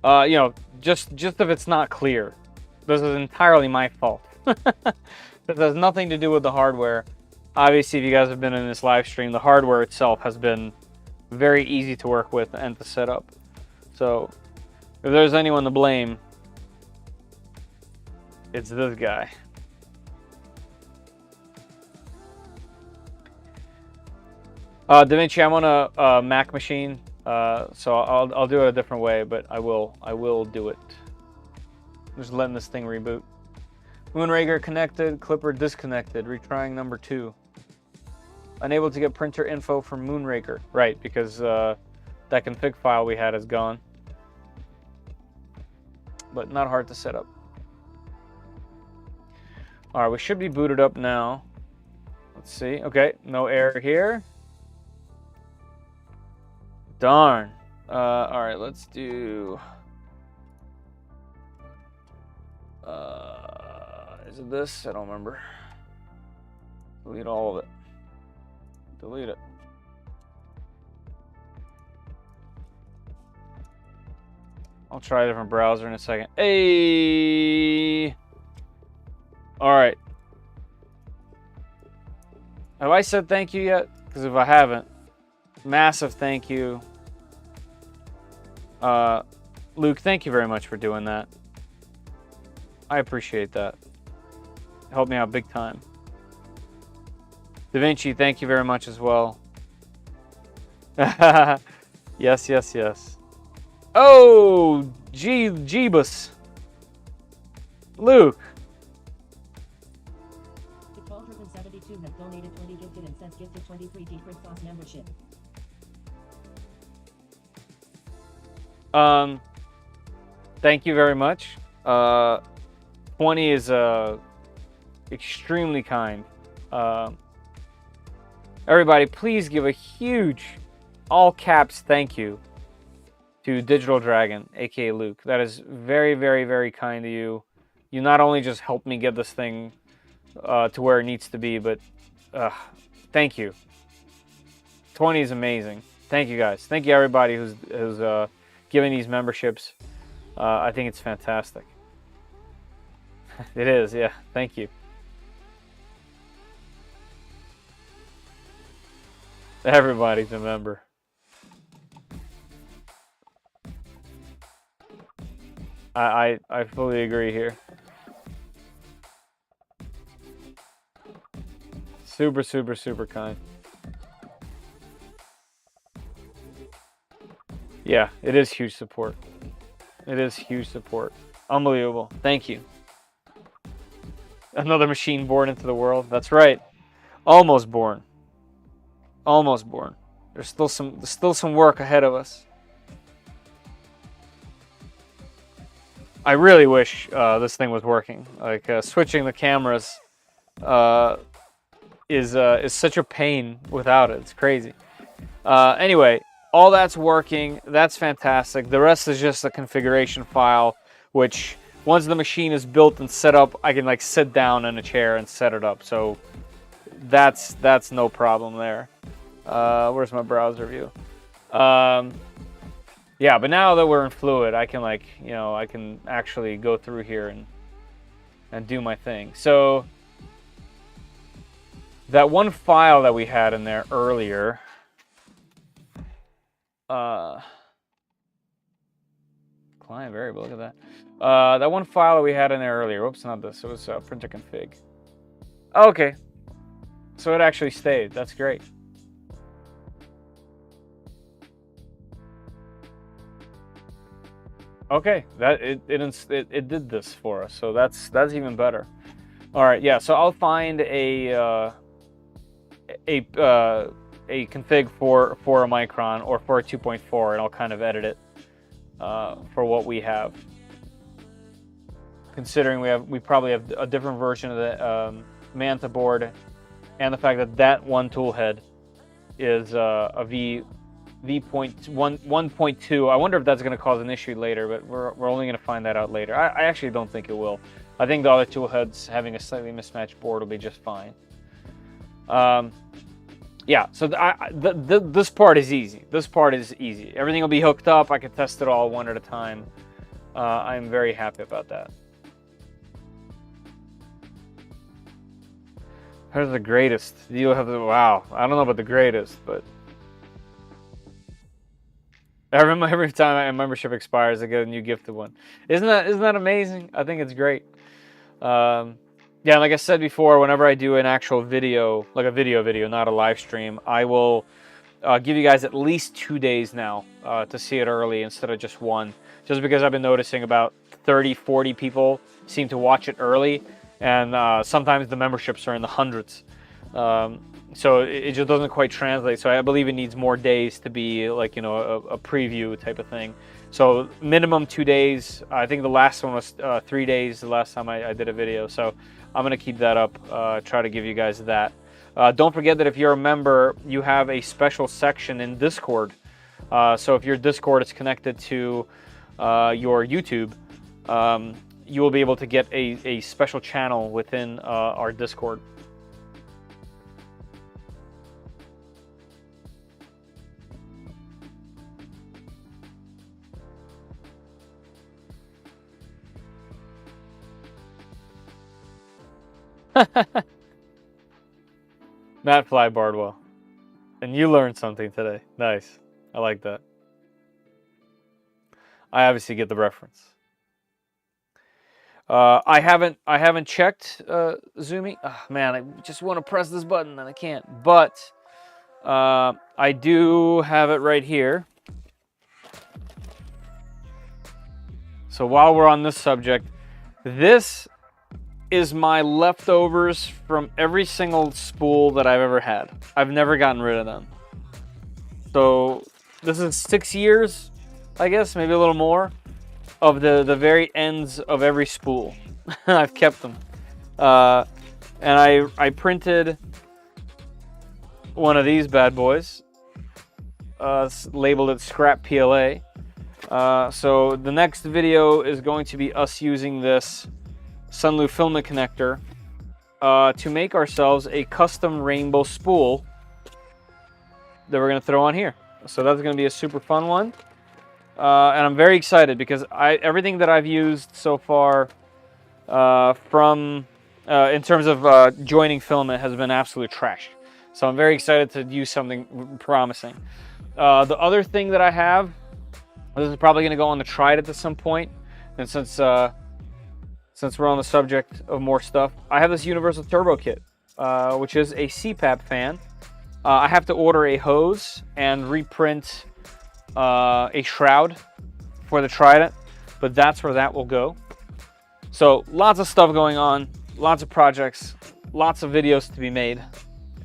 You know, just if it's not clear, this is entirely my fault. This has nothing to do with the hardware. Obviously, if you guys have been in this live stream, the hardware itself has been very easy to work with and to set up. So, if there's anyone to blame, it's this guy. DaVinci, I'm on a Mac machine, so I'll do it a different way, but I will do it. I'm just letting this thing reboot. Moonraker connected, Clipper disconnected. Retrying number 2. Unable to get printer info from Moonraker. Right, because that config file we had is gone. But not hard to set up. All right, we should be booted up now. Let's see. Okay, no error here. Darn. All right, let's do. Is it this? I don't remember. Delete all of it. Delete it. I'll try a different browser in a second. Hey. All right. Have I said thank you yet? Because if I haven't, massive thank you. Luke, thank you very much for doing that. I appreciate that. Helped me out big time. DaVinci, thank you very much as well. Yes, yes, yes. Oh, Jeebus. Luke. 1272 have donated 20 gifted and says gifted 23 G for sauce membership. Thank you very much. 20 is extremely kind. Everybody, please give a huge, all caps thank you to Digital Dragon, aka Luke. That is very, very, very kind of you. You not only just helped me get this thing to where it needs to be, but thank you. 20 is amazing. Thank you guys. Thank you everybody who's giving these memberships. I think it's fantastic. It is, yeah. Thank you. Everybody's a member. I fully agree here. Super, super, super kind. Yeah, it is huge support. It is huge support. Unbelievable. Thank you. Another machine born into the world. That's right. Almost born. Almost born. There's still some work ahead of us. I really wish this thing was working. Like switching the cameras is such a pain without it. It's crazy. Anyway, all that's working. That's fantastic. The rest is just a configuration file, which once the machine is built and set up, I can like sit down in a chair and set it up. So that's no problem there. Where's my browser view? Yeah, but now that we're in Fluid, I can like, you know, I can actually go through here and do my thing. So that one file that we had in there earlier, client variable, look at that. That one file that we had in there earlier, whoops, not this, it was printer config. Okay, so it actually stayed, that's great. Okay, that it did this for us, so that's even better. All right, yeah. So I'll find a config for a Micron or for a 2.4, and I'll kind of edit it for what we have. Considering we probably have a different version of the Manta board, and the fact that one toolhead is a V.1.2. I wonder if that's going to cause an issue later, but we're only going to find that out later. I actually don't think it will. I think the other toolheads having a slightly mismatched board will be just fine. Yeah, so this part is easy. This part is easy. Everything will be hooked up. I can test it all one at a time. I'm very happy about that. Here's the greatest. You'll have the, wow. I don't know about the greatest, but every time my membership expires, I get a new gifted one. Isn't that amazing? I think it's great. Yeah, like I said before, whenever I do an actual video, like a video, not a live stream, I will give you guys at least 2 days now to see it early instead of just one. Just because I've been noticing about 30, 40 people seem to watch it early, and sometimes the memberships are in the hundreds. So it just doesn't quite translate. So I believe it needs more days to be like, you know, a preview type of thing. So minimum 2 days. I think the last one was 3 days the last time I did a video. So I'm going to keep that up, try to give you guys that. Don't forget that if you're a member, you have a special section in Discord. So if your Discord is connected to your YouTube, you will be able to get a special channel within our Discord. Matt Fly Bardwell. And you learned something today. Nice. I like that. I obviously get the reference. I haven't checked Zoomy. Oh, man, I just want to press this button and I can't. But I do have it right here. So while we're on this subject, this is my leftovers from every single spool that I've ever had. I've never gotten rid of them. So this is 6 years, I guess, maybe a little more, of the very ends of every spool. I've kept them. And I printed one of these bad boys, labeled it Scrap PLA. So the next video is going to be us using this Sunlu filament connector to make ourselves a custom rainbow spool that we're going to throw on here. So that's going to be a super fun one. And I'm very excited because everything that I've used so far in terms of joining filament has been absolute trash. So I'm very excited to use something promising. The other thing that I have, this is probably going to go on the Trident at some point, and since we're on the subject of more stuff, I have this Universal Turbo Kit, which is a CPAP fan. I have to order a hose and reprint a shroud for the Trident, but that's where that will go. So lots of stuff going on, lots of projects, lots of videos to be made,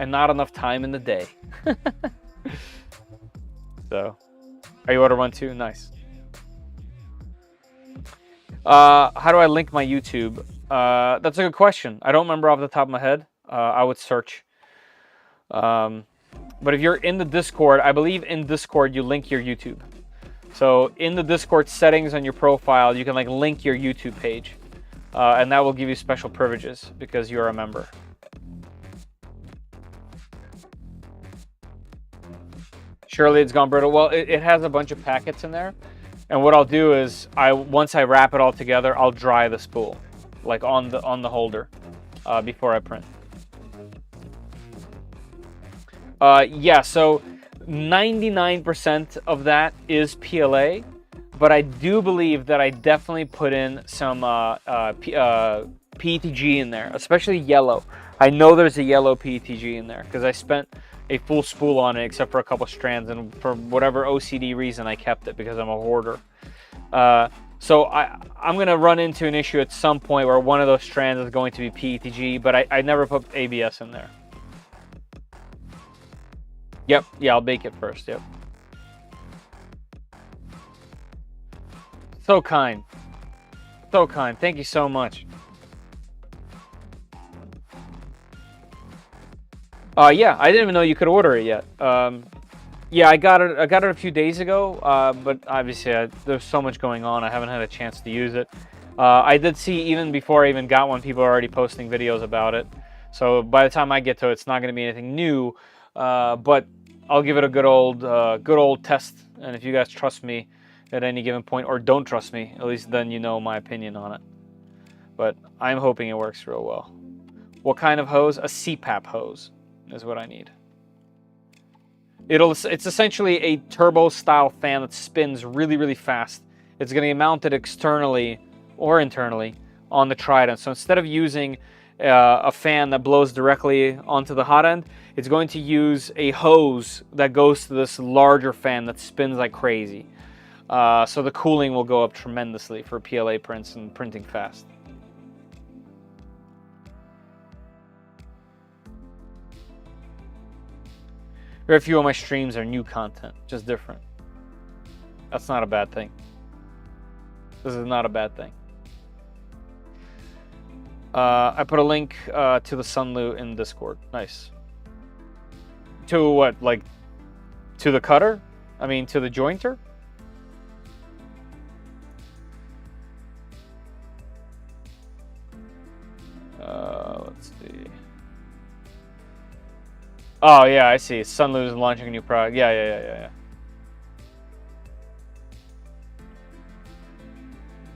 and not enough time in the day. So, are you order one too? Nice. How do I link my YouTube? That's a good question. I don't remember off the top of my head. I would search. But if you're in the Discord, I believe in Discord you link your YouTube. So in the Discord settings on your profile, you can like link your YouTube page, and that will give you special privileges because you're a member. Surely it's gone brittle. Well, it has a bunch of packets in there, and what I'll do is once I wrap it all together, I'll dry the spool, like on the holder, before I print. Yeah, so 99% of that is PLA, but I do believe that I definitely put in some PETG in there, especially yellow. I know there's a yellow PETG in there because I spent a full spool on it except for a couple strands, and for whatever OCD reason I kept it because I'm a hoarder. So I'm going to run into an issue at some point where one of those strands is going to be PETG, but I never put ABS in there. Yep, yeah, I'll bake it first, yep. So kind. So kind. Thank you so much. Yeah, I didn't even know you could order it yet. Yeah, I got it a few days ago, but obviously there's so much going on, I haven't had a chance to use it. I did see, even before I even got one, people are already posting videos about it. So by the time I get to it, it's not going to be anything new, but I'll give it a good old test. And if you guys trust me at any given point, or don't trust me, at least then you know my opinion on it. But I'm hoping it works real well. What kind of hose? A CPAP hose is what I need. It's essentially a turbo style fan that spins really, really fast. It's going to be mounted externally or internally on the Trident. So instead of using a fan that blows directly onto the hot end, it's going to use a hose that goes to this larger fan that spins like crazy. So the cooling will go up tremendously for PLA prints and printing fast. Very few of my streams are new content, just different. That's not a bad thing. This is not a bad thing. I put a link to the Sunlu in Discord. Nice. To what? Like, to the cutter? I mean, to the jointer? Let's see. Oh, yeah, I see. Sunlu is launching a new product. Yeah.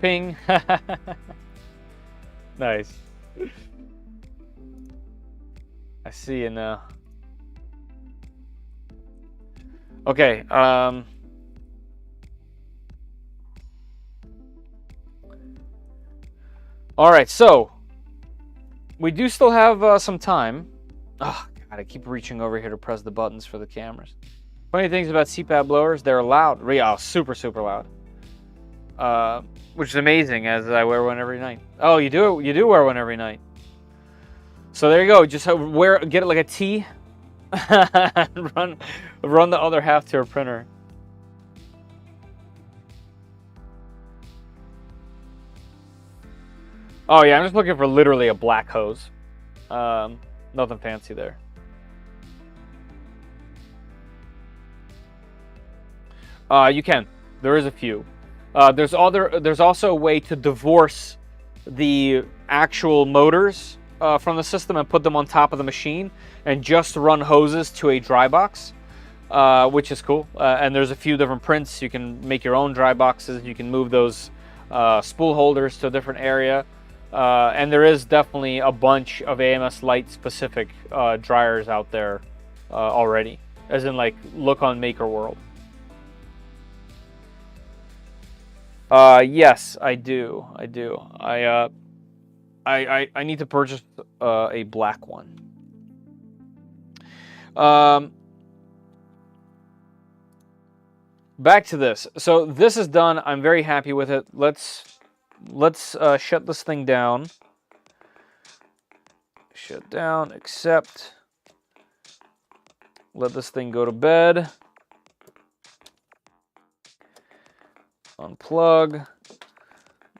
Ping. Nice. I see you now. Okay, all right, so we do still have some time. Oh, God, I keep reaching over here to press the buttons for the cameras. Funny things about CPAP blowers, they're loud. Oh, super, super loud. Which is amazing, as I wear one every night. Oh, you do wear one every night. So there you go. Just get it like a T, and run the other half to your printer. Oh yeah, I'm just looking for literally a black hose. Nothing fancy there. You can. There is a few. There's also a way to divorce the actual motors from the system and put them on top of the machine and just run hoses to a dry box, which is cool. And there's a few different prints. You can make your own dry boxes. You can move those spool holders to a different area. And there is definitely a bunch of AMS Lite specific dryers out there already, as in like look on Maker World. Yes, I do. I need to purchase a black one. Back to this. So this is done. I'm very happy with it. Let's shut this thing down. Shut down. Accept. Let this thing go to bed. Unplug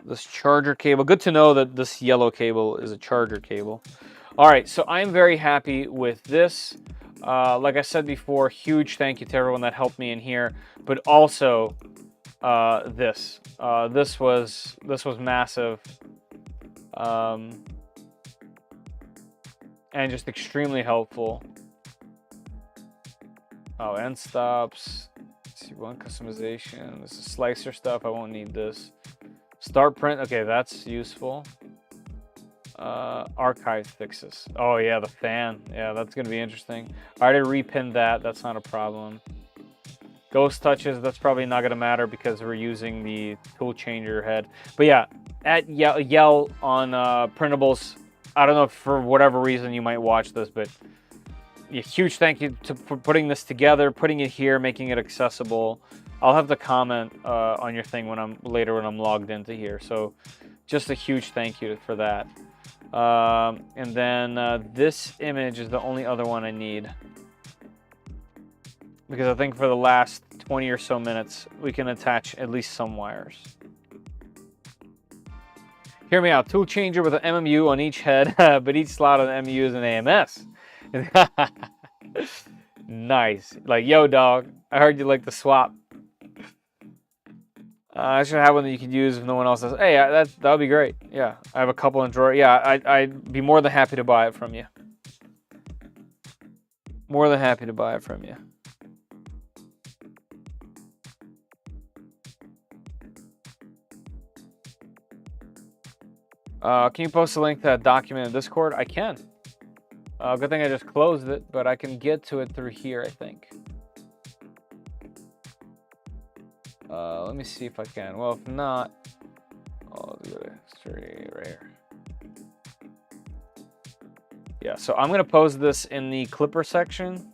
this charger cable. Good to know that this yellow cable is a charger cable. All right, so I'm very happy with this. Like I said before, huge thank you to everyone that helped me in here, but also this was massive, and just extremely helpful. Oh, end stops. Let's see, one customization. This is slicer stuff. I won't need this. Start print. Okay, that's useful. Archive fixes. Oh yeah, the fan. Yeah, that's gonna be interesting. I already repinned that. That's not a problem. Ghost touches. That's probably not gonna matter because we're using the tool changer head. But yeah, at yell on printables. I don't know if for whatever reason you might watch this, but a huge thank you for putting this together, putting it here, making it accessible. I'll have the comment on your thing when I'm logged into here. So just a huge thank you for that. And then this image is the only other one I need, because I think for the last 20 or so minutes we can attach at least some wires. Hear me out. Tool changer with an MMU on each head, but each slot on the MMU is an AMS. Nice. Like, yo dog, I heard you like the swap. I should have one that you could use if no one else does. Hey, that would be great. Yeah, I have a couple in drawer. Yeah, I'd be more than happy to buy it from you. More than happy to buy it from you. Can you post a link to that document in Discord? I can. Good thing I just closed it, but I can get to it through here, I think. Let me see if I can. Well, if not, I'll do it straight right here. Yeah, so I'm gonna post this in the Clipper section.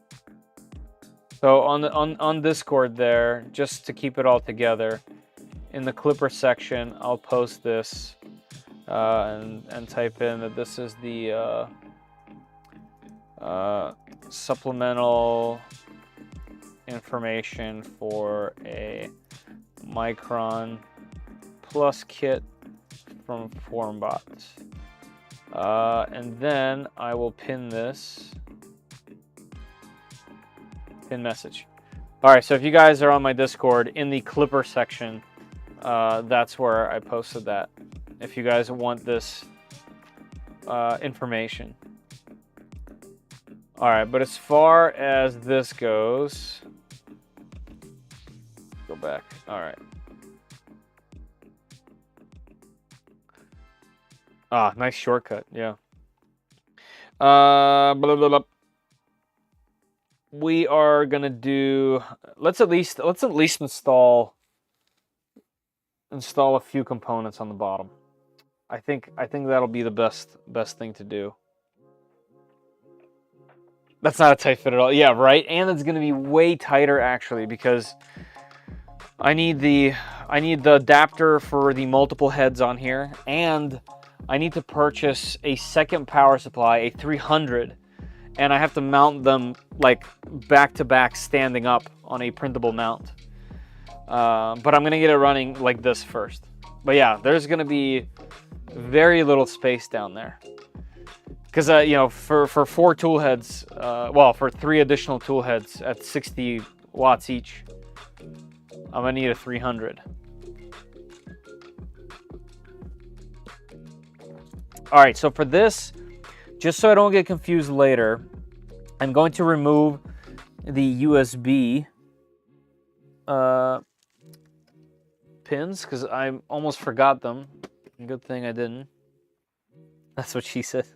So on Discord there, just to keep it all together, in the Clipper section, I'll post this and type in that this is the supplemental information for a Micron Plus kit from Formbot. And then I will pin this. Pin message. All right, so if you guys are on my Discord, in the Clipper section, that's where I posted that. If you guys want this information. All right, but as far as this goes, go back. All right. Ah, nice shortcut. Yeah. Blah, blah, blah. We are gonna do. Let's at least install a few components on the bottom. I think that'll be the best thing to do. That's not a tight fit at all. Yeah, right. And it's gonna be way tighter actually, because I need the adapter for the multiple heads on here, and I need to purchase a second power supply, a 300, and I have to mount them like back to back, standing up on a printable mount. But I'm gonna get it running like this first. But yeah, there's gonna be very little space down there, because you know, for 4 tool heads, well, for 3 additional tool heads at 60 watts each, I'm gonna need a 300. All right, so for this, just so I don't get confused later, I'm going to remove the USB pins, because I almost forgot them. Good thing I didn't. That's what she said.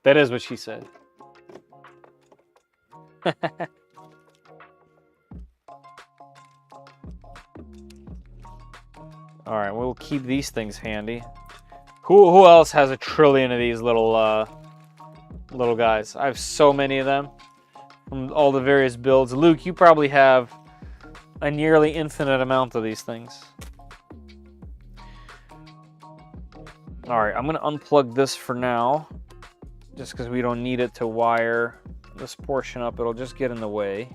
That is what she said. All right, we'll keep these things handy. Who else has a trillion of these little little guys? I have so many of them from all the various builds. Luke, you probably have a nearly infinite amount of these things. All right, I'm gonna unplug this for now, just because we don't need it to wire this portion up. It'll just get in the way.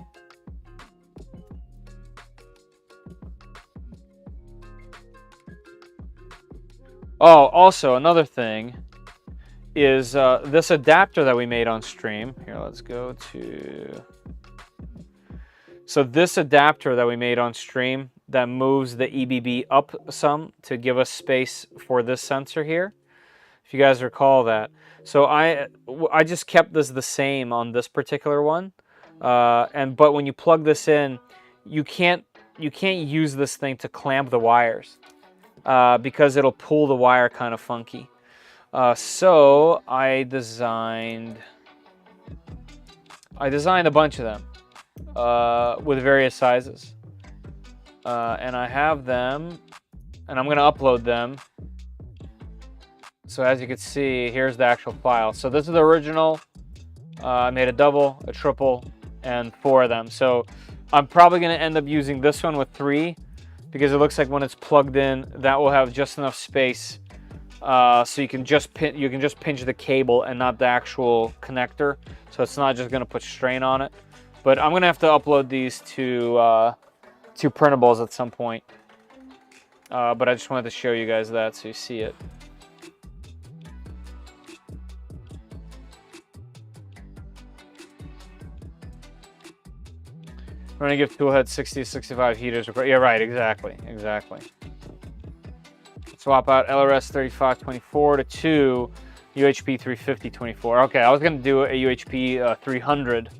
Oh, also another thing is this adapter that we made on stream. Here, let's go to... So this adapter that we made on stream that moves the EBB up some to give us space for this sensor here. If you guys recall that. So I just kept this the same on this particular one. But when you plug this in, you can't use this thing to clamp the wires. Because it'll pull the wire kind of funky. So I designed a bunch of them with various sizes. And I have them, and I'm going to upload them. So as you can see, here's the actual file. So this is the original. I made a double, a triple, and 4 of them. So I'm probably going to end up using this one with 3. Because it looks like when it's plugged in, that will have just enough space, so you can just pinch the cable and not the actual connector. So it's not just going to put strain on it. But I'm going to have to upload these to printables at some point. But I just wanted to show you guys that so you see it. We're going to give toolhead 60 to 65 heaters. Yeah, right, exactly. Swap out LRS 3524 to 2 UHP 35024. Okay, I was going to do a UHP 300.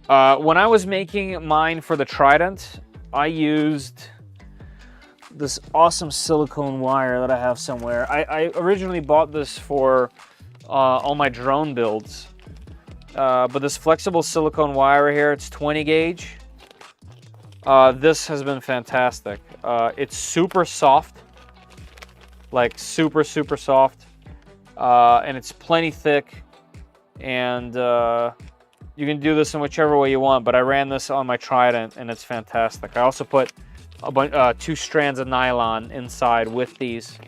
When I was making mine for the Trident, I used this awesome silicone wire that I have somewhere. I originally bought this for all my drone builds. But this flexible silicone wire right here, it's 20 gauge. This has been fantastic. It's super soft. Like super soft. And it's plenty thick. And you can do this in whichever way you want, but I ran this on my Trident and it's fantastic. I also put 2 strands of nylon inside with these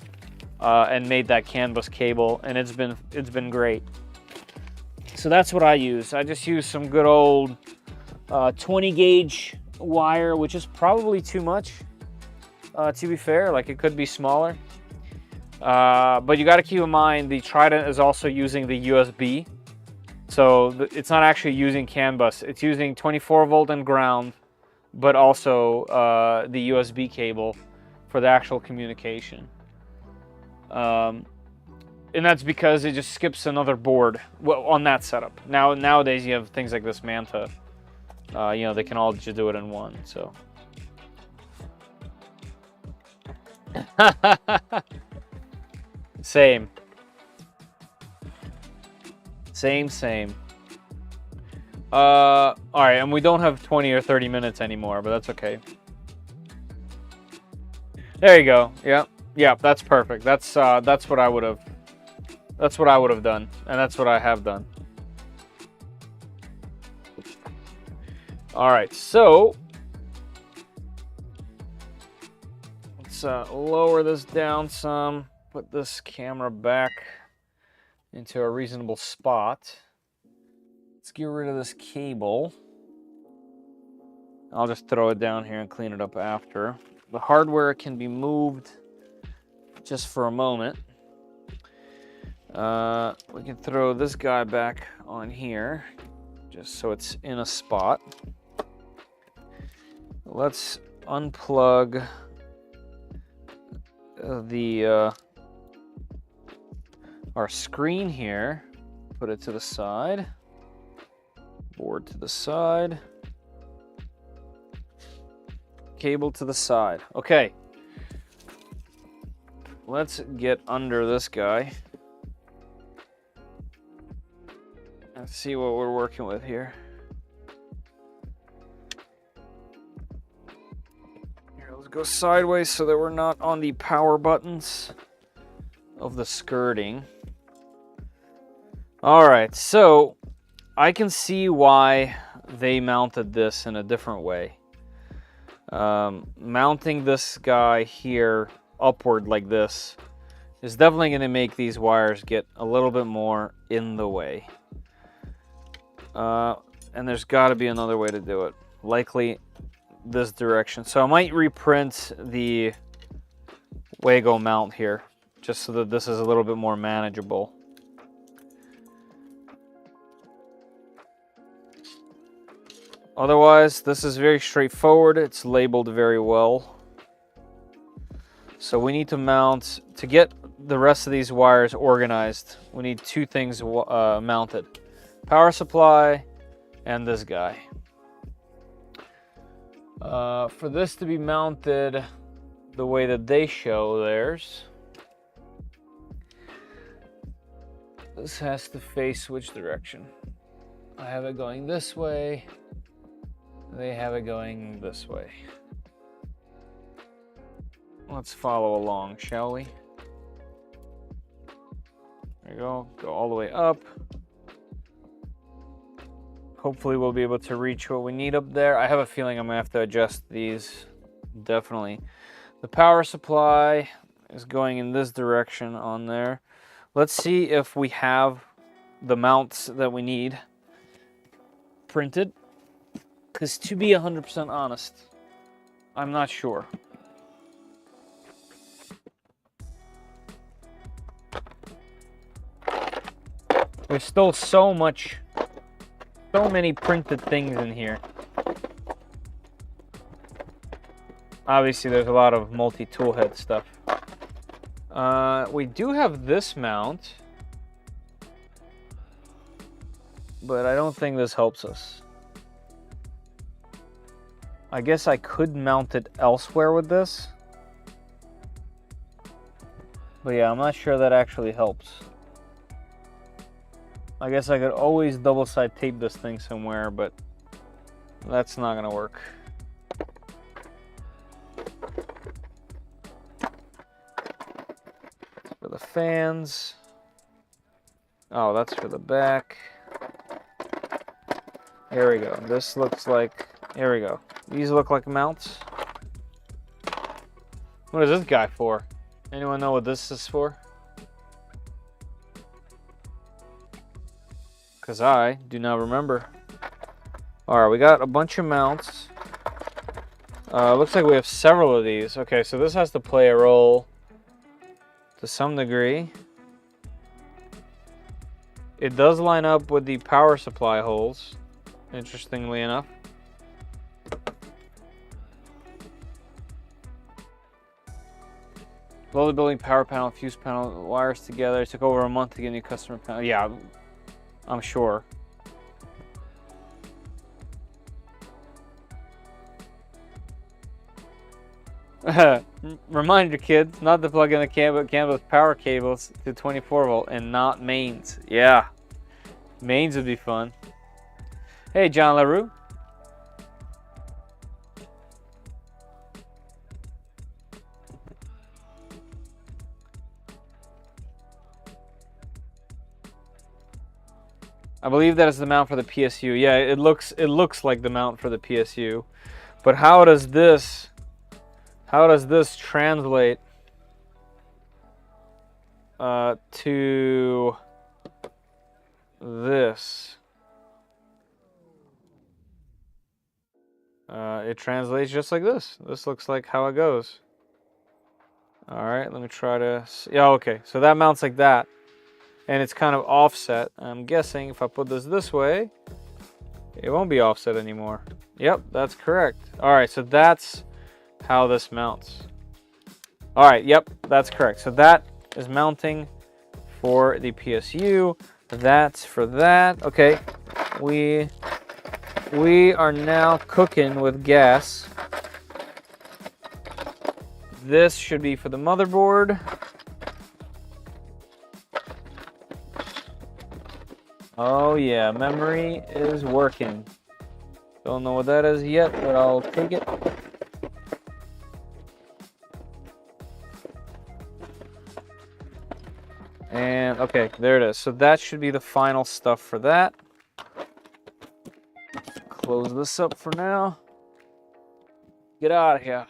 and made that CAN bus cable, and it's been great. So that's what I use. I just use some good old 20 gauge wire, which is probably too much, to be fair. Like, it could be smaller. But you got to keep in mind the Trident is also using the USB. So it's not actually using CAN bus. It's using 24 volt and ground, but also the USB cable for the actual communication. And that's because it just skips another board on that setup. Nowadays you have things like this Manta. You know, they can all just do it in one. So. Same. All right, and we don't have 20 or 30 minutes anymore, but that's okay. There you go. Yeah, that's perfect. That's what I would have. That's what I would have done, and that's what I have done. All right, so let's lower this down some. Put this camera back into a reasonable spot. Let's get rid of this cable. I'll just throw it down here and clean it up after. The hardware can be moved just for a moment. We can throw this guy back on here just so it's in a spot. Let's unplug our screen here, put it to the side. Board to the side. Cable to the side. Okay. Let's get under this guy. Let's see what we're working with here. Here, let's go sideways so that we're not on the power buttons of the skirting. All right, so I can see why they mounted this in a different way. Mounting this guy here upward like this is definitely going to make these wires get a little bit more in the way. And there's got to be another way to do it, likely this direction. So I might reprint the Wago mount here just so that this is a little bit more manageable. Otherwise, this is very straightforward. It's labeled very well. So we need to mount, to get the rest of these wires organized, we need two things mounted. Power supply and this guy. For this to be mounted the way that they show theirs, this has to face which direction? I have it going this way. They have it going this way. Let's follow along, shall we? There we go. Go all the way up. Hopefully we'll be able to reach what we need up there. I have a feeling I'm gonna have to adjust these, definitely. The power supply is going in this direction on there. Let's see if we have the mounts that we need printed. Because to be 100% honest, I'm not sure. There's still so many printed things in here. Obviously, there's a lot of multi-tool head stuff. We do have this mount, but I don't think this helps us. I guess I could mount it elsewhere with this. But yeah, I'm not sure that actually helps. I guess I could always double side tape this thing somewhere, but that's not gonna work. For the fans. Oh, that's for the back. Here we go. This looks like, here we go. These look like mounts. What is this guy for? Anyone know what this is for? Because I do not remember. Alright, we got a bunch of mounts. Looks like we have several of these. Okay, so this has to play a role to some degree. It does line up with the power supply holes, interestingly enough. Slowly building power panel, fuse panel, wires together. It took over a month to get a new customer panel. Yeah, I'm sure. Reminder, kids, not to plug in the campus power cables to 24 volt and not mains. Yeah, mains would be fun. Hey, John LaRue. I believe that is the mount for the PSU. Yeah, it looks like the mount for the PSU. But how does this translate to this? It translates just like this. This looks like how it goes. All right, let me try to see. Yeah, okay. So that mounts like that. And it's kind of offset. I'm guessing if I put this way, it won't be offset anymore. Yep, that's correct. All right, so that's how this mounts. All right, yep, that's correct. So that is mounting for the PSU. That's for that. Okay, we We are now cooking with gas. This should be for the motherboard. Oh yeah, memory is working. Don't know what that is yet, but I'll take it. And okay, there it is. So that should be the final stuff for that. Close this up for now. Get out of here.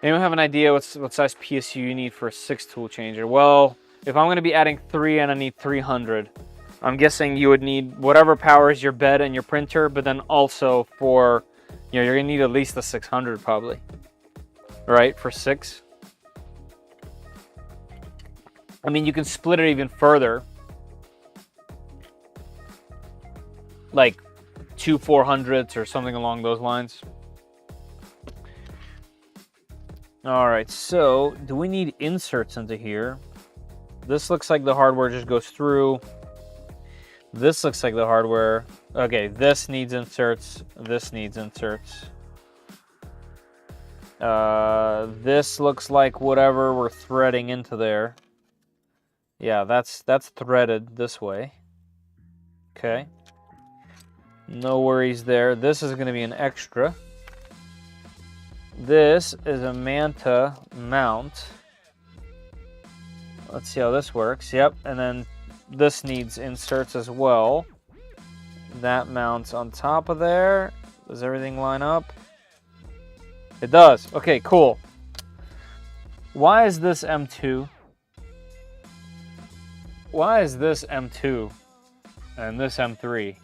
Anyone have an idea what size PSU you need for a 6 tool changer? Well, if I'm going to be adding 3 and I need 300, I'm guessing you would need whatever powers your bed and your printer, but then also for, you know, you're going to need at least a 600 probably, right, for 6. I mean, you can split it even further, like 2 400s or something along those lines. All right, so do we need inserts into here? This looks like the hardware just goes through. This looks like the hardware. Okay, this needs inserts. This needs inserts. This looks like whatever we're threading into there. Yeah, that's threaded this way. Okay. No worries there. This is going to be an extra. This is a Manta mount. Let's see how this works. Yep, and then this needs inserts as well. That mounts on top of there. Does everything line up? It does. Okay, cool. Why is this M2? Why is this M2 and this M3?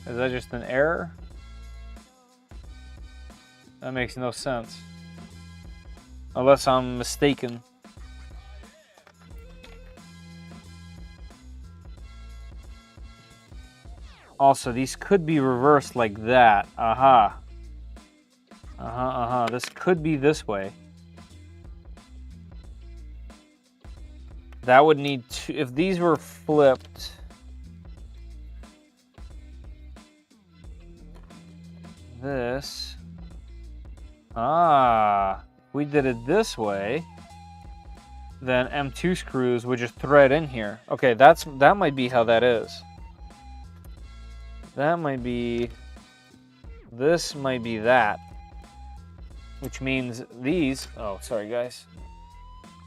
Is that just an error? That makes no sense. Unless I'm mistaken. Also, these could be reversed like that. Aha. This could be this way. That would need to, if these were flipped. This. We did it this way. Then M2 screws would just thread in here. Okay, that might be how that is. That might be, this might be that. Which means these, oh, sorry guys.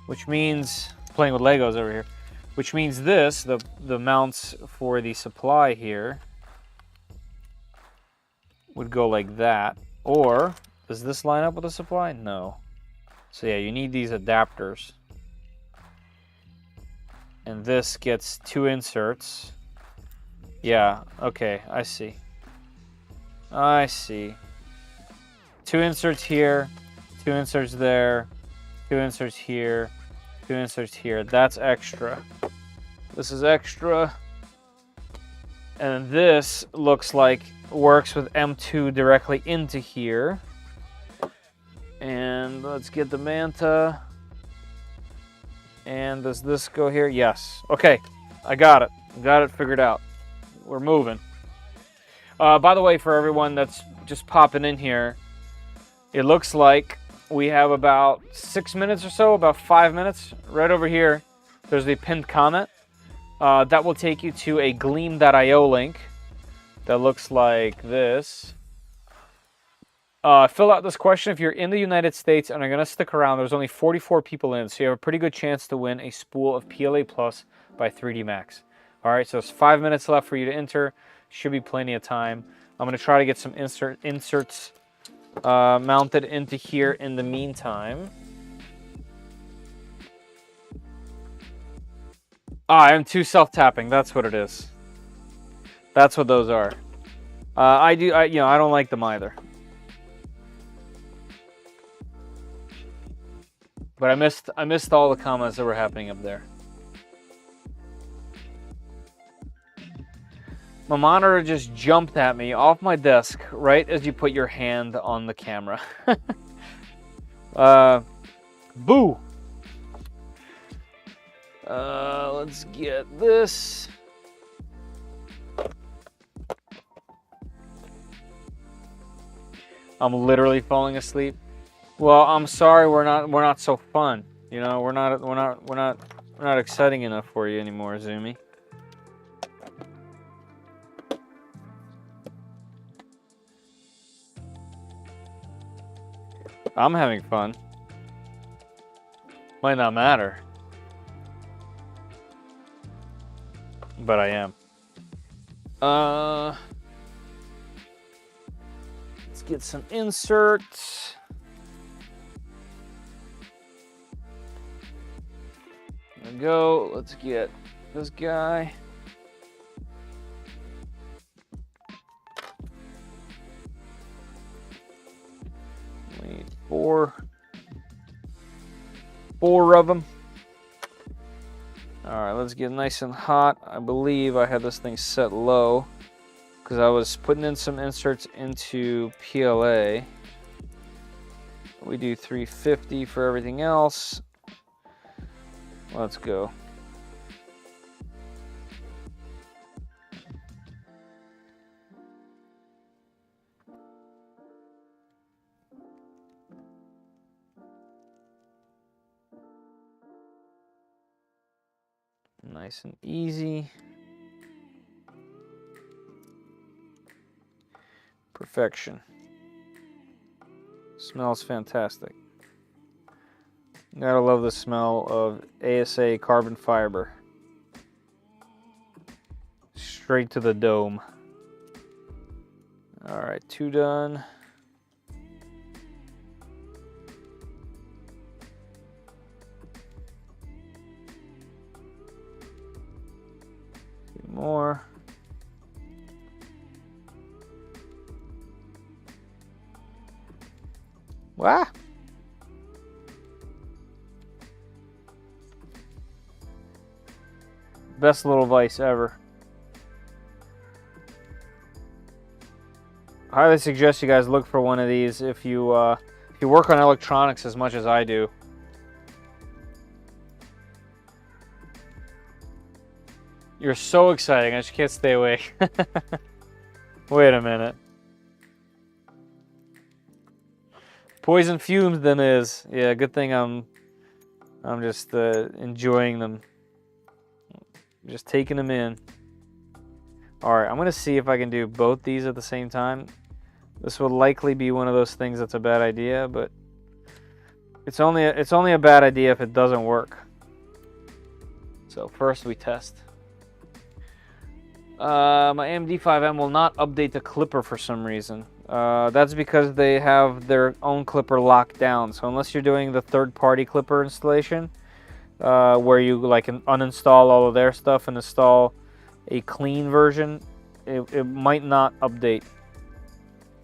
Which means, playing with Legos over here. Which means this, the mounts for the supply here, would go like that. Or, does this line up with the supply? No. So yeah, you need these adapters. And this gets 2 inserts. Yeah, okay, I see. I see. 2 inserts here, 2 inserts there, 2 inserts here, 2 inserts here. That's extra. This is extra. And this looks like works with M2 directly into here. And let's get the Manta. And does this go here? Yes. Okay, I got it. Got it figured out. We're moving. By the way, for everyone that's just popping in here, it looks like we have about 6 minutes or so, about 5 minutes. Right over here, there's the pinned comment. That will take you to a gleam.io link that looks like this. Fill out this question if you're in the United States and are going to stick around. There's only 44 people in, so you have a pretty good chance to win a spool of PLA Plus by 3D Max. All right, so it's 5 minutes left for you to enter. Should be plenty of time. I'm going to try to get some inserts mounted into here in the meantime. I'm too self-tapping. That's what it is. That's what those are. I don't like them either. But I missed all the comments that were happening up there. My monitor just jumped at me off my desk right as you put your hand on the camera. Boo! Let's get this. I'm literally falling asleep. Well, I'm sorry, we're not so fun. You know, we're not exciting enough for you anymore, Zumi. I'm having fun. Might not matter, but I am. Let's get some inserts. There we go. Let's get this guy. We need four of them. All right, let's get nice and hot. I believe I had this thing set low because I was putting in some inserts into PLA. We do 350 for everything else. Let's go. Nice and easy. Perfection. Smells fantastic. Gotta love the smell of ASA carbon fiber. Straight to the dome. All right, 2 done. More. Wow. Best little vise ever. I highly suggest you guys look for one of these if you work on electronics as much as I do. You're so exciting, I just can't stay awake. Wait a minute. Poison fumes them is. Yeah, good thing I'm just enjoying them. Just taking them in. Alright, I'm gonna see if I can do both these at the same time. This will likely be one of those things that's a bad idea, but it's only a bad idea if it doesn't work. So first we test. My AMD5M will not update the clipper for some reason. That's because they have their own clipper locked down. So unless you're doing the third-party clipper installation, where you like uninstall all of their stuff and install a clean version, it might not update.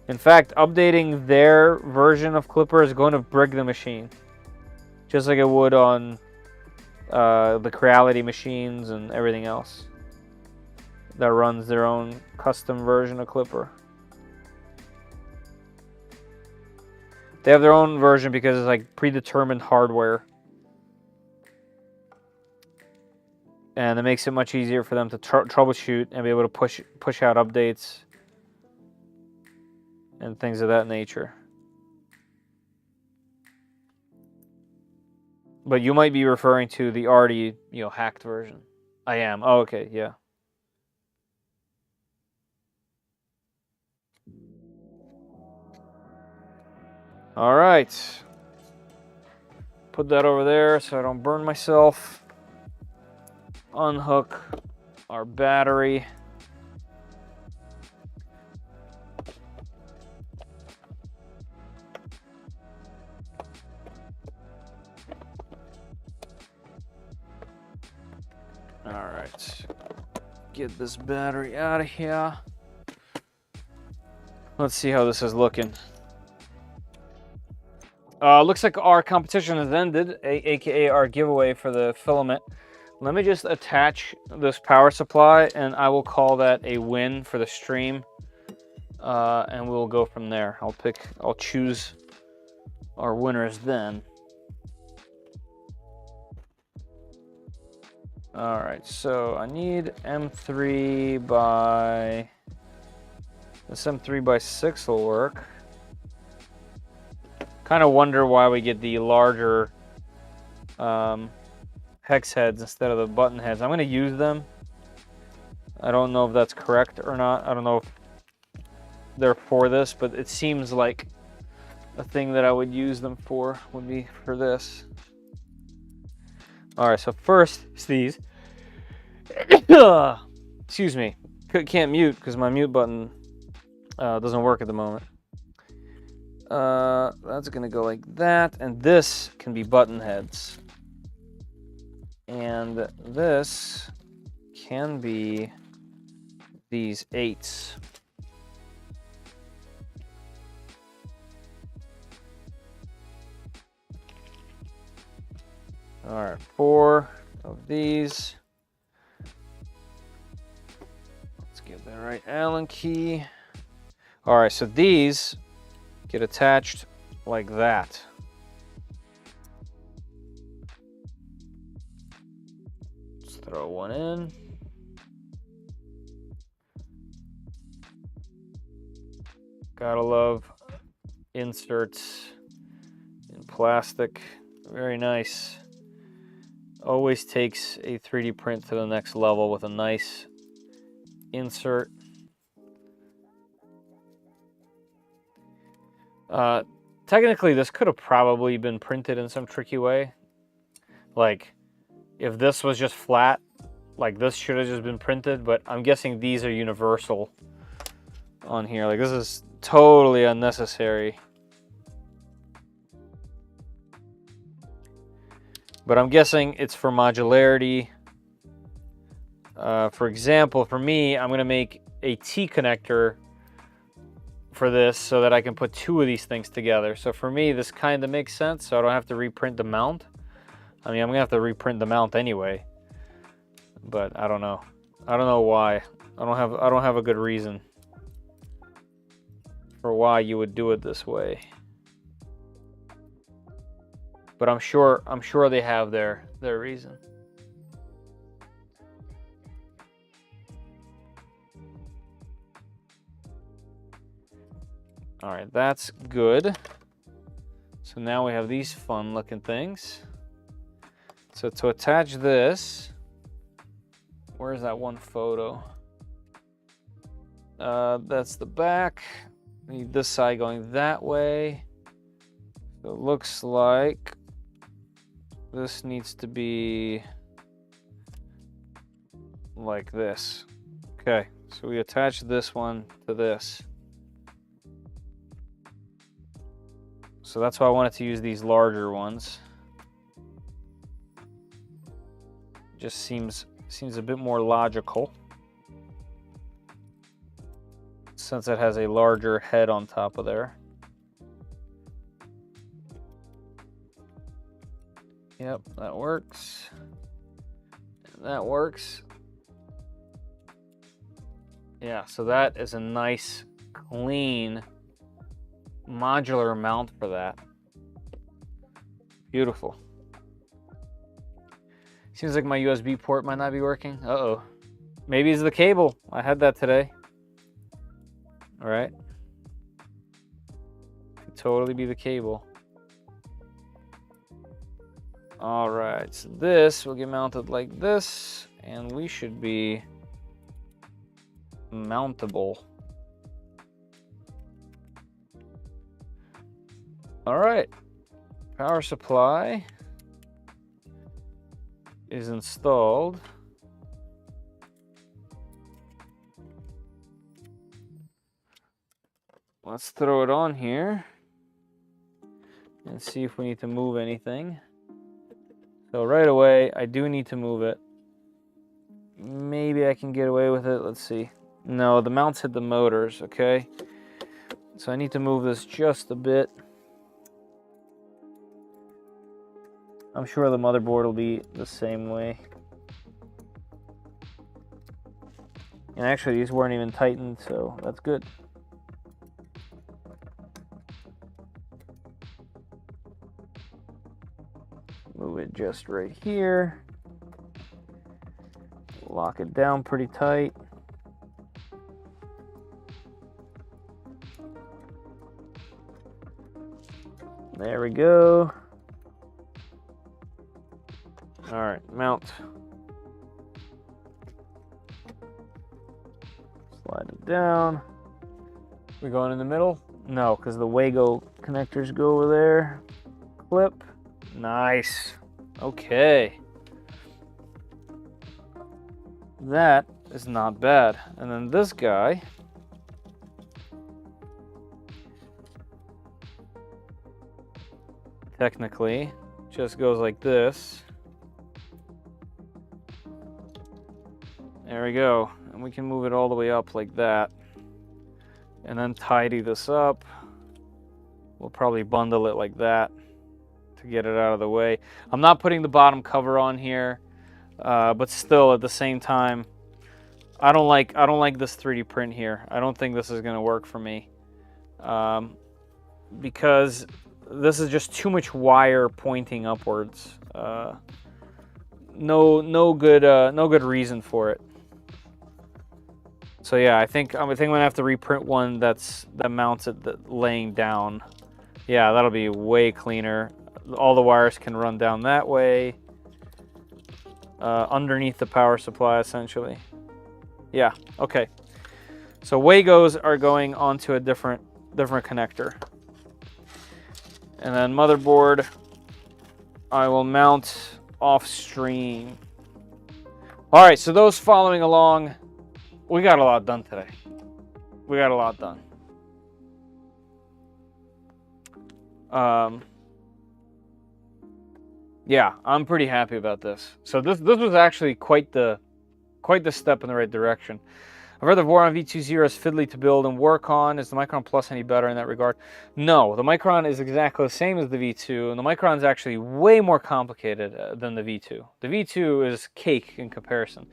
In fact, updating their version of clipper is going to brick the machine, just like it would on the Creality machines and everything else that runs their own custom version of clipper. They have their own version because it's like predetermined hardware. And it makes it much easier for them to troubleshoot and be able to push out updates and things of that nature. But you might be referring to the already, hacked version. I am. Oh, okay, yeah. All right. Put that over there so I don't burn myself. Unhook our battery. All right. Get this battery out of here. Let's see how this is looking. Looks like our competition has ended, aka our giveaway for the filament. Let me just attach this power supply and I will call that a win for the stream. And we'll go from there. I'll choose our winners then. All right, so I need M3 by, this M3 by 6 will work. Kind of wonder why we get the larger hex heads instead of the button heads. I'm going to use them. I don't know if that's correct or not. I don't know if they're for this, but it seems like a thing that I would use them for would be for this. All right, so first it's these. Excuse me, can't mute because my mute button doesn't work at the moment. That's gonna go like that, and this can be button heads, and this can be these 8s. All right, 4 of these. Let's get the right Allen key. All right, so these get attached like that. Let's throw one in. Gotta love inserts in plastic. Very nice. Always takes a 3D print to the next level with a nice insert. Technically, this could have probably been printed in some tricky way. Like, if this was just flat, like this should have just been printed, but I'm guessing these are universal on here. Like, this is totally unnecessary. But I'm guessing it's for modularity. For example, for me, I'm gonna make a T connector for this so that I can put 2 of these things together. So for me, this kind of makes sense, so I don't have to reprint the mount. I mean, I'm gonna have to reprint the mount anyway, but I don't know. I don't know why. I don't have a good reason for why you would do it this way. But I'm sure they have their reason. All right, that's good. So now we have these fun looking things. So to attach this, where's that one photo? That's the back. We need this side going that way. So it looks like this needs to be like this. Okay, so we attach this one to this. So that's why I wanted to use these larger ones. Just seems a bit more logical, since it has a larger head on top of there. Yep, that works. That works. Yeah, so that is a nice, clean, modular mount for that. Beautiful. Seems like my USB port might not be working. Uh-oh. Maybe it's the cable. I had that today. All right. Could totally be the cable. All right, so this will get mounted like this, and we should be mountable. All right, power supply is installed. Let's throw it on here and see if we need to move anything. So right away, I do need to move it. Maybe I can get away with it. Let's see. No, the mounts hit the motors, okay? So I need to move this just a bit. I'm sure the motherboard will be the same way. And actually, these weren't even tightened, so that's good. Move it just right here. lock it down pretty tight. There we go. All right, mount. Slide it down. We going in the middle? No, because the Wago connectors go over there. Clip. Nice. Okay. That is not bad. And then this guy. Technically, just goes like this. There we go. And we can move it all the way up like that. And then tidy this up. We'll probably bundle it like that to get it out of the way. I'm not putting the bottom cover on here, but still at the same time, I don't like this 3D print here. I don't think this is going to work for me, because this is just too much wire pointing upwards. No good reason for it. So yeah, I think I'm gonna have to reprint one that mounts it laying down. Yeah, that'll be way cleaner. All the wires can run down that way, underneath the power supply, essentially. Yeah, okay. So Wagos are going onto a different connector. And then motherboard, I will mount off stream. All right, so those following along, we got a lot done today. We got a lot done. Yeah, I'm pretty happy about this. So this was actually quite the step in the right direction. I've heard the Voron V20 is fiddly to build and work on. Is the Micron Plus any better in that regard? No, the Micron is exactly the same as the V2, and the Micron is actually way more complicated than the V2. The V2 is cake in comparison.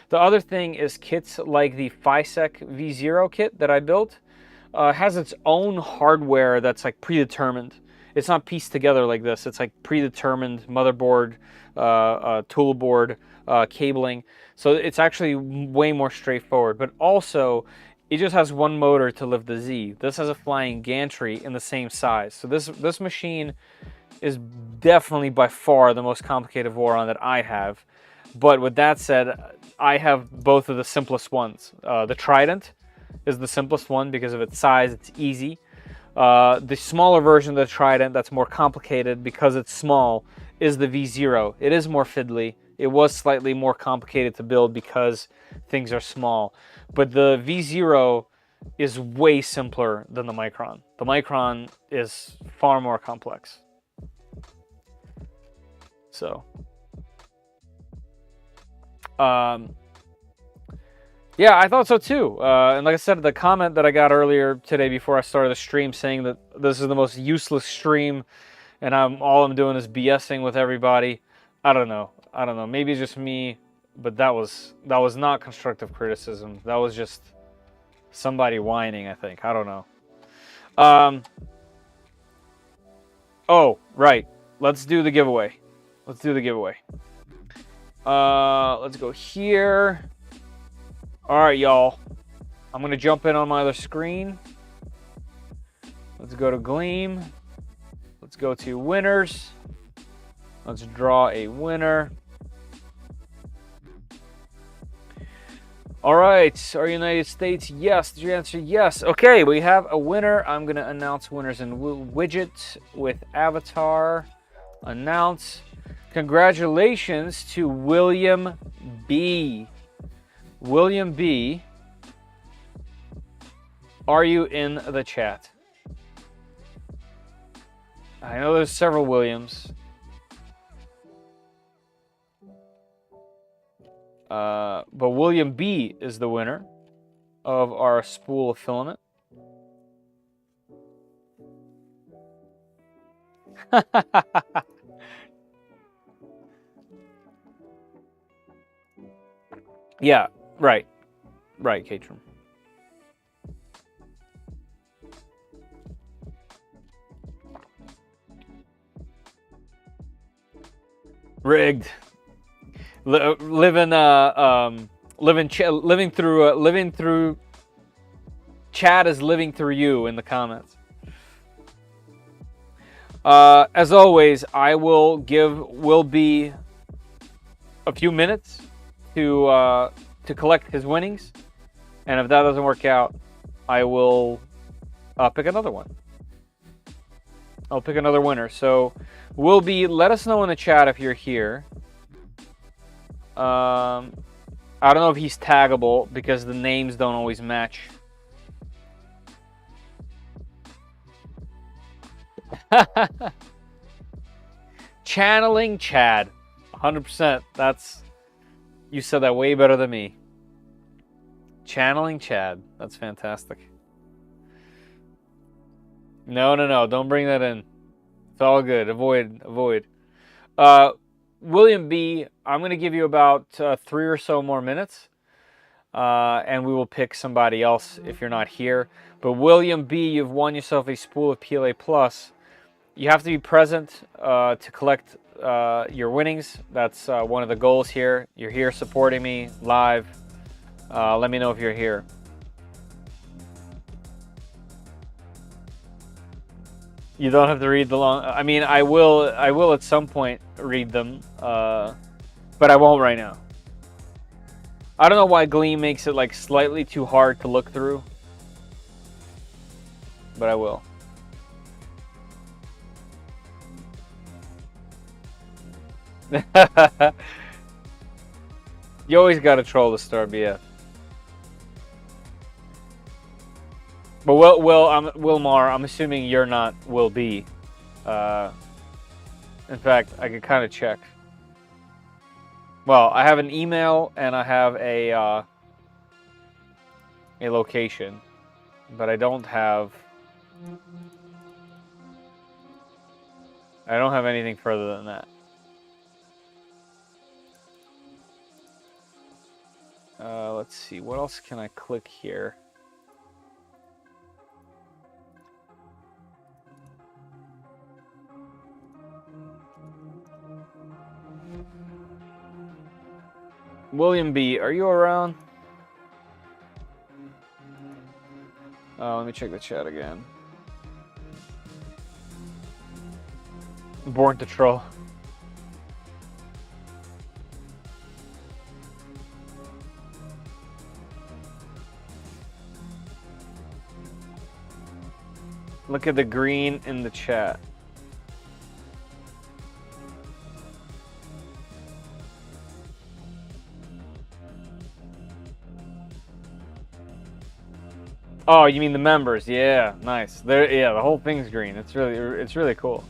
The other thing is kits like the FiSec V0 kit that I built has its own hardware that's like predetermined. It's not pieced together like this. It's like predetermined motherboard, tool board, cabling. So it's actually way more straightforward. But also, it just has one motor to lift the Z. This has a flying gantry in the same size. So this machine is definitely by far the most complicated Voron that I have. But with that said, I have both of the simplest ones. The Trident is the simplest one because of its size. It's easy. The smaller version of the Trident that's more complicated because it's small is the V0. It is more fiddly. It was slightly more complicated to build because things are small. But the V0 is way simpler than the Micron. The Micron is far more complex. So, yeah, I thought so too. And like I said, the comment that I got earlier today before I started the stream saying that this is the most useless stream and all I'm doing is BSing with everybody. I don't know. Maybe it's just me, but that was not constructive criticism. That was just somebody whining, I think. I don't know. Oh, right. Let's do the giveaway. Let's go here. All right, y'all. I'm going to jump in on my other screen. Let's go to Gleam. Let's go to winners. Let's draw a winner. All right, are United States? Yes. Did you answer yes? Okay, we have a winner. I'm going to announce winners in widget with avatar. Announce. Congratulations to William B. William B. Are you in the chat? I know there's several Williams. But William B is the winner of our spool of filament. Yeah, right, Catron. Rigged. Live in living through. Chad is living through you in the comments. As always, I will give Will be a few minutes to collect his winnings, and if that doesn't work out, I will pick another one. I'll pick another winner. So, Will be, let us know in the chat if you're here. I don't know if he's taggable because the names don't always match. Channeling Chad. 100%. That's, you said that way better than me. Channeling Chad. That's fantastic. No. Don't bring that in. It's all good. Avoid. William B, I'm going to give you about 3 or so more minutes. And we will pick somebody else if you're not here. But William B, you've won yourself a spool of PLA Plus. You have to be present to collect your winnings. That's one of the goals here. You're here supporting me live. Let me know if you're here. You don't have to read the long. I mean, I will at some point read them, but I won't right now. I don't know why Gleam makes it like slightly too hard to look through, but I will. You always gotta troll the star BF. But Wilmar, I'm assuming you're not Will B. In fact, I could kind of check. Well, I have an email and I have a location, but I don't have anything further than that. Let's see, what else can I click here? William B, are you around? Let me check the chat again. Born to troll. Look at the green in the chat. Oh, you mean the members? Yeah, nice. There, yeah, the whole thing's green. It's really cool.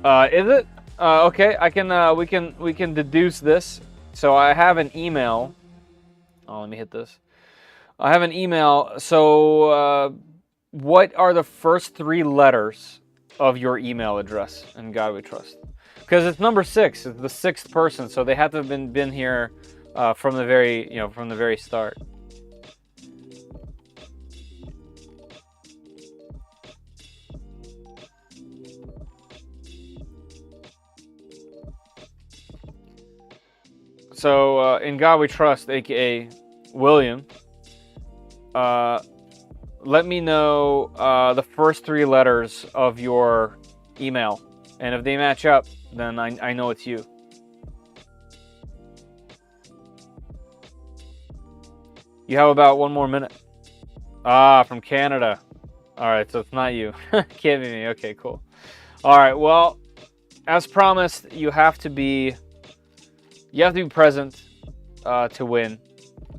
Is it? Okay, I can. We can deduce this. So I have an email. Oh, let me hit this. I have an email. So, what are the first 3 letters of your email address? In God We Trust. Because it's number 6. It's the 6th person, so they have to have been here from the very start. So, in God We Trust, aka William, let me know the first 3 letters of your email, and if they match up, then I know it's you. You have about 1 more minute. Ah, from Canada. All right, so it's not you. Can't be me. Okay, cool. All right, well, as promised, you have to be present to win.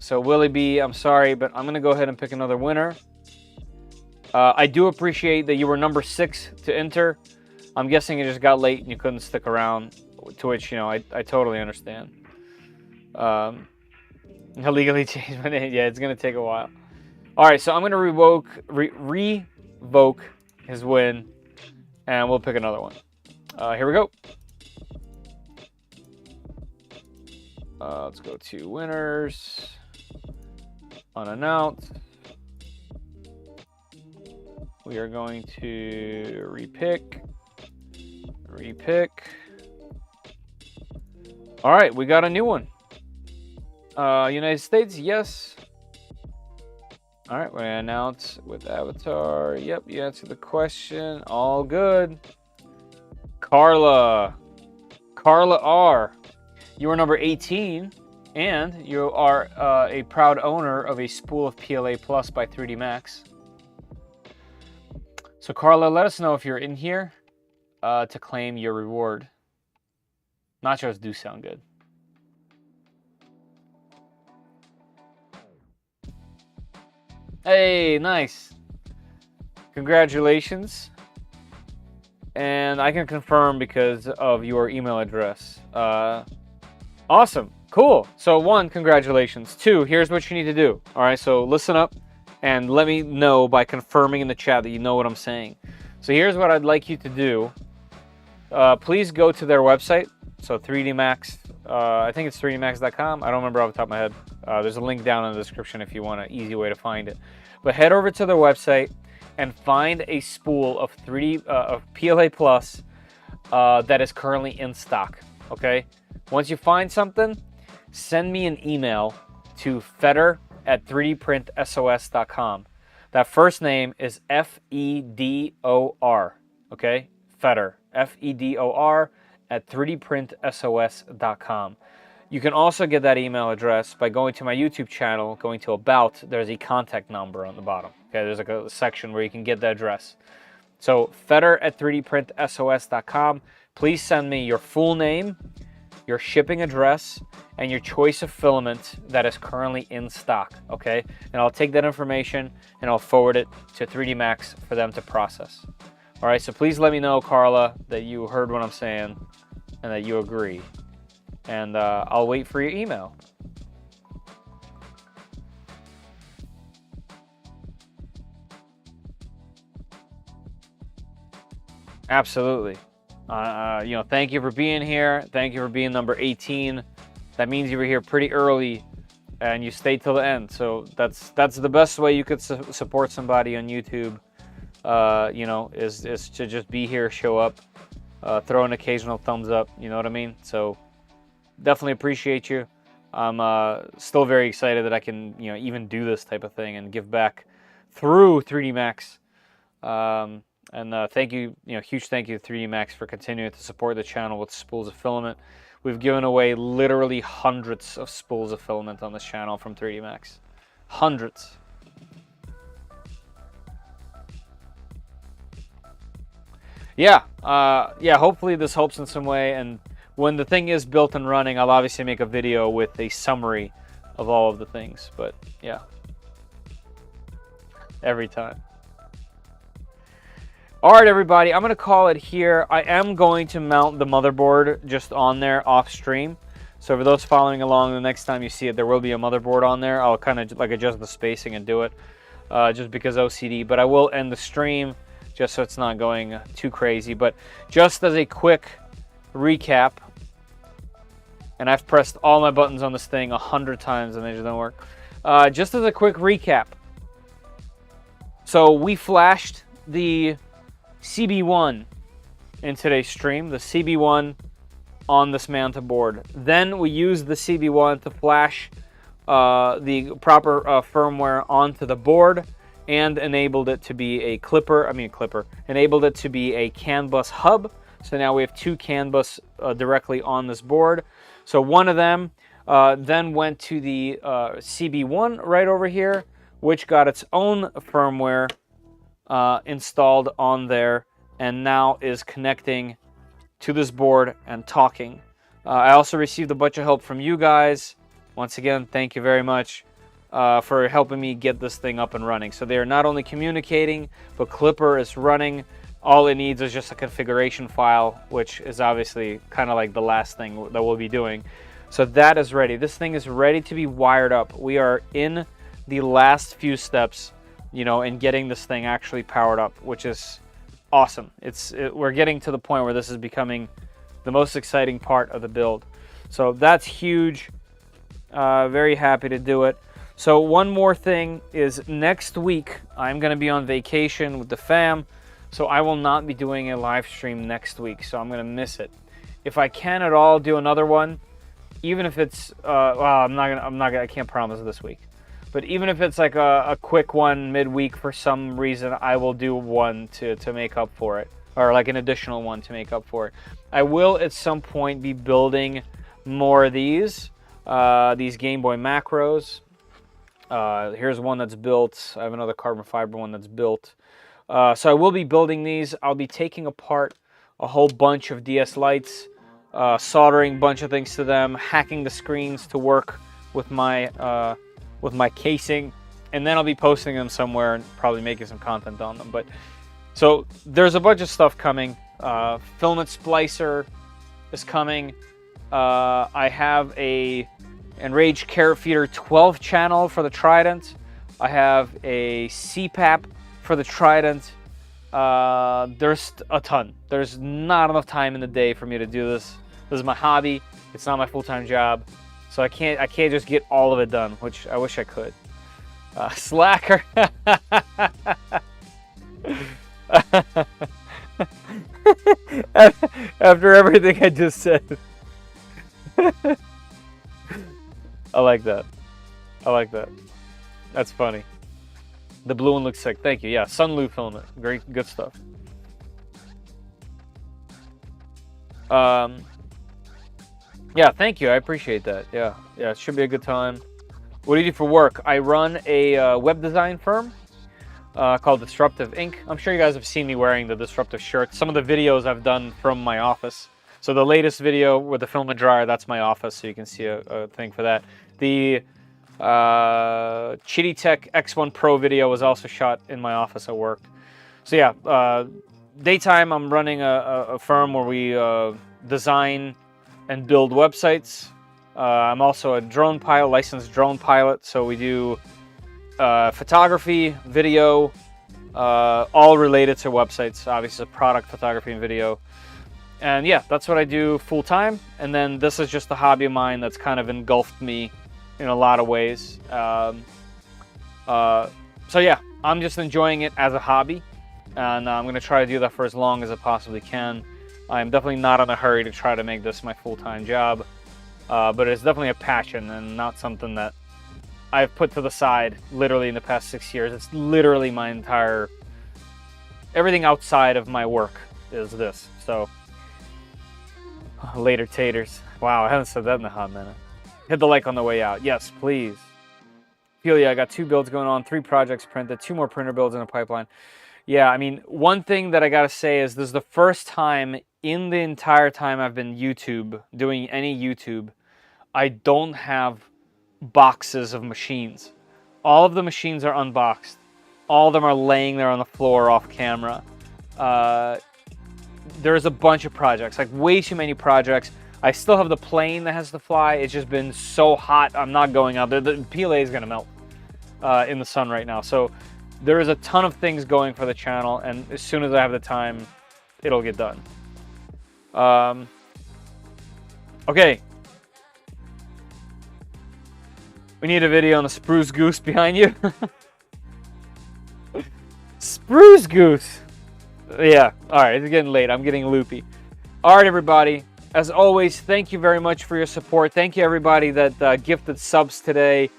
So Willie B, I'm sorry, but I'm gonna go ahead and pick another winner. I do appreciate that you were number 6 to enter. I'm guessing it just got late and you couldn't stick around, to which, I totally understand. Illegally changed my name. Yeah, it's gonna take a while. All right, so I'm gonna revoke his win, and we'll pick another one. Here we go. Let's go to winners, unannounced. We are going to repick. All right, we got a new one. United States, yes. All right, we announce with avatar. Yep, you answered the question. All good. Carla R. You are number 18, and you are a proud owner of a spool of PLA Plus by 3D Max. So Carla, let us know if you're in here to claim your reward. Nachos do sound good. Hey, nice. Congratulations. And I can confirm because of your email address. Awesome. Cool. So 1, congratulations. 2, here's what you need to do. All right, so listen up and let me know by confirming in the chat that you know what I'm saying. So here's what I'd like you to do. Please go to their website. So 3D Max, I think it's 3dmax.com. I don't remember off the top of my head. There's a link down in the description if you want an easy way to find it. But head over to their website and find a spool of of PLA Plus that is currently in stock. Okay. Once you find something, send me an email to fedor@3dprintsos.com. That first name is Fedor. Okay, Fedor, Fedor @3dprintsos.com. You can also get that email address by going to my YouTube channel, going to About. There's a contact number on the bottom. Okay, there's like a section where you can get the address. So fedor@3dprintsos.com. Please send me your full name, your shipping address, and your choice of filament that is currently in stock. Okay, and I'll take that information and I'll forward it to 3D Max for them to process. All right, so please let me know, Carla, that you heard what I'm saying and that you agree. And I'll wait for your email. Absolutely. Thank you for being here. Thank you for being number 18. That means you were here pretty early and you stayed till the end. So that's the best way you could support somebody on YouTube. Is to just be here, show up, throw an occasional thumbs up. You know what I mean? So definitely appreciate you. I'm still very excited that I can, even do this type of thing and give back through 3D Max. Thank you, huge thank you to 3D Max for continuing to support the channel with spools of filament. We've given away literally hundreds of spools of filament on this channel from 3D Max. Hundreds. Yeah, hopefully this helps in some way, and when the thing is built and running, I'll obviously make a video with a summary of all of the things, but yeah. Every time. All right, everybody, I'm going to call it here. I am going to mount the motherboard just on there off stream. So for those following along, the next time you see it, there will be a motherboard on there. I'll kind of like adjust the spacing and do it just because OCD, but I will end the stream just so it's not going too crazy. But just as a quick recap, and I've pressed all my buttons on this thing 100 times and they just don't work. Just as a quick recap. So we flashed the CB1 in today's stream, the CB1 on this Manta board. Then we used the CB1 to flash the proper firmware onto the board and enabled it to be a enabled it to be a CAN bus hub. So now we have 2 CAN bus directly on this board. So one of them then went to the CB1 right over here, which got its own firmware installed on there and now is connecting to this board and talking. I also received a bunch of help from you guys. Once again, thank you very much for helping me get this thing up and running. So they are not only communicating, but Clipper is running. All it needs is just a configuration file, which is obviously kind of like the last thing that we'll be doing. So that is ready. This thing is ready to be wired up. We are in the last few steps, in getting this thing actually powered up, which is awesome. We're getting to the point where this is becoming the most exciting part of the build. So that's huge. Very happy to do it. So one more thing is next week, I'm going to be on vacation with the fam. So I will not be doing a live stream next week. So I'm going to miss it. If I can at all do another one, even if it's well, I can't promise this week, but even if it's like a quick one midweek for some reason, I will do one to make up for it, or like an additional one to make up for it. I will at some point be building more of these Game Boy macros. Here's one that's built. I have another carbon fiber one that's built. So I will be building these. I'll be taking apart a whole bunch of DS lights, soldering a bunch of things to them, hacking the screens to work with my casing, and then I'll be posting them somewhere and probably making some content on them. But so there's a bunch of stuff coming. Filament splicer is coming. I have a Enraged Carrot Feeder 12 channel for the Trident. I have a CPAP for the Trident. There's a ton. There's not enough time in the day for me to do this. This is my hobby. It's not my full-time job, so I can't just get all of it done, which I wish I could. Slacker. After everything I just said. I like that. I like that. That's funny. The blue one looks sick. Thank you. Yeah, Sunlu filament. Great, good stuff. Yeah, thank you. I appreciate that. Yeah, it should be a good time. What do you do for work? I run a web design firm called Disruptive Inc. I'm sure you guys have seen me wearing the Disruptive shirt. Some of the videos I've done from my office. So the latest video with the filament dryer, that's my office, so you can see a thing for that. The Chitty Tech X1 Pro video was also shot in my office at work. So yeah, daytime I'm running a firm where we design and build websites. I'm also a drone pilot, licensed drone pilot, so we do photography, video, all related to websites, obviously product photography and video. And yeah, that's what I do full time. And then this is just a hobby of mine that's kind of engulfed me in a lot of ways. So yeah, I'm just enjoying it as a hobby, and I'm going to try to do that for as long as I possibly can. I'm definitely not in a hurry to try to make this my full-time job, but it's definitely a passion and not something that I've put to the side literally in the past 6 years. It's literally my entire, everything outside of my work is this. So later taters. Wow, I haven't said that in a hot minute. Hit the like on the way out. Yes, please. Ophelia, I got 2 builds going on, 3 projects printed, 2 more printer builds in the pipeline. Yeah, I mean, one thing that I gotta say is this is the first time in the entire time I've been doing any YouTube, I don't have boxes of machines. All of the machines are unboxed. All of them are laying there on the floor off camera. There's a bunch of projects, like way too many projects. I still have the plane that has to fly. It's just been so hot. I'm not going out there. The PLA is going to melt in the sun right now. So there is a ton of things going for the channel, and as soon as I have the time, it'll get done. Okay. We need a video on the spruce goose behind you. Spruce goose. Yeah, all right, it's getting late. I'm getting loopy. All right, everybody. As always, thank you very much for your support. Thank you, everybody that gifted subs today.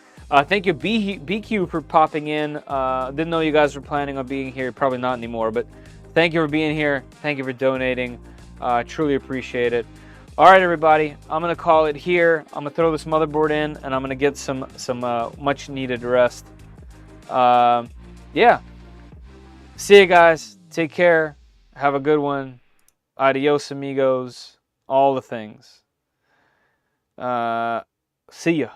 Thank you, BQ, for popping in. Didn't know you guys were planning on being here. Probably not anymore, but thank you for being here. Thank you for donating. Truly appreciate it. All right, everybody. I'm going to call it here. I'm going to throw this motherboard in, and I'm going to get some much-needed rest. Yeah. See you guys. Take care. Have a good one. Adios, amigos. All the things. See ya.